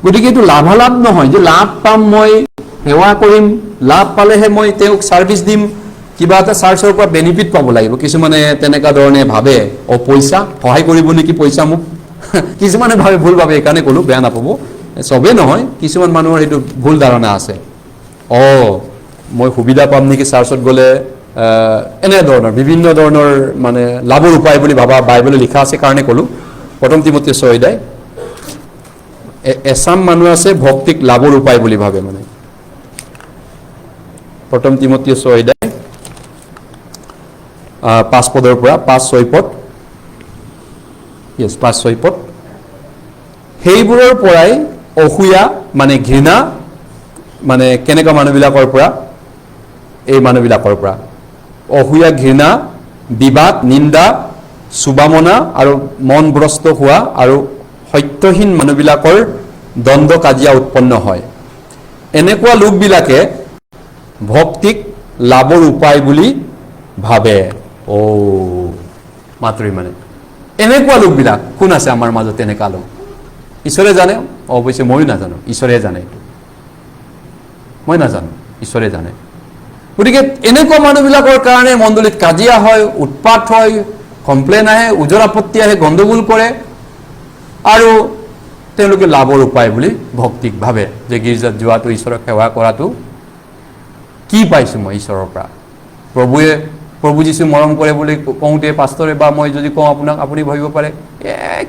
গতিকে এইটো লাভালাভ নহয় যে লাভ পাম, মই সেৱা কৰিম, লাভ পালেহে মই তেওঁক ছাৰ্ভিচ দিম, কিবা এটা চাৰ্চৰ পৰা বেনিফিট পাব লাগিব। কিছুমানে তেনেকুৱা ধৰণে ভাবে, পইচা সহায় কৰিব নেকি পইচা মোক? কিছুমানে ভাবে, ভুল ভাবে, সেইকাৰণে ক'লো, বেয়া নাপাব। চবেই নহয়, কিছুমান মানুহৰ সেইটো ভুল ধাৰণা আছে। মই সুবিধা পাম নেকি চাৰ্চত গ'লে, এনে ধৰণৰ বিভিন্ন ধৰণৰ মানে লাভৰ উপায় বুলি ভাবা বাইবেলত লিখা আছে কাৰণে ক'লো। 1 তিমথিয় 6 অধ্যায়। এচাম মানুহ আছে ভক্তিক লাভৰ উপায় বুলি ভাবে। মানে 1 তিমথিয় 6 অধ্যায় 5 পদৰ পৰা 5-6 পদ। 5-6 পদ। সেইবোৰৰ পৰাই অসূয়া মানে ঘৃণা, মানে কেনেকুৱা মানুহবিলাকৰ পৰা? এই মানুহবিলাকৰ পৰা অসূয়া, ঘৃণা, বিবাদ, নিন্দা, চুবামনা আৰু মনভ্ৰষ্ট হোৱা আৰু সত্যহীন মানুহবিলাকৰ দ্বন্দ্ব কাজিয়া উৎপন্ন হয়। এনেকুৱা লোকবিলাকে ভক্তিক লাভৰ উপায় বুলি ভাবে। মাতৰি মানে এনেকুৱা লোকবিলাক কোন আছে আমাৰ মাজত? তেনেকুৱা লোক ঈশ্বৰে জানে, অৱশ্যে ময়ো নাজানো, ঈশ্বৰে জানে। এইটো মই নাজানো, ঈশ্বৰে জানে। গতিকে এনেকুৱা মানুহবিলাকৰ কাৰণে মণ্ডলীত কাজিয়া হয়, উৎপাত হয়, কমপ্লেইন আহে, ওজৰ আপত্তি আহে, গণ্ডগোল কৰে, আৰু তেওঁলোকে লাভৰ উপায় বুলি ভক্তিক ভাবে যে গীৰ্জাত যোৱাটো, ঈশ্বৰক সেৱা কৰাটো কি পাইছোঁ মই ঈশ্বৰৰ পৰা। প্ৰভু যীশু মৰম কৰে বুলি কওঁতে পাষ্টৰে বা মই যদি কওঁ আপোনাক, আপুনি ভাবিব পাৰে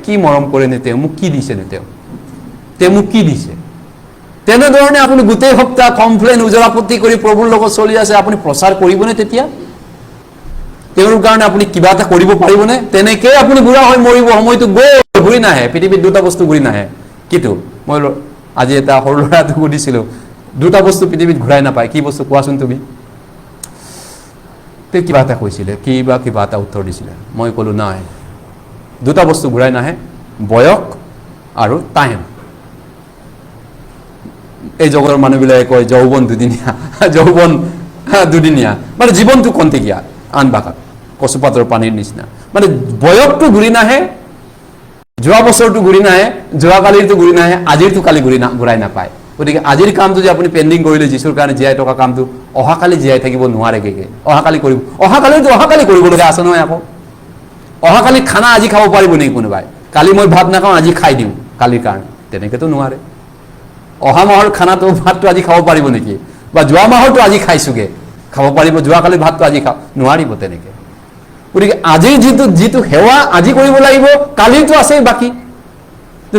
কি মৰম কৰেনে তেওঁ, মোক কি দিছেনে তেওঁ মোক কি দিছে। তেনেধৰণে আপুনি গোটেই সপ্তাহ কমপ্লেইন, ওজৰ আপত্তি কৰি প্ৰভুৰ লগত চলি আছে, আপুনি প্ৰচাৰ কৰিবনে তেতিয়া? তেওঁৰ কাৰণে আপুনি কিবা এটা কৰিব পাৰিবনে? তেনেকেই আপুনি বুঢ়া হৈ মৰিব, সময়টো গৈ ঘূৰি নাহে। পৃথিৱীত দুটা বস্তু ঘূৰি নাহে। কিটো? মই আজি এটা সৰু ল'ৰাটোক সুধিছিলোঁ, দুটা বস্তু পৃথিৱীত ঘূৰাই নাপায়, কি বস্তু কোৱাচোন তুমি? তেওঁ কিবা এটা কৈছিলে, কিবা এটা উত্তৰ দিছিলে। মই ক'লোঁ নাই, দুটা বস্তু ঘূৰাই নাহে, বয়স আৰু টাইম। এই জগতৰ মানুহবিলাকে কয় যৌৱন দুদিনীয়া, মানে জীৱনটো খন্তেকীয়া, আন ভাষাত কচুপাতৰ পানীৰ নিচিনা। মানে বয়সটো ঘূৰি নাহে, যোৱা বছৰটো ঘূৰি নাহে, যোৱাকালিৰটো ঘূৰি নাহে, আজিৰটো কালি ঘূৰাই নাপায়। গতিকে আজিৰ কামটো যে আপুনি পেণ্ডিং কৰিলে যীশুৰ কাৰণে জীয়াই থকা কামটো, অহাকালি জীয়াই থাকিব নোৱাৰেগৈ। অহাকালি কৰিব, অহাকালি কৰিবলগীয়া আছে নহয় আকৌ। অহাকালি খানা আজি খাব পাৰিব নেকি কোনোবাই? কালি মই ভাত নাখাওঁ, আজি খাই দিওঁ কালিৰ কাৰণে, তেনেকৈতো নোৱাৰে। অহা মাহৰ খানাটো, ভাতটো আজি খাব পাৰিব নেকি? বা যোৱা মাহৰটো আজি খাইছোগে, খাব পাৰিব? যোৱাকালিৰ ভাতটো আজি নোৱাৰিব তেনেকৈ। গতিকে আজিৰ যিটো সেৱা আজি কৰিব লাগিব, কালিৰটো আছেই বাকী।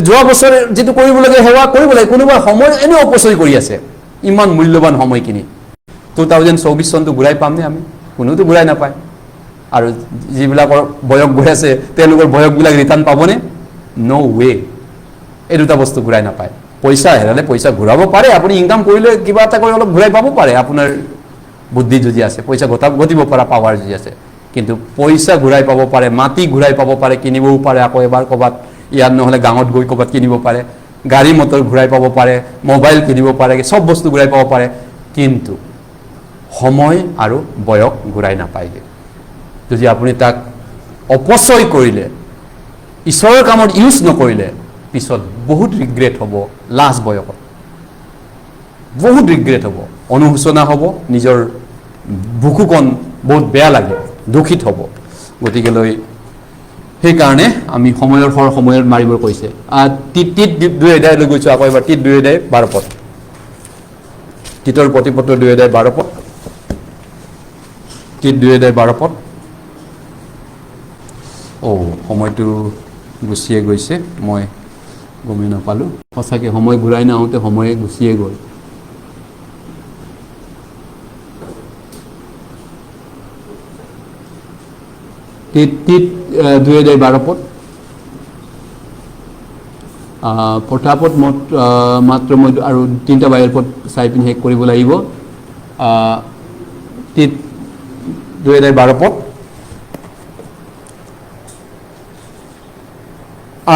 যোৱা বছৰে যিটো কৰিবলগীয়া সেৱা কৰিব লাগে। কোনোবাই সময় এনেও অপচয় কৰি আছে, ইমান মূল্যৱান সময়খিনি। 2024 চনটো ঘূৰাই পামনে আমি? কোনোতো ঘূৰাই নাপায়। আৰু যিবিলাকৰ বয়স গৈ আছে, তেওঁলোকৰ বয়সবিলাক ৰিটাৰ্ণ পাবনে? ন' ৱে। এই দুটা বস্তু ঘূৰাই নাপায়। পইচা হেৰালে পইচা ঘূৰাব পাৰে, আপুনি ইনকাম কৰিলে কিবা এটা কৰি অলপ ঘূৰাই পাব পাৰে, আপোনাৰ বুদ্ধি যদি আছে, পইচা ঘটিব পৰা পাৱাৰ যদি আছে। কিন্তু পইচা ঘূৰাই পাব পাৰে, মাটি ঘূৰাই পাব পাৰে, কিনিবও পাৰে আকৌ এবাৰ ক'ৰবাত, ইয়াত নহ'লে গাঁৱত গৈ ক'ৰবাত কিনিব পাৰে, গাড়ী মটৰ ঘূৰাই পাব পাৰে, মোবাইল কিনিব পাৰে, চব বস্তু ঘূৰাই পাব পাৰে। কিন্তু সময় আৰু বয়স ঘূৰাই নাপায়গৈ। যদি আপুনি তাক অপচয় কৰিলে, ঈশ্বৰৰ কামত ইউজ নকৰিলে, পিছত বহুত ৰিগ্ৰেট হ'ব। লাষ্ট বয়সত বহুত ৰিগ্ৰেট হ'ব, অনুশোচনা হ'ব, নিজৰ বুকুখন বহুত বেয়া লাগে, দুখিত হ'ব। গতিকেলৈ সেইকাৰণে আমি সময়ত মাৰিব কৈছে। টিত 2 অধ্যায় লৈ গৈছোঁ আকৌ এবাৰ, টিত 2 অধ্যায় 12 পদ, টিতৰ প্ৰতিপত্ৰ 2 অধ্যায় 12 পদ, টিত 2 অধ্যায় 12 পদ। সময়টো গুচিয়ে গৈছে, মই গমেই নাপালোঁ। সঁচাকৈ সময় ঘূৰাই নাহোঁতে সময়ে গুচিয়ে গ'ল। টিত 2 অধ্যায় 12 পদ। পটাপট মাত্ৰ মই আৰু 3টা বাইবেল পদ চাই পিনি শেষ কৰিব লাগিব। টিত 2 অধ্যায় 12 পদ।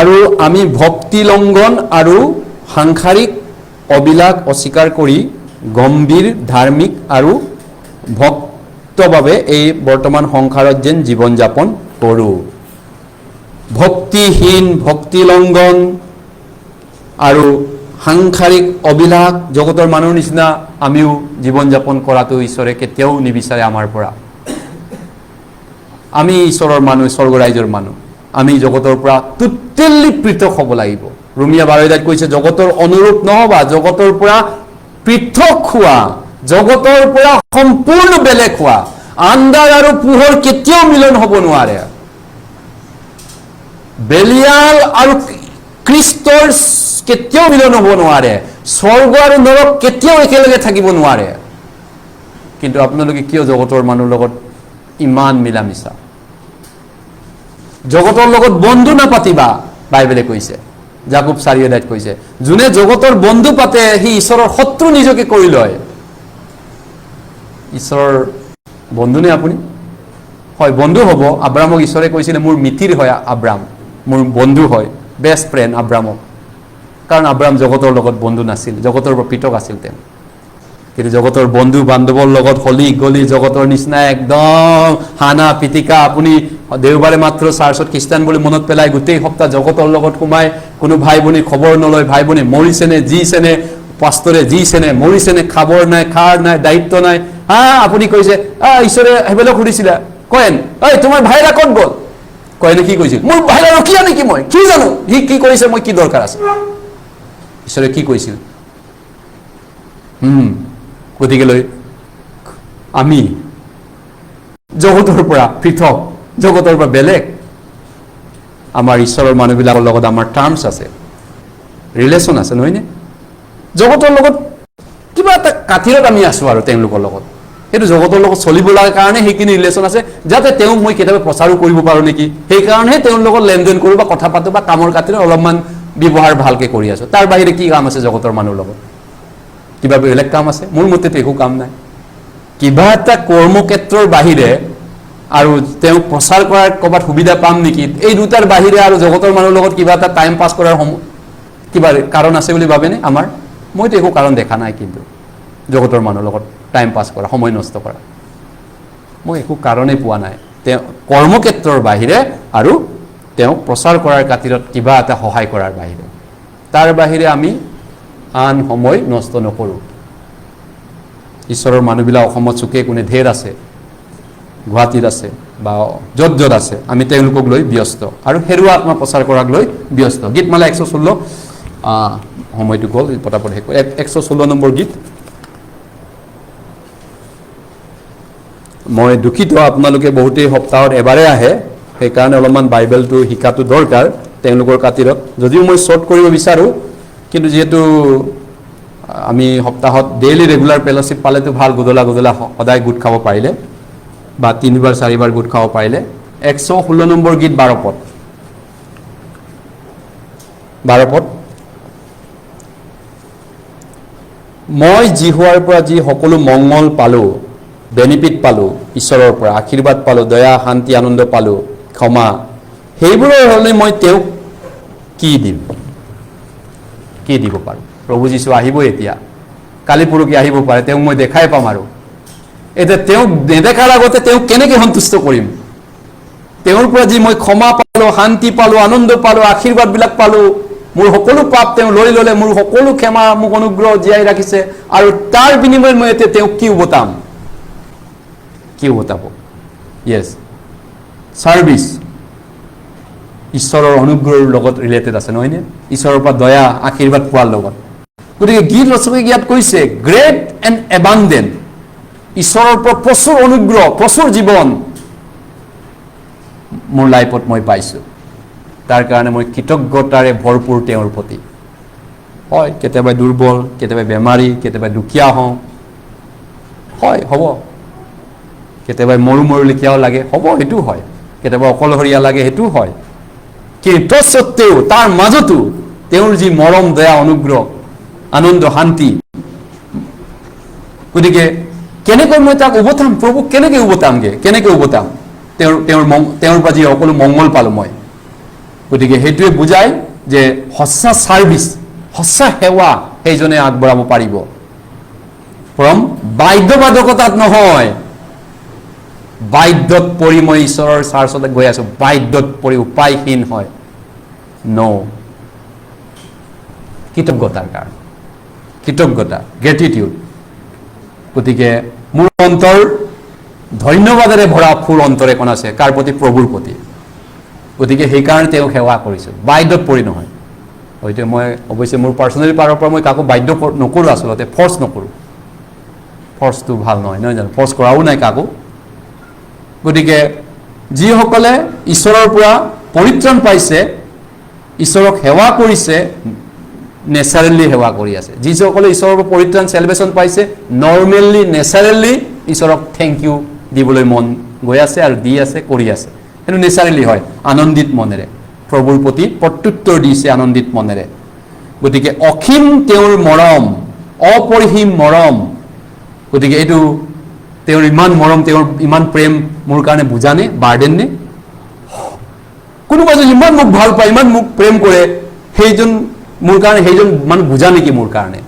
আৰু আমি ভক্তি লংঘন আৰু সাংসাৰিক অবিলাস অস্বীকাৰ কৰি গম্ভীৰ, ধাৰ্মিক আৰু ভক্তভাৱে এই বৰ্তমান সংসাৰত যেন জীৱন যাপন কৰোঁ। ভক্তিহীন, ভক্তি লংঘন আৰু সাংসাৰিক অবিলাস, জগতৰ মানুহৰ নিচিনা আমিও জীৱন যাপন কৰাটো ঈশ্বৰে কেতিয়াও নিবিচাৰে আমাৰ পৰা। আমি ঈশ্বৰৰ মানুহ, স্বৰ্গ ৰাইজৰ মানুহ। আমি জগতৰ পৰা টোটেলি পৃথক হ'ব লাগিব। ৰোমিয়া 12 কৈছে, জগতৰ অনুৰূপ নহবা, জগতৰ পৰা পৃথক হোৱা, জগতৰ পৰা সম্পূৰ্ণ বেলেগ হোৱা। আন্ধাৰ আৰু পোহৰ কেতিয়াও মিলন হ'ব নোৱাৰে। বেলিয়াল আৰু খ্ৰীষ্টৰ কেতিয়াও মিলন হ'ব নোৱাৰে। স্বৰ্গ আৰু নৰক কেতিয়াও একেলগে থাকিব নোৱাৰে। কিন্তু আপোনালোকে কিয় জগতৰ মানুহৰ লগত ইমান মিলা মিছা? জগতৰ লগত বন্ধু নাপাতিবা, বাইবেলে কৈছে। জাকুব 4 অধ্যায়ত কৈছে, যোনে জগতৰ বন্ধু পাতে সি ঈশ্বৰৰ শত্ৰু নিজকে কৰি লয়। ঈশ্বৰৰ বন্ধু নে আপুনি? হয়, বন্ধু হ'ব। আব্ৰামক ঈশ্বৰে কৈছিলে, মোৰ মিতিৰ হয় আব্ৰাম, মোৰ বন্ধু হয়, বেষ্ট ফ্ৰেণ্ড আব্ৰামক। কাৰণ আব্ৰাম জগতৰ লগত বন্ধু নাছিল, জগতৰ পৰা পৃথক আছিল তেওঁ। কিন্তু জগতৰ বন্ধু বান্ধৱৰ লগত হলি গলি, জগতৰ নিচিনা একদম হানা পিটিকা। আপুনি দেওবাৰে মাত্ৰ চাৰ্চত খ্ৰীষ্টান বুলি মনত পেলাই গোটেই সপ্তাহ জগতৰ লগত সোমাই, কোনো ভাই ভনী খবৰ নলয়, ভাই ভনী মৰিছেনে জিছেনে, পাষ্টৰে জিছেনে মৰিছেনে, খাবৰ নাই, খাৰ নাই, দায়িত্ব নাই, আপুনি কৈছে ঈশ্বৰে সেইবিলাক সুধিছিলা কয়েন ঐ তোমাৰ ভাইৰা ক'ত গ'ল কয়েনে কি কৈছিল মোৰ ভাইৰা ৰখিয়া নেকি মই কি জানো সি কি কৰিছে মই কি দৰকাৰ আছে ঈশ্বৰে কি কৈছিল গতিকেলৈ আমি জগতৰ পৰা পৃথক জগতৰ পৰা বেলেগ আমাৰ ঈশ্বৰৰ মানুহবিলাকৰ লগত আমাৰ টাৰ্মছ আছে ৰিলেশ্যন আছে নহয়নে জগতৰ লগত কিবা এটা কাঠিৰত আমি আছো আৰু তেওঁলোকৰ লগত সেইটো জগতৰ লগত চলিব লাগে কাৰণে সেইখিনি ৰিলেশ্যন আছে যাতে তেওঁক মই কেতিয়াবা প্ৰচাৰো কৰিব পাৰোঁ নেকি সেইকাৰণেহে তেওঁৰ লগত লেনদেন কৰোঁ বা কথা পাতোঁ বা কামৰ খাতিৰত অলপমান ব্যৱহাৰ ভালকৈ কৰি আছোঁ তাৰ বাহিৰে কি কাম আছে জগতৰ মানুহৰ লগত কিবা বেলেগ কাম আছে মোৰ মতেতো একো কাম নাই কিবা এটা কৰ্মক্ষেত্ৰৰ বাহিৰে আৰু তেওঁক প্ৰচাৰ কৰাৰ ক'ৰবাত সুবিধা পাম নেকি এই দুটাৰ বাহিৰে আৰু জগতৰ মানুহৰ লগত কিবা এটা টাইম পাছ কৰাৰ কিবা কাৰণ আছে বুলি ভাবেনে আমাৰ মইতো একো কাৰণ দেখা নাই কিন্তু জগতৰ মানুহৰ লগত টাইম পাছ কৰা সময় নষ্ট কৰা মই একো কাৰণেই পোৱা নাই তেওঁ কৰ্মক্ষেত্ৰৰ বাহিৰে আৰু তেওঁক প্ৰচাৰ কৰাৰ খাতিৰত কিবা এটা সহায় কৰাৰ বাহিৰে তাৰ বাহিৰে আমি আন সময় নষ্ট নকৰোঁ ঈশ্বৰৰ মানুহবিলাক অসমত চুকে কোণে ঢেৰ আছে গুৱাহাটীত আছে বা য'ত য'ত আছে আমি তেওঁলোকক লৈ ব্যস্ত আৰু হেৰুৱা আত্মা প্ৰচাৰ কৰাক লৈ ব্যস্ত গীতমালা 116 সময়টো গ'ল পটাপট শেষ 116 নম্বৰ গীত মই দুখিত আপোনালোকে বহুতেই সপ্তাহত এবাৰে আহে সেইকাৰণে অলপমান বাইবেলটো শিকাটো দৰকাৰ তেওঁলোকৰ খাতিৰত যদিও মই শ্বৰ্ট কৰিব বিচাৰোঁ কিন্তু যিহেতু আমি সপ্তাহত ডেইলি ৰেগুলাৰ ফেলোশ্বিপ পালেতো ভাল গধূলা গধূলা সদায় গোট খাব পাৰিলে বা 3বাৰ 4বাৰ গোট খাব পাৰিলে 116 নম্বৰ গীত 12 পদ মই জিহুৱাৰ পৰা যি সকলো মংগল পালোঁ বেনিফিট পালোঁ ঈশ্বৰৰ পৰা আশীৰ্বাদ পালোঁ দয়া শান্তি আনন্দ পালোঁ ক্ষমা সেইবোৰৰ হ'লে মই তেওঁক কি দিব পাৰোঁ প্ৰভু যীশু আহিবই এতিয়া কালি পৰহি আহিব পাৰে তেওঁক মই দেখাই পাম আৰু এতিয়া তেওঁক নেদেখাৰ আগতে তেওঁক কেনেকৈ সন্তুষ্ট কৰিম তেওঁৰ পৰা যি মই ক্ষমা পালোঁ শান্তি পালোঁ আনন্দ পালোঁ আশীৰ্বাদবিলাক পালোঁ মোৰ সকলো পাপ তেওঁ লৈ ল'লে মোৰ সকলো ক্ষমা মোক অনুগ্ৰহ জীয়াই ৰাখিছে আৰু তাৰ বিনিময়ত মই এতিয়া তেওঁক কি উভতাব য়েছ ছাৰ্ভিচ ঈশ্বৰৰ অনুগ্ৰহৰ লগত ৰিলেটেড আছে নহয়নে ঈশ্বৰৰ পৰা দয়া আশীৰ্বাদ পোৱাৰ লগত গতিকে গীত ৰচকে ইয়াত কৈছে গ্ৰেট এণ্ড এবাণ্ডেণ্ট ঈশ্বৰৰ পৰা প্ৰচুৰ অনুগ্ৰহ প্ৰচুৰ জীৱন মোৰ লাইফত মই পাইছোঁ তাৰ কাৰণে মই কৃতজ্ঞতাৰে ভৰপূৰ তেওঁৰ প্ৰতি হয় কেতিয়াবা দুৰ্বল কেতিয়াবা বেমাৰী কেতিয়াবা দুখীয়া হওঁ হয় হ'ব কেতিয়াবা মৰুলিখীয়াও লাগে হ'ব সেইটো হয় কেতিয়াবা অকলশৰীয়া লাগে সেইটো হয় কিন্তু তৎসত্ত্বেও তাৰ মাজতো তেওঁৰ যি মৰম দয়া অনুগ্ৰহ আনন্দ শান্তি গতিকে কেনেকৈ মই তাক উভতাম প্ৰভুক কেনেকৈ উভতাম তেওঁৰ পৰা যি সকলো মংগল পালোঁ মই গতিকে সেইটোৱে বুজায় যে সঁচা ছাৰ্ভিচ সঁচা সেৱা সেইজনে আগবঢ়াব পাৰিব ফ্ৰম বাধ্যবাধকতাত নহয় বাধ্যত পৰি মই ঈশ্বৰৰ চাৰ্চত গৈ আছোঁ বাধ্যত পৰি উপায়হীন হয় কৃতজ্ঞতাৰ কাৰণে কৃতজ্ঞতা গ্ৰেটিটিউড গতিকে মোৰ অন্তৰ ধন্যবাদেৰে ভৰা ফুল অন্তৰ এখন আছে কাৰ প্ৰতি প্ৰভুৰ প্ৰতি গতিকে সেইকাৰণে তেওঁক সেৱা কৰিছোঁ বাধ্যত পৰি নহয় হয়তো মই অৱশ্যে মোৰ পাৰ্চনেলি পাৰৰ পৰা মই কাকো বাধ্য নকৰোঁ আচলতে ফৰ্চ নকৰোঁ ফৰ্চটো ভাল নহয় জানো ফৰ্চ কৰাও নাই কাকো গতিকে যিসকলে ঈশ্বৰৰ পৰা পৰিত্ৰাণ পাইছে ঈশ্বৰক সেৱা কৰিছে নেচাৰেলি সেৱা কৰি আছে যিসকলে ঈশ্বৰৰ পৰা পৰিত্ৰাণ চেলিব্ৰেশ্যন পাইছে নৰ্মেলি নেচাৰেলি ঈশ্বৰক থেংক ইউ দিবলৈ মন গৈ আছে আৰু দি আছে কৰি আছে সেইটো নেচাৰেলি হয় আনন্দিত মনেৰে প্ৰভুৰ প্ৰতি প্ৰত্যুত্তৰ দিছে আনন্দিত মনেৰে গতিকে অসীম তেওঁৰ মৰম অপৰিসীম মৰম গতিকে এইটো তেওঁৰ ইমান মৰম তেওঁৰ ইমান প্ৰেম মোৰ কাৰণে বুজানে বাৰ্ডেন নে কোনোবা যদি ইমান মোক ভাল পায় ইমান মোক প্ৰেম কৰে সেইজন মোৰ কাৰণে সেইজন মানুহ বুজা নেকি মোৰ কাৰণে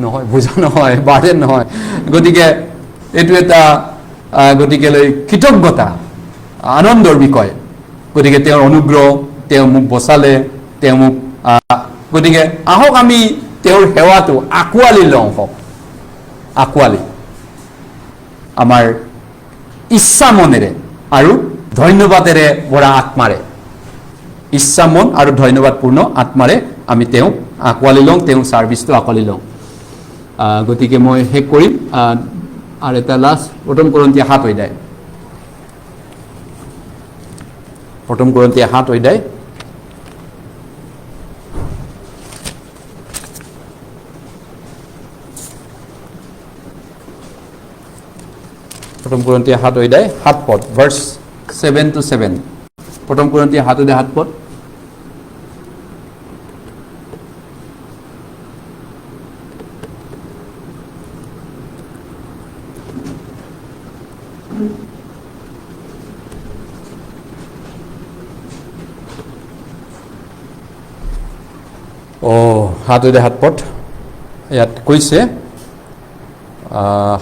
নহয় বুজা নহয় বাৰ্ডেন নহয় গতিকে এইটো এটা গতিকেলৈ কৃতজ্ঞতা আনন্দৰ বিষয় গতিকে তেওঁৰ অনুগ্ৰহ তেওঁ মোক বচালে তেওঁ মোক গতিকে আহক আমি তেওঁৰ সেৱাটো আঁকোৱালি লওঁ হওক আঁকোৱালি আমাৰ ইচ্ছা মনেৰে আৰু ধন্যবাদেৰে ভৰা আত্মাৰে, ইচ্ছা মন আৰু ধন্যবাদপূৰ্ণ আত্মাৰে আমি তেওঁক আঁকোৱালি লওঁ, তেওঁৰ ছাৰ্ভিচটো আঁকোৱালি লওঁ। গতিকে মই শেষ কৰিম আৰু এটা লাষ্ট 1 Korinথিয়া 7 অধ্যায়, 1 Korinথিয়া 7 অধ্যায় 1 Korinথিয়া 7 অধ্যায় 7 পদ, ভাৰ্চ 7 to 7, 1 Korinথিয়া 7 অধ্যায় 7 পদ। অঁ 7 অধ্যায় 7 পদ ইয়াত কৈছে,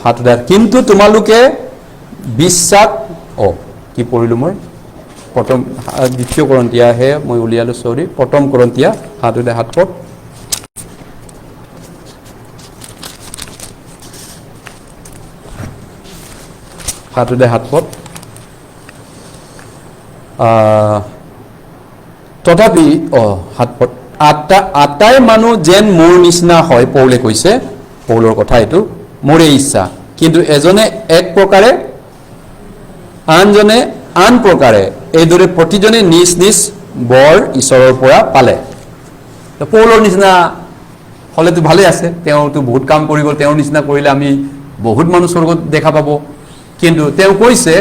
7 অধ্যায়, কিন্তু তোমালোকে বিশ্বাস, কি পঢ়িলোঁ মই, 2 Korinথিয়াহে মই উলিয়ালোঁ, চৰি, 1 Korinথিয়া 7 অধ্যায় 7 পদ। তথাপি 7 পদ, আটাই মানুহ যেন মোৰ নিচিনা হয়, পৌলে কৈছে, পৌলৰ কথা এইটো, মোৰে ইচ্ছা, কিন্তু এজনে এক প্ৰকাৰে, আনজনে আন প্ৰকাৰে, এইদৰে প্ৰতিজনে নিজ নিজ বৰ ঈশ্বৰৰ পৰা পালে। পৌলৰ নিচিনা হ'লেতো ভালেই আছে, তেওঁতো বহুত কাম কৰি গ'ল, তেওঁৰ নিচিনা কৰিলে আমি বহুত মানুহ স্বৰ্গত দেখা পাব। কিন্তু তেওঁ কৈছে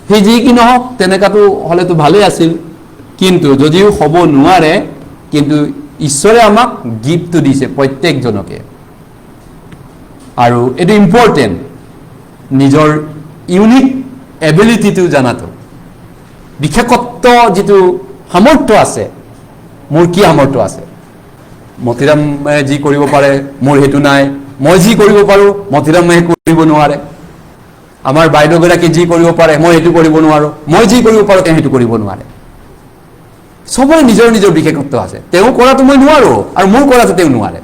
সি যি কি নহওক তেনেকুৱাটো হ'লেতো ভালেই আছিল, কিন্তু যদিও হ'ব নোৱাৰে, কিন্তু ঈশ্বৰে আমাক গিফ্টটো দিছে প্ৰত্যেকজনকে, আৰু এইটো ইম্পৰ্টেণ্ট, নিজৰ ইউনিক এবিলিটিটো জনাটো, বিশেষত্ব যিটো সামৰ্থ্য আছে, মোৰ কি সামৰ্থ্য আছে। মতিৰামে যি কৰিব পাৰে মোৰ সেইটো নাই, মই যি কৰিব পাৰোঁ মতিৰামে কৰিব নোৱাৰে, আমাৰ বাইদেউগৰাকী যি কৰিব পাৰে মই সেইটো কৰিব নোৱাৰোঁ, মই যি কৰিব পাৰোঁ তেওঁ সেইটো কৰিব নোৱাৰে। চবৰে নিজৰ নিজৰ বিশেষত্ব আছে, তেওঁ কৰাটো মই নোৱাৰোঁ আৰু মোৰ কৰাটো তেওঁ নোৱাৰে।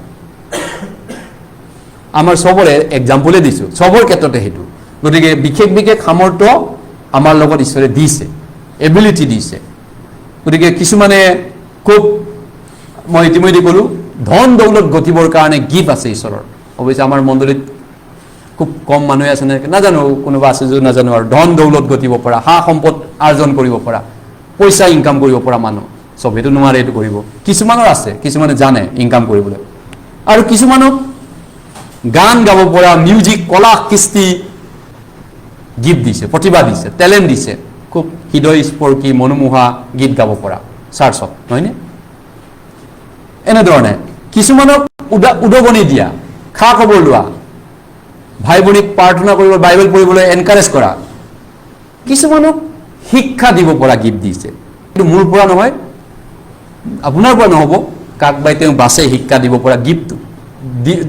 আমাৰ চবৰে এক্সাম্পলে দিছোঁ, চবৰ ক্ষেত্ৰতে সেইটো। গতিকে বিশেষ বিশেষ সামৰ্থ্য আমাৰ লগত ঈশ্বৰে দিছে, এবিলিটি দিছে। গতিকে কিছুমানে খুব, মই ইতিমধ্যে ক'লোঁ, ধন দৌলত গতিবৰ কাৰণে গিফ্ট আছে ঈশ্বৰৰ। অৱশ্যে আমাৰ মণ্ডলীত খুব কম মানুহে আছে নেকি নাজানো, কোনোবা আছে যদি নাজানো, আৰু ধন দৌলত গতিব পৰা, সা সম্পদ আৰ্জন কৰিব পৰা, পইচা ইনকাম কৰিব পৰা মানুহ, চবেইটো নোৱাৰে এইটো কৰিব। কিছুমানৰ আছে, কিছুমানে জানে ইনকাম কৰিবলৈ, আৰু কিছুমানক গান গাব পৰা, মিউজিক, কলা কৃষ্টি গীত দিছে, প্ৰতিভা দিছে, টেলেণ্ট দিছে, খুব হৃদয়স্পৰ্শী মনোমোহা গীত গাব পৰা চাৰ্চত, নহয়নে? এনেধৰণে কিছুমানক উদগনি দিয়া, খা খবৰ লোৱা, ভাই ভনীক প্ৰাৰ্থনা কৰিব, বাইবেল পঢ়িবলৈ এনকাৰেজ কৰা, কিছুমানক শিক্ষা দিব পৰা গীত দিছে। কিন্তু মোৰ পৰা নহয়, আপোনাৰ পৰা নহ'ব, কাক বাই তেওঁ বাছে শিক্ষা দিব পৰা গীতটো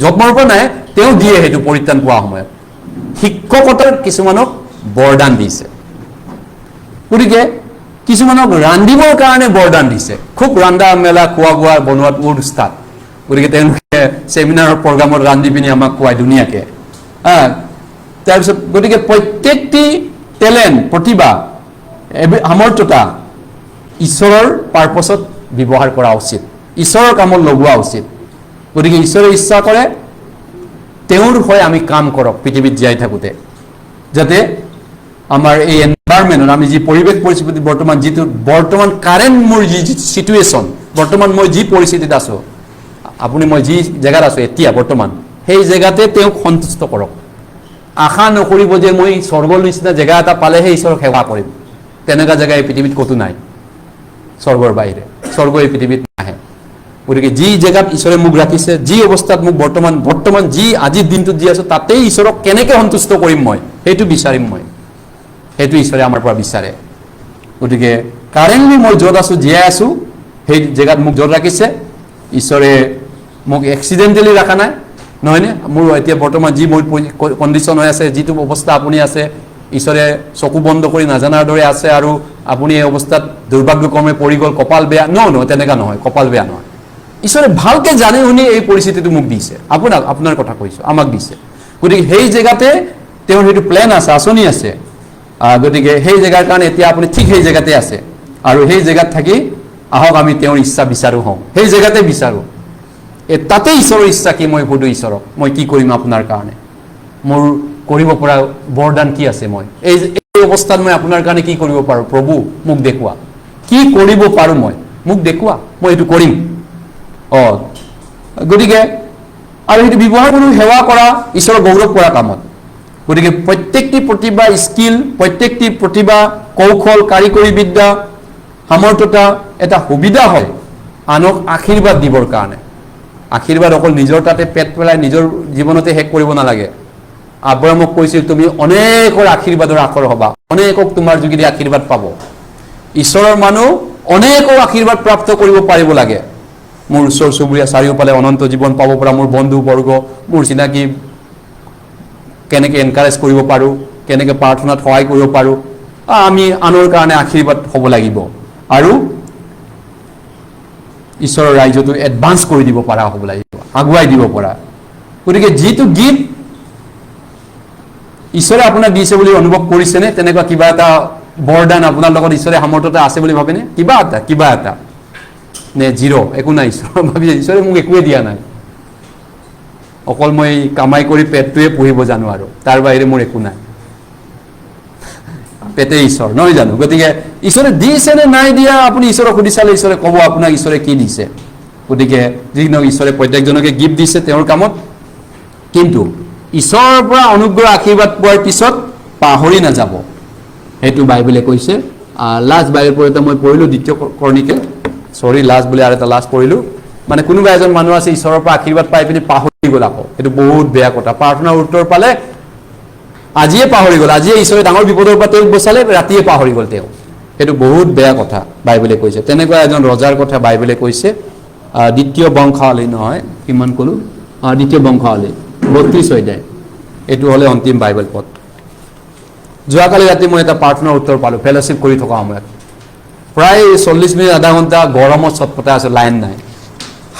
জন্মৰ পৰা নাই, তেওঁ দিয়ে সেইটো পৰিত্ৰাণ পোৱা সময়ত। শিক্ষকতাৰ কিছুমানক বৰদান দিছে। গতিকে কিছুমানক ৰান্ধিবৰ কাৰণে বৰদান দিছে, খুব ৰান্ধা মেলা খোৱা বোৱা বনোৱাত মোৰ উস্তাদ। গতিকে তেওঁলোকে ছেমিনাৰৰ প্ৰগ্ৰামত ৰান্ধি পিনি আমাক খুৱাই ধুনীয়াকৈ। তাৰপিছত গতিকে প্ৰত্যেকটি টেলেণ্ট, প্ৰতিভা, সামৰ্থ্যতা ঈশ্বৰৰ পাৰ্পছত ব্যৱহাৰ কৰা উচিত, ঈশ্বৰৰ কামত লগোৱা উচিত। গতিকে ঈশ্বৰে ইচ্ছা কৰে তেওঁৰ হৈ আমি কাম কৰক পৃথিৱীত জীয়াই থাকোঁতে, যাতে আমাৰ এই এনভাইৰমেণ্টত আমি যি পৰিৱেশ পৰিস্থিতি বৰ্তমান কাৰেণ্ট মোৰ যি চিটুৱেশ্যন, বৰ্তমান মই যি পৰিস্থিতিত আছোঁ, আপুনি মই যি জেগাত আছোঁ এতিয়া বৰ্তমান, সেই জেগাতে তেওঁক সন্তুষ্ট কৰক। আশা নকৰিব যে মই স্বৰ্গৰ নিচিনা জেগা এটা পালেহে ঈশ্বৰক সেৱা কৰিম, তেনেকুৱা জেগা এই পৃথিৱীত ক'তো নাই, স্বৰ্গৰ বাহিৰে। স্বৰ্গ এই পৃথিৱীত নাহে। গতিকে যি জেগাত ঈশ্বৰে মোক ৰাখিছে, যি অৱস্থাত মোক বৰ্তমান যি আজিৰ দিনটোত যি আছোঁ, তাতেই ঈশ্বৰক কেনেকৈ সন্তুষ্ট কৰিম মই, সেইটো বিচাৰিম মই, সেইটো ঈশ্বৰে আমাৰ পৰা বিচাৰে। গতিকে কাৰেণ্টলি মই য'ত আছোঁ, জীয়াই আছোঁ, সেই জেগাত মোক য'ত ৰাখিছে, ঈশ্বৰে মোক এক্সিডেণ্টেলি ৰখা নাই, নহয়নে? মোৰ এতিয়া বৰ্তমান যি মোৰ কণ্ডিশ্যন হৈ আছে, যিটো অৱস্থা আপুনি আছে, ঈশ্বৰে চকু বন্ধ কৰি নাজানাৰ দৰে আছে, আৰু আপুনি এই অৱস্থাত দুৰ্ভাগ্যক্ৰমে পৰি গ'ল, কপাল বেয়া, নহয়, তেনেকুৱা নহয়, কপাল বেয়া নহয়। ঈশ্বৰে ভালকৈ জানি শুনি এই পৰিস্থিতিটো মোক দিছে, আপোনাৰ কথা কৈছোঁ, আমাক দিছে। গতিকে সেই জেগাতে তেওঁৰ সেইটো প্লেন আছে, আঁচনি আছে। গতিকে সেই জেগাৰ কাৰণে এতিয়া আপুনি ঠিক সেই জেগাতে আছে, আৰু সেই জেগাত থাকি আহক আমি তেওঁৰ ইচ্ছা বিচাৰোঁ হওঁ, সেই জেগাতে বিচাৰোঁ। তাতে ঈশ্বৰৰ ইচ্ছা কি মই সুধো ঈশ্বৰক, মই কি কৰিম আপোনাৰ কাৰণে, মোৰ কৰিব পৰা বৰদান কি আছে, মই এই অৱস্থাত মই আপোনাৰ কাৰণে কি কৰিব পাৰোঁ, প্ৰভু মোক দেখুওৱা, কি কৰিব পাৰোঁ মই, মোক দেখুওৱা, মই এইটো কৰিম। গতিকে আৰু সেইটো ব্যৱহাৰ কৰোঁ সেৱা কৰা, ঈশ্বৰৰ গৌৰৱ কৰা কামত। গতিকে প্ৰত্যেকটি প্ৰতিভা, স্কিল, প্ৰত্যেকটি প্ৰতিভা, কৌশল, কাৰিকৰী বিদ্যা, সামৰ্থ্যতা এটা সুবিধা হয় আনক আশীৰ্বাদ দিবৰ কাৰণে। আশীৰ্বাদ অকল নিজৰ তাতে পেট পেলাই নিজৰ জীৱনতে শেষ কৰিব নালাগে। আব্ৰাহামক কৈছিল তুমি অনেকৰ আশীৰ্বাদৰ আখৰ হ'বা, অনেকক তোমাৰ যোগেদি আশীৰ্বাদ পাব। ঈশ্বৰৰ মানুহ অনেকক আশীৰ্বাদ প্ৰাপ্ত কৰিব পাৰিব লাগে। মোৰ ওচৰ চুবুৰীয়া চাৰিওফালে অনন্ত জীৱন পাব পৰা মোৰ বন্ধু বৰ্গ, মোৰ চিনাকি, কেনেকৈ এনকাৰেজ কৰিব পাৰোঁ, কেনেকৈ প্ৰাৰ্থনাত সহায় কৰিব পাৰোঁ, আমি আনৰ কাৰণে আশীৰ্বাদ হ'ব লাগিব, আৰু ঈশ্বৰৰ ৰাজ্যটো এডভান্স কৰি দিব পৰা হ'ব লাগিব, আগুৱাই দিব পৰা। গতিকে যিটো গীত ঈশ্বৰে আপোনাক দিছে বুলি অনুভৱ কৰিছেনে? তেনেকুৱা কিবা এটা বৰদান আপোনাৰ লগত ঈশ্বৰে সামৰ্থ্যতা আছে বুলি ভাবেনে? কিবা এটা নে জিৰ', একো নাই? ঈশ্বৰ ভাবিছে ঈশ্বৰে মোক একোৱে দিয়া নাই, অকল মই কামাই কৰি পেটটোৱে পুহিব জানো, আৰু তাৰ বাহিৰে মোৰ একো নাই। পেটে ঈশ্বৰ নহয় জানো? গতিকে ঈশ্বৰে দিছে নে নাই দিয়া আপুনি ঈশ্বৰক সুধি চালে ঈশ্বৰে ক'ব আপোনাক ঈশ্বৰে কি দিছে। গতিকে যি নহওক ঈশ্বৰে প্ৰত্যেকজনকে গিফ্ট দিছে তেওঁৰ কামত, কিন্তু ঈশ্বৰৰ পৰা অনুগ্ৰহ আশীৰ্বাদ পোৱাৰ পিছত পাহৰি নাযাব, সেইটো বাইবেলে কৈছে। লাষ্ট বাইবেল পঢ়োঁতে মই পঢ়িলোঁ 2 ক্ৰনিকেল, লাষ্ট বুলি আৰু এটা লাষ্ট পঢ়িলোঁ। মানে কোনোবা এজন মানুহ আছে ঈশ্বৰৰ পৰা আশীৰ্বাদ পাই পিনি পাহৰি গ'ল আকৌ, সেইটো বহুত বেয়া কথা। প্ৰাৰ্থনাৰ উত্তৰ পালে আজিয়ে পাহৰি গ'ল, আজিয়ে ঈশ্বৰে ডাঙৰ বিপদৰ পৰা তেওঁক বচালে, ৰাতিয়ে পাহৰি গ'ল তেওঁ, সেইটো বহুত বেয়া কথা বাইবেলে কৈছে। তেনেকুৱা এজন ৰজাৰ কথা বাইবেলে কৈছে, 2 বংশাৱলী নহয়, কিমান ক'লোঁ, 2 বংশাৱলী 32 অধ্যায়, এইটো হ'লে অন্তিম বাইবেল পদ। যোৱাকালি ৰাতি মই এটা প্ৰাৰ্থনাৰ উত্তৰ পালোঁ ফেলোশ্বিপ কৰি থকা সময়ত, প্ৰায় 40 মিনিট আধা ঘণ্টা গৰমত চটপটাই আছে, লাইন নাই।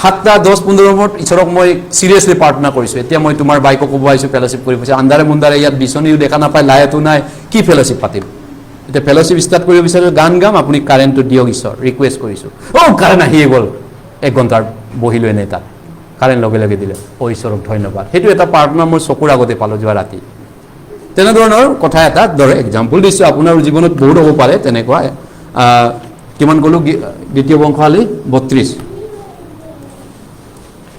7:10-15 মিনিট ঈশ্বৰক মই চিৰিয়াছলি প্ৰাৰ্থনা কৰিছোঁ। এতিয়া মই তোমাৰ বাইকক ক'ব আহিছোঁ ফেলোশ্বিপ কৰি কৈছে, আন্ধাৰে মুন্ধাৰে ইয়াত বিচনীও দেখা নাপায়, লাইটো নাই, কি ফেলোশ্বিপ পাতিম। এতিয়া ফেলোশ্বিপ ষ্টাৰ্ট কৰিব বিচাৰিছোঁ, গান গাম, আপুনি কাৰেণ্টটো দিয়ক ঈশ্বৰ, ৰিকুৱেষ্ট কৰিছোঁ। কাৰেণ্ট আহিয়ে গ'ল, 1 ঘণ্টাৰ বহিলোঁ এনেই তাত, কাৰেণ্ট লগে লগে দিলে, ঈশ্বৰক ধন্যবাদ। সেইটো এটা প্ৰাৰ্থনা মোৰ চকুৰ আগতে পালোঁ যোৱা ৰাতি। তেনেধৰণৰ কথা এটা দৰে এক্সাম্পল দিছোঁ, আপোনাৰ জীৱনত বহুত হ'ব পাৰে তেনেকুৱা। কিমান ক'লোঁ, 2 বংশাৱলী 32।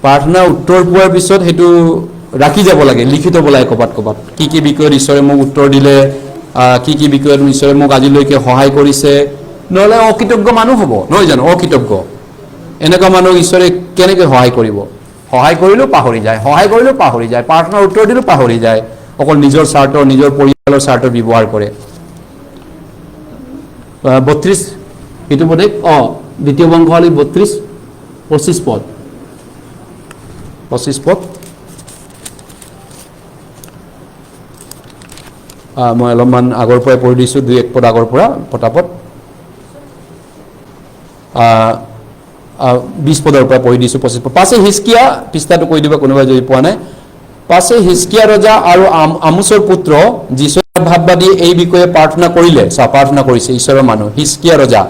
প্ৰাৰ্থনা উত্তৰ পোৱাৰ পিছত সেইটো ৰাখি যাব লাগে, লিখি থ'ব লাগে ক'ৰবাত কি কি বিষয়ত ঈশ্বৰে মোক উত্তৰ দিলে, কি কি বিষয়ত ঈশ্বৰে মোক আজিলৈকে সহায় কৰিছে। নহ'লে অকৃতজ্ঞ মানুহ হ'ব নহয় জানো? অকৃতজ্ঞ এনেকুৱা মানুহক ঈশ্বৰে কেনেকৈ সহায় কৰিব? সহায় কৰিলেও পাহৰি যায়, সহায় কৰিলেও পাহৰি যায়, প্ৰাৰ্থনাৰ উত্তৰ দিলেও পাহৰি যায়, অকল নিজৰ স্বাৰ্থ, নিজৰ পৰিয়ালৰ স্বাৰ্থ ব্যৱহাৰ কৰে। 32 এইটো পদে 2 বংশাৱলী 32, 25 পদ। 25 পদ মই অলপমান আগৰ পৰাই পঢ়ি দিছোঁ, 2-1 পদ আগৰ পৰা পটাপট। 20 পদৰ পৰা পঢ়ি দিছোঁ, 25 পদ। পাছে হিজকিয়া, পৃষ্ঠাটো কৈ দিবা কোনোবাই যদি পোৱা নাই। পাছে হিজকিয়া ৰজা আৰু আমোচৰ পুত্ৰ যিশয়া ভাৱবাদী এই বিষয়ে প্ৰাৰ্থনা কৰিলে। প্ৰাৰ্থনা কৰিছে ঈশ্বৰৰ মানুহ হিজকিয়া ৰজা,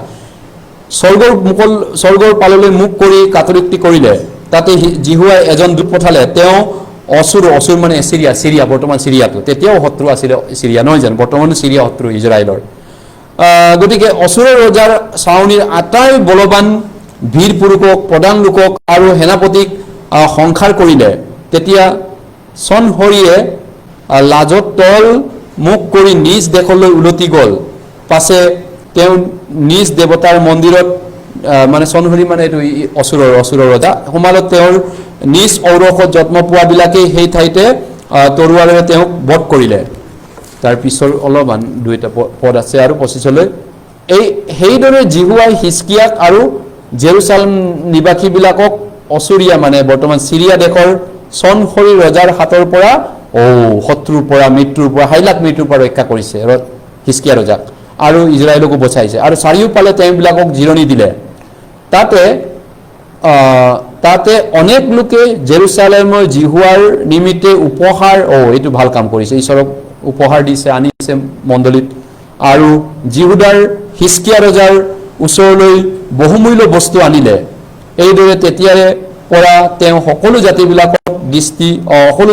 স্বৰ্গৰ পাললৈ মুখ কৰি কাতৰোক্তি কৰিলে। তাতে জিহুৱাই এজন দূত পঠালে, তেওঁ অচুৰ মানে চিৰিয়া, বৰ্তমান চিৰিয়াটো, তেতিয়াও শত্ৰু আছিলে চিৰিয়া নহয় জানো? বৰ্তমানো চিৰিয়া শত্ৰু ইজৰাইলৰ। গতিকে অচুৰৰ ৰজাৰ চাৱনীৰ আটাই বলৱান বীৰ পুৰুষক, প্ৰধান লোকক আৰু সেনাপতিক সংহাৰ কৰিলে। তেতিয়া চনহৰীয়ে লাজত তল মুখ কৰি নিজ দেশলৈ উলটি গ'ল। পাছে তেওঁ নিজ দেৱতাৰ মন্দিৰত, মানে চনহৰী মানে এইটো অচুৰৰ ৰজা, সোমালত তেওঁৰ নিজ ঔৰসত জন্ম পোৱাবিলাকেই সেই ঠাইতে তৰোৱাৰেৰে তেওঁক বধ কৰিলে। তাৰ পিছৰ অলপমান 2টা পদ আছে আৰু 25লৈ। সেইদৰে জিহুৱাই হিজকিয়াক আৰু জেৰুচালেম নিবাসীবিলাকক অচুৰীয়া মানে বৰ্তমান চিৰিয়া দেশৰ চনহৰী ৰজাৰ হাতৰ পৰা, শত্ৰুৰ পৰা, মৃত্যুৰ পৰা, হাইলাক মৃত্যুৰ পৰা ৰক্ষা কৰিছে হিজকিয়া ৰজাক, আৰু ইজৰাইলকো বচাইছে, আৰু চাৰিওফালে তেওঁবিলাকক জিৰণি দিলে। তাতে অনেক লোকে জেৰুচালেমৰ জিহুৱাৰ নিমিত্তে উপহাৰ, এইটো ভাল কাম কৰিছে, ঈশ্বৰক উপহাৰ দিছে, আনিছে মণ্ডলীত। আৰু জিহুদাৰ হিজকিয়া ৰজাৰ ওচৰলৈ বহুমূল্য বস্তু আনিলে। এইদৰে তেতিয়াৰে পৰা তেওঁ সকলো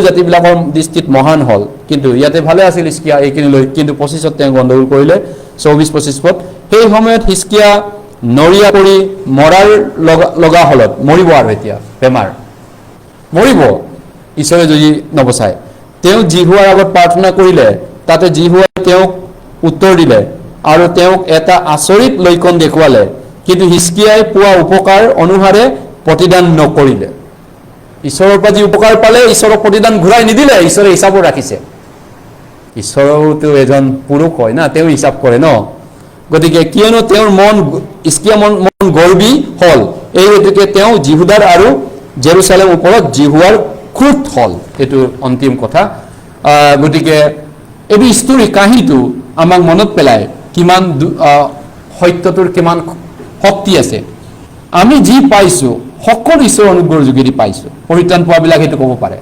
জাতিবিলাকৰ দৃষ্টিত মহান হ'ল। কিন্তু ইয়াতে ভালে আছিল হিজকিয়া এইখিনি লৈ, কিন্তু 25ত তেওঁ গণ্ডগোল কৰিলে, 24-25 সেই সময়ত হিজকিয়া নৰিয়া কৰি মৰাৰ লগা হলত, মৰিব আৰু এতিয়া বেমাৰ মৰিব ঈশ্বৰে যদি নবচায়। তেওঁ জিহুৱাৰ আগত প্ৰাৰ্থনা কৰিলে, তাতে জিহুৱাই তেওঁক উত্তৰ দিলে আৰু তেওঁক এটা আচৰিত লক্ষণ দেখুৱালে, কিন্তু হিজকিয়াই পোৱা উপকাৰ অনুসাৰে প্ৰতিদান নকৰিলে। ঈশ্বৰৰ পৰা যি উপকাৰ পালে ঈশ্বৰক প্ৰতিদান ঘূৰাই নিদিলে, ঈশ্বৰে হিচাপো ৰাখিছে। ঈশ্বৰতো এজন পুৰুষ হয় না, তেওঁ হিচাপ কৰে ন। গতিকে কিয়নো তেওঁৰ হিজকিয়া মন গৰ্বী হ'ল, এই হেতুকে তেওঁ জিহুদাৰ আৰু জেৰুচালেমৰ ওপৰত জিহুৱাৰ ক্ৰোধ হ'ল। এইটো অন্তিম কথা। গতিকে এইটো ষ্টৰী, কাহিনীটো আমাক মনত পেলায় কিমান সত্যটোৰ কিমান শক্তি আছে। আমি যি পাইছোঁ সকলো ঈশ্বৰৰ অনুগ্ৰহৰ যোগেদি পাইছোঁ। পৰিত্ৰাণ পোৱাবিলাক সেইটো ক'ব পাৰে।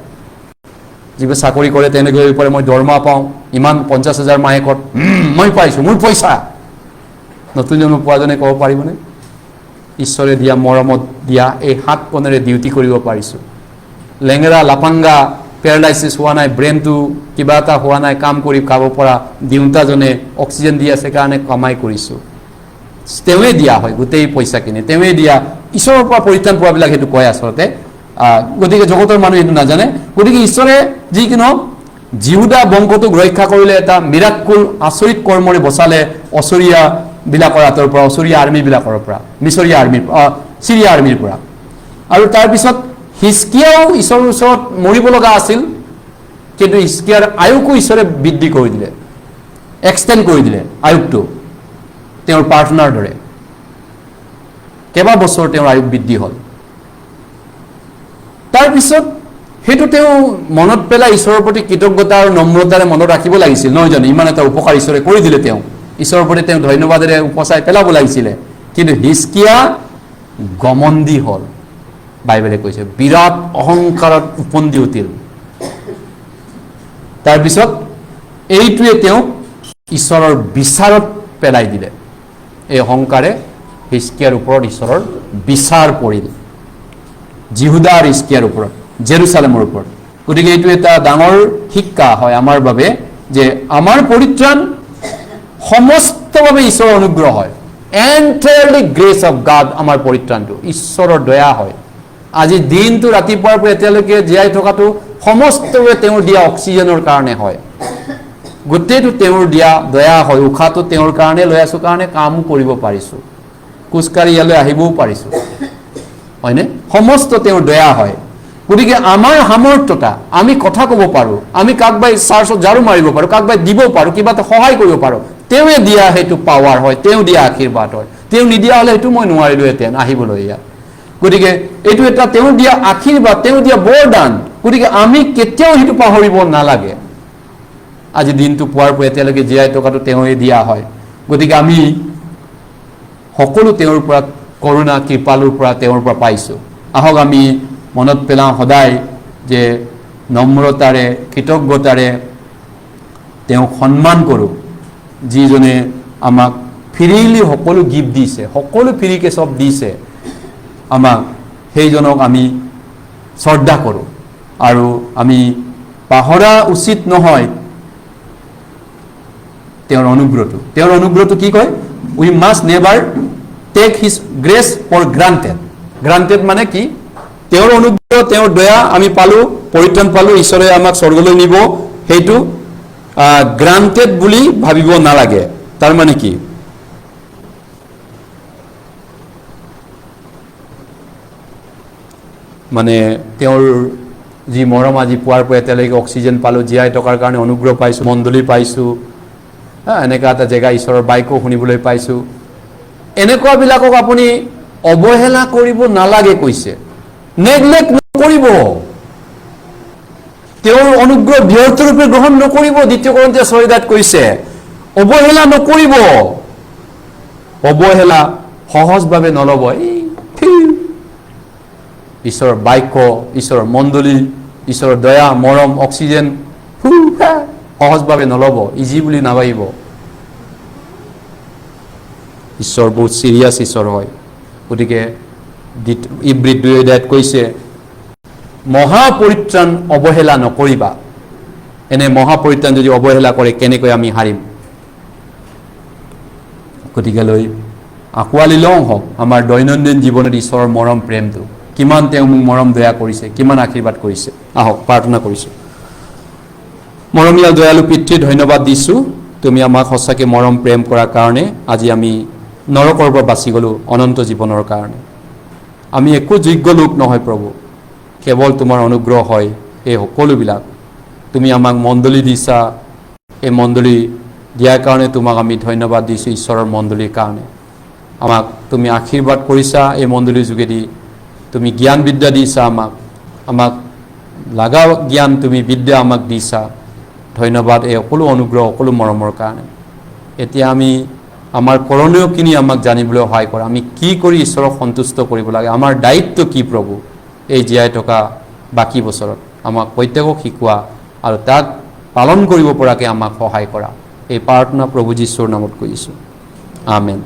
যিবোৰ চাকৰি কৰে তেনেকৈ পাৰে, মই দৰমহা পাওঁ ইমান 50,000 মাহেকত, মই পাইছোঁ, মোৰ পইচা। নতুন জন্ম পোৱাজনে ক'ব পাৰিবনে? ঈশ্বৰে দিয়া মৰমত দিয়া এই 7 কোণেৰে ডিউটি কৰিব পাৰিছোঁ। লেঙেৰা লাপাংগা, পেৰালাইচিছ হোৱা নাই, ব্ৰেইনটো কিবা এটা হোৱা নাই, কাম কৰি খাব পৰা দিওঁতাজনে অক্সিজেন দি আছে কাৰণে কমাই কৰিছোঁ। তেওঁৱে দিয়া হয় গোটেই পইচাখিনি, তেওঁৱে দিয়া। ঈশ্বৰৰ পৰা পৰিত্ৰাণ পোৱাবিলাক সেইটো কয় আচলতে। গতিকে জগতৰ মানুহে এইটো নাজানে। গতিকে ঈশ্বৰে যি কি নহওক জিহুদা বংশটোক ৰক্ষা কৰিলে, এটা মিৰাকুল আচৰিত কৰ্মৰে বচালে অচৰীয়াবিলাকৰ হাতৰ পৰা, অচৰীয়া আৰ্মিবিলাকৰ পৰা, মিছৰীয়া আৰ্মিৰ, চিৰিয়া আৰ্মিৰ পৰা। আৰু তাৰপিছত হিজকিয়াও ঈশ্বৰৰ ওচৰত মৰিব লগা আছিল, কিন্তু হিজকিয়াৰ আয়ুকো ঈশ্বৰে বৃদ্ধি কৰি দিলে, এক্সটেণ্ড কৰি দিলে আয়ুকটো তেওঁৰ প্ৰাৰ্থনাৰ দৰে। কেইবাবছৰ তেওঁৰ আয়ুস বৃদ্ধি হ'ল। তাৰপিছত সেইটো তেওঁ মনত পেলাই ঈশ্বৰৰ প্ৰতি কৃতজ্ঞতা আৰু নম্ৰতাৰে মনত ৰাখিব লাগিছিল, নহয় জানো? ইমান এটা উপকাৰ ঈশ্বৰে কৰি দিলে, তেওঁ ঈশ্বৰৰ প্ৰতি তেওঁ ধন্যবাদেৰে উপচাই পেলাব লাগিছিলে। কিন্তু হিজকিয়া গমন্দি হ'ল, বাইবেলে কৈছে, বিৰাট অহংকাৰত উপন্দি উঠিল। তাৰপিছত এইটোৱে তেওঁক ঈশ্বৰৰ বিচাৰত পেলাই দিলে। এই অহংকাৰে হিজকিয়াৰ ওপৰত ঈশ্বৰৰ বিচাৰ পৰিল, জিহুদা আৰু হিজকিয়াৰ ওপৰত, জেৰুচালেমৰ ওপৰত। গতিকে এইটো এটা ডাঙৰ শিক্ষা হয় আমাৰ বাবে, যে আমাৰ পৰিত্ৰাণ সমস্তভাৱে ঈশ্বৰৰ অনুগ্ৰহ হয়। এন্টায়াৰলি গ্ৰেছ অফ গড, আমাৰ পৰিত্ৰাণটো ঈশ্বৰৰ দয়া হয়। আজি দিনটো ৰাতিপুৱাৰ পৰা এতিয়ালৈকে জীয়াই থকাটো সমস্তভাৱে তেওঁৰ দিয়া অক্সিজেনৰ কাৰণে হয়, গোটেইটো তেওঁৰ দিয়া দয়া হয়। উশাহটো তেওঁৰ কাৰণে লৈ আছোঁ, কাৰণে কামো কৰিব পাৰিছোঁ, খোজকাঢ়ি ইয়ালৈ আহিবও পাৰিছোঁ, হয়নে? সমস্ত তেওঁৰ দয়া হয়। গতিকে আমাৰ সামৰ্থ্যতা, আমি কথা ক'ব পাৰোঁ, আমি কাকবাই চাৰ্চত ঝাৰু মাৰিব পাৰোঁ, কাকবাই দিব পাৰোঁ, কিবা এটা সহায় কৰিব পাৰোঁ, তেওঁৱে দিয়া সেইটো পাৱাৰ হয়, তেওঁ দিয়া আশীৰ্বাদ হয়। তেওঁ নিদিয়া হ'লে সেইটো মই নোৱাৰিলোহেঁতেন আহিবলৈ ইয়াত। গতিকে এইটো এটা তেওঁ দিয়া আশীৰ্বাদ, তেওঁ দিয়া বৰদান। গতিকে আমি কেতিয়াও সেইটো পাহৰিব নালাগে। আজি দিনটো পুৱাৰ পৰা এতিয়ালৈকে জীয়াই থকাটো তেওঁৱে দিয়া হয়। গতিকে আমি সকলো তেওঁৰ পৰা, কৰোণা কৃপালুৰ পৰা, তেওঁৰ পৰা পাইছোঁ। আহক আমি মনত পেলাওঁ সদায় যে নম্ৰতাৰে, কৃতজ্ঞতাৰে তেওঁক সন্মান কৰোঁ, যিজনে আমাক ফ্ৰীলি সকলো গিফ্ট দিছে, সকলো ফ্ৰীকে চব দিছে আমাক, সেইজনক আমি শ্ৰদ্ধা কৰোঁ। আৰু আমি পাহৰা উচিত নহয় তেওঁৰ অনুগ্ৰহটো। তেওঁৰ অনুগ্ৰহটো কি কয়? We must never take his grace for granted. Granted মানে কি? তেওঁৰ অনুগ্ৰহ, তেওঁৰ দয়া আমি পালোঁ, পৰিত্ৰাণ পালোঁ, ঈশ্বৰে আমাক স্বৰ্গলৈ নিব, সেইটো গ্ৰান্টেড বুলি ভাবিব নালাগে। তাৰ মানে কি? মানে তেওঁৰ যি মৰম, আজি পুৱাৰ পৰা এতিয়ালৈকে অক্সিজেন পালোঁ, জীয়াই থকাৰ কাৰণে অনুগ্ৰহ পাইছোঁ, মণ্ডলী পাইছোঁ, এনেকুৱা এটা জেগা ঈশ্বৰৰ বাইকো শুনিবলৈ পাইছোঁ। এনেকুৱাবিলাকক আপুনি অৱহেলা কৰিব নালাগে কৈছে, নেগলেক্ট নকৰিব, তেওঁৰ অনুগ্ৰহ ব্যৰ্থৰূপে গ্ৰহণ নকৰিব। 2 কৰিন্থিয়াৰ 6:8 কৈছে, অৱহেলা নকৰিব। অৱহেলা সহজভাৱে নল'ব। ঈশ্বৰৰ বাক্য, ঈশ্বৰৰ মণ্ডলী, ঈশ্বৰৰ দয়া, মৰম, অক্সিজেন সহজভাৱে নল'ব, ইজি বুলি নাভাবিব। ঈশ্বৰ বহুত চিৰিয়াছ ঈশ্বৰ হয়। গতিকে ইব্ৰীত 2 অধ্যায়ত কৈছে, মহাপৰিত্ৰাণ অৱহেলা নকৰিবা। এনে মহাপৰিত্ৰাণ যদি অৱহেলা কৰে কেনেকৈ আমি হাৰিম? গতিকেলৈ আঁকোৱালি লওঁ হওক আমাৰ দৈনন্দিন জীৱনত ঈশ্বৰৰ মৰম প্ৰেমটো, কিমান তেওঁ মোক মৰম দয়া কৰিছে, কিমান আশীৰ্বাদ কৰিছে। আহক প্ৰাৰ্থনা কৰিছোঁ। মৰমীয়া দয়ালু পিতৃ, ধন্যবাদ দিছোঁ, তুমি আমাক সঁচাকৈ মৰম প্ৰেম কৰাৰ কাৰণে। আজি আমি নৰকৰ পৰা বাচি গ'লোঁ অনন্ত জীৱনৰ কাৰণে। আমি একো যোগ্য লোক নহয় প্ৰভু, কেৱল তোমাৰ অনুগ্ৰহ হয় এই সকলোবিলাক। তুমি আমাক মণ্ডলী দিছা, এই মণ্ডলী দিয়াৰ কাৰণে তোমাক আমি ধন্যবাদ দিছোঁ ঈশ্বৰৰ মণ্ডলীৰ কাৰণে। আমাক তুমি আশীৰ্বাদ কৰিছা এই মণ্ডলীৰ যোগেদি, তুমি জ্ঞান বিদ্যা দিছা আমাক লাগা জ্ঞান তুমি বিদ্যা আমাক দিছা। ধন্যবাদ এই সকলো অনুগ্ৰহ, সকলো মৰমৰ কাৰণে। এতিয়া আমি আমাৰ কৰণীয়খিনি আমাক জানিবলৈ সহায় কৰা। আমি কি কৰি ঈশ্বৰক সন্তুষ্ট কৰিব লাগে, আমাৰ দায়িত্ব কি প্ৰভু এই জীয়াই থকা বাকী বছৰত আমাক প্ৰত্যেকক শিকোৱা আৰু তাক পালন কৰিব পৰাকৈ আমাক সহায় কৰা। এই প্ৰাৰ্থনা প্ৰভু যীশুৰ নামত কৰিছোঁ, আমেন।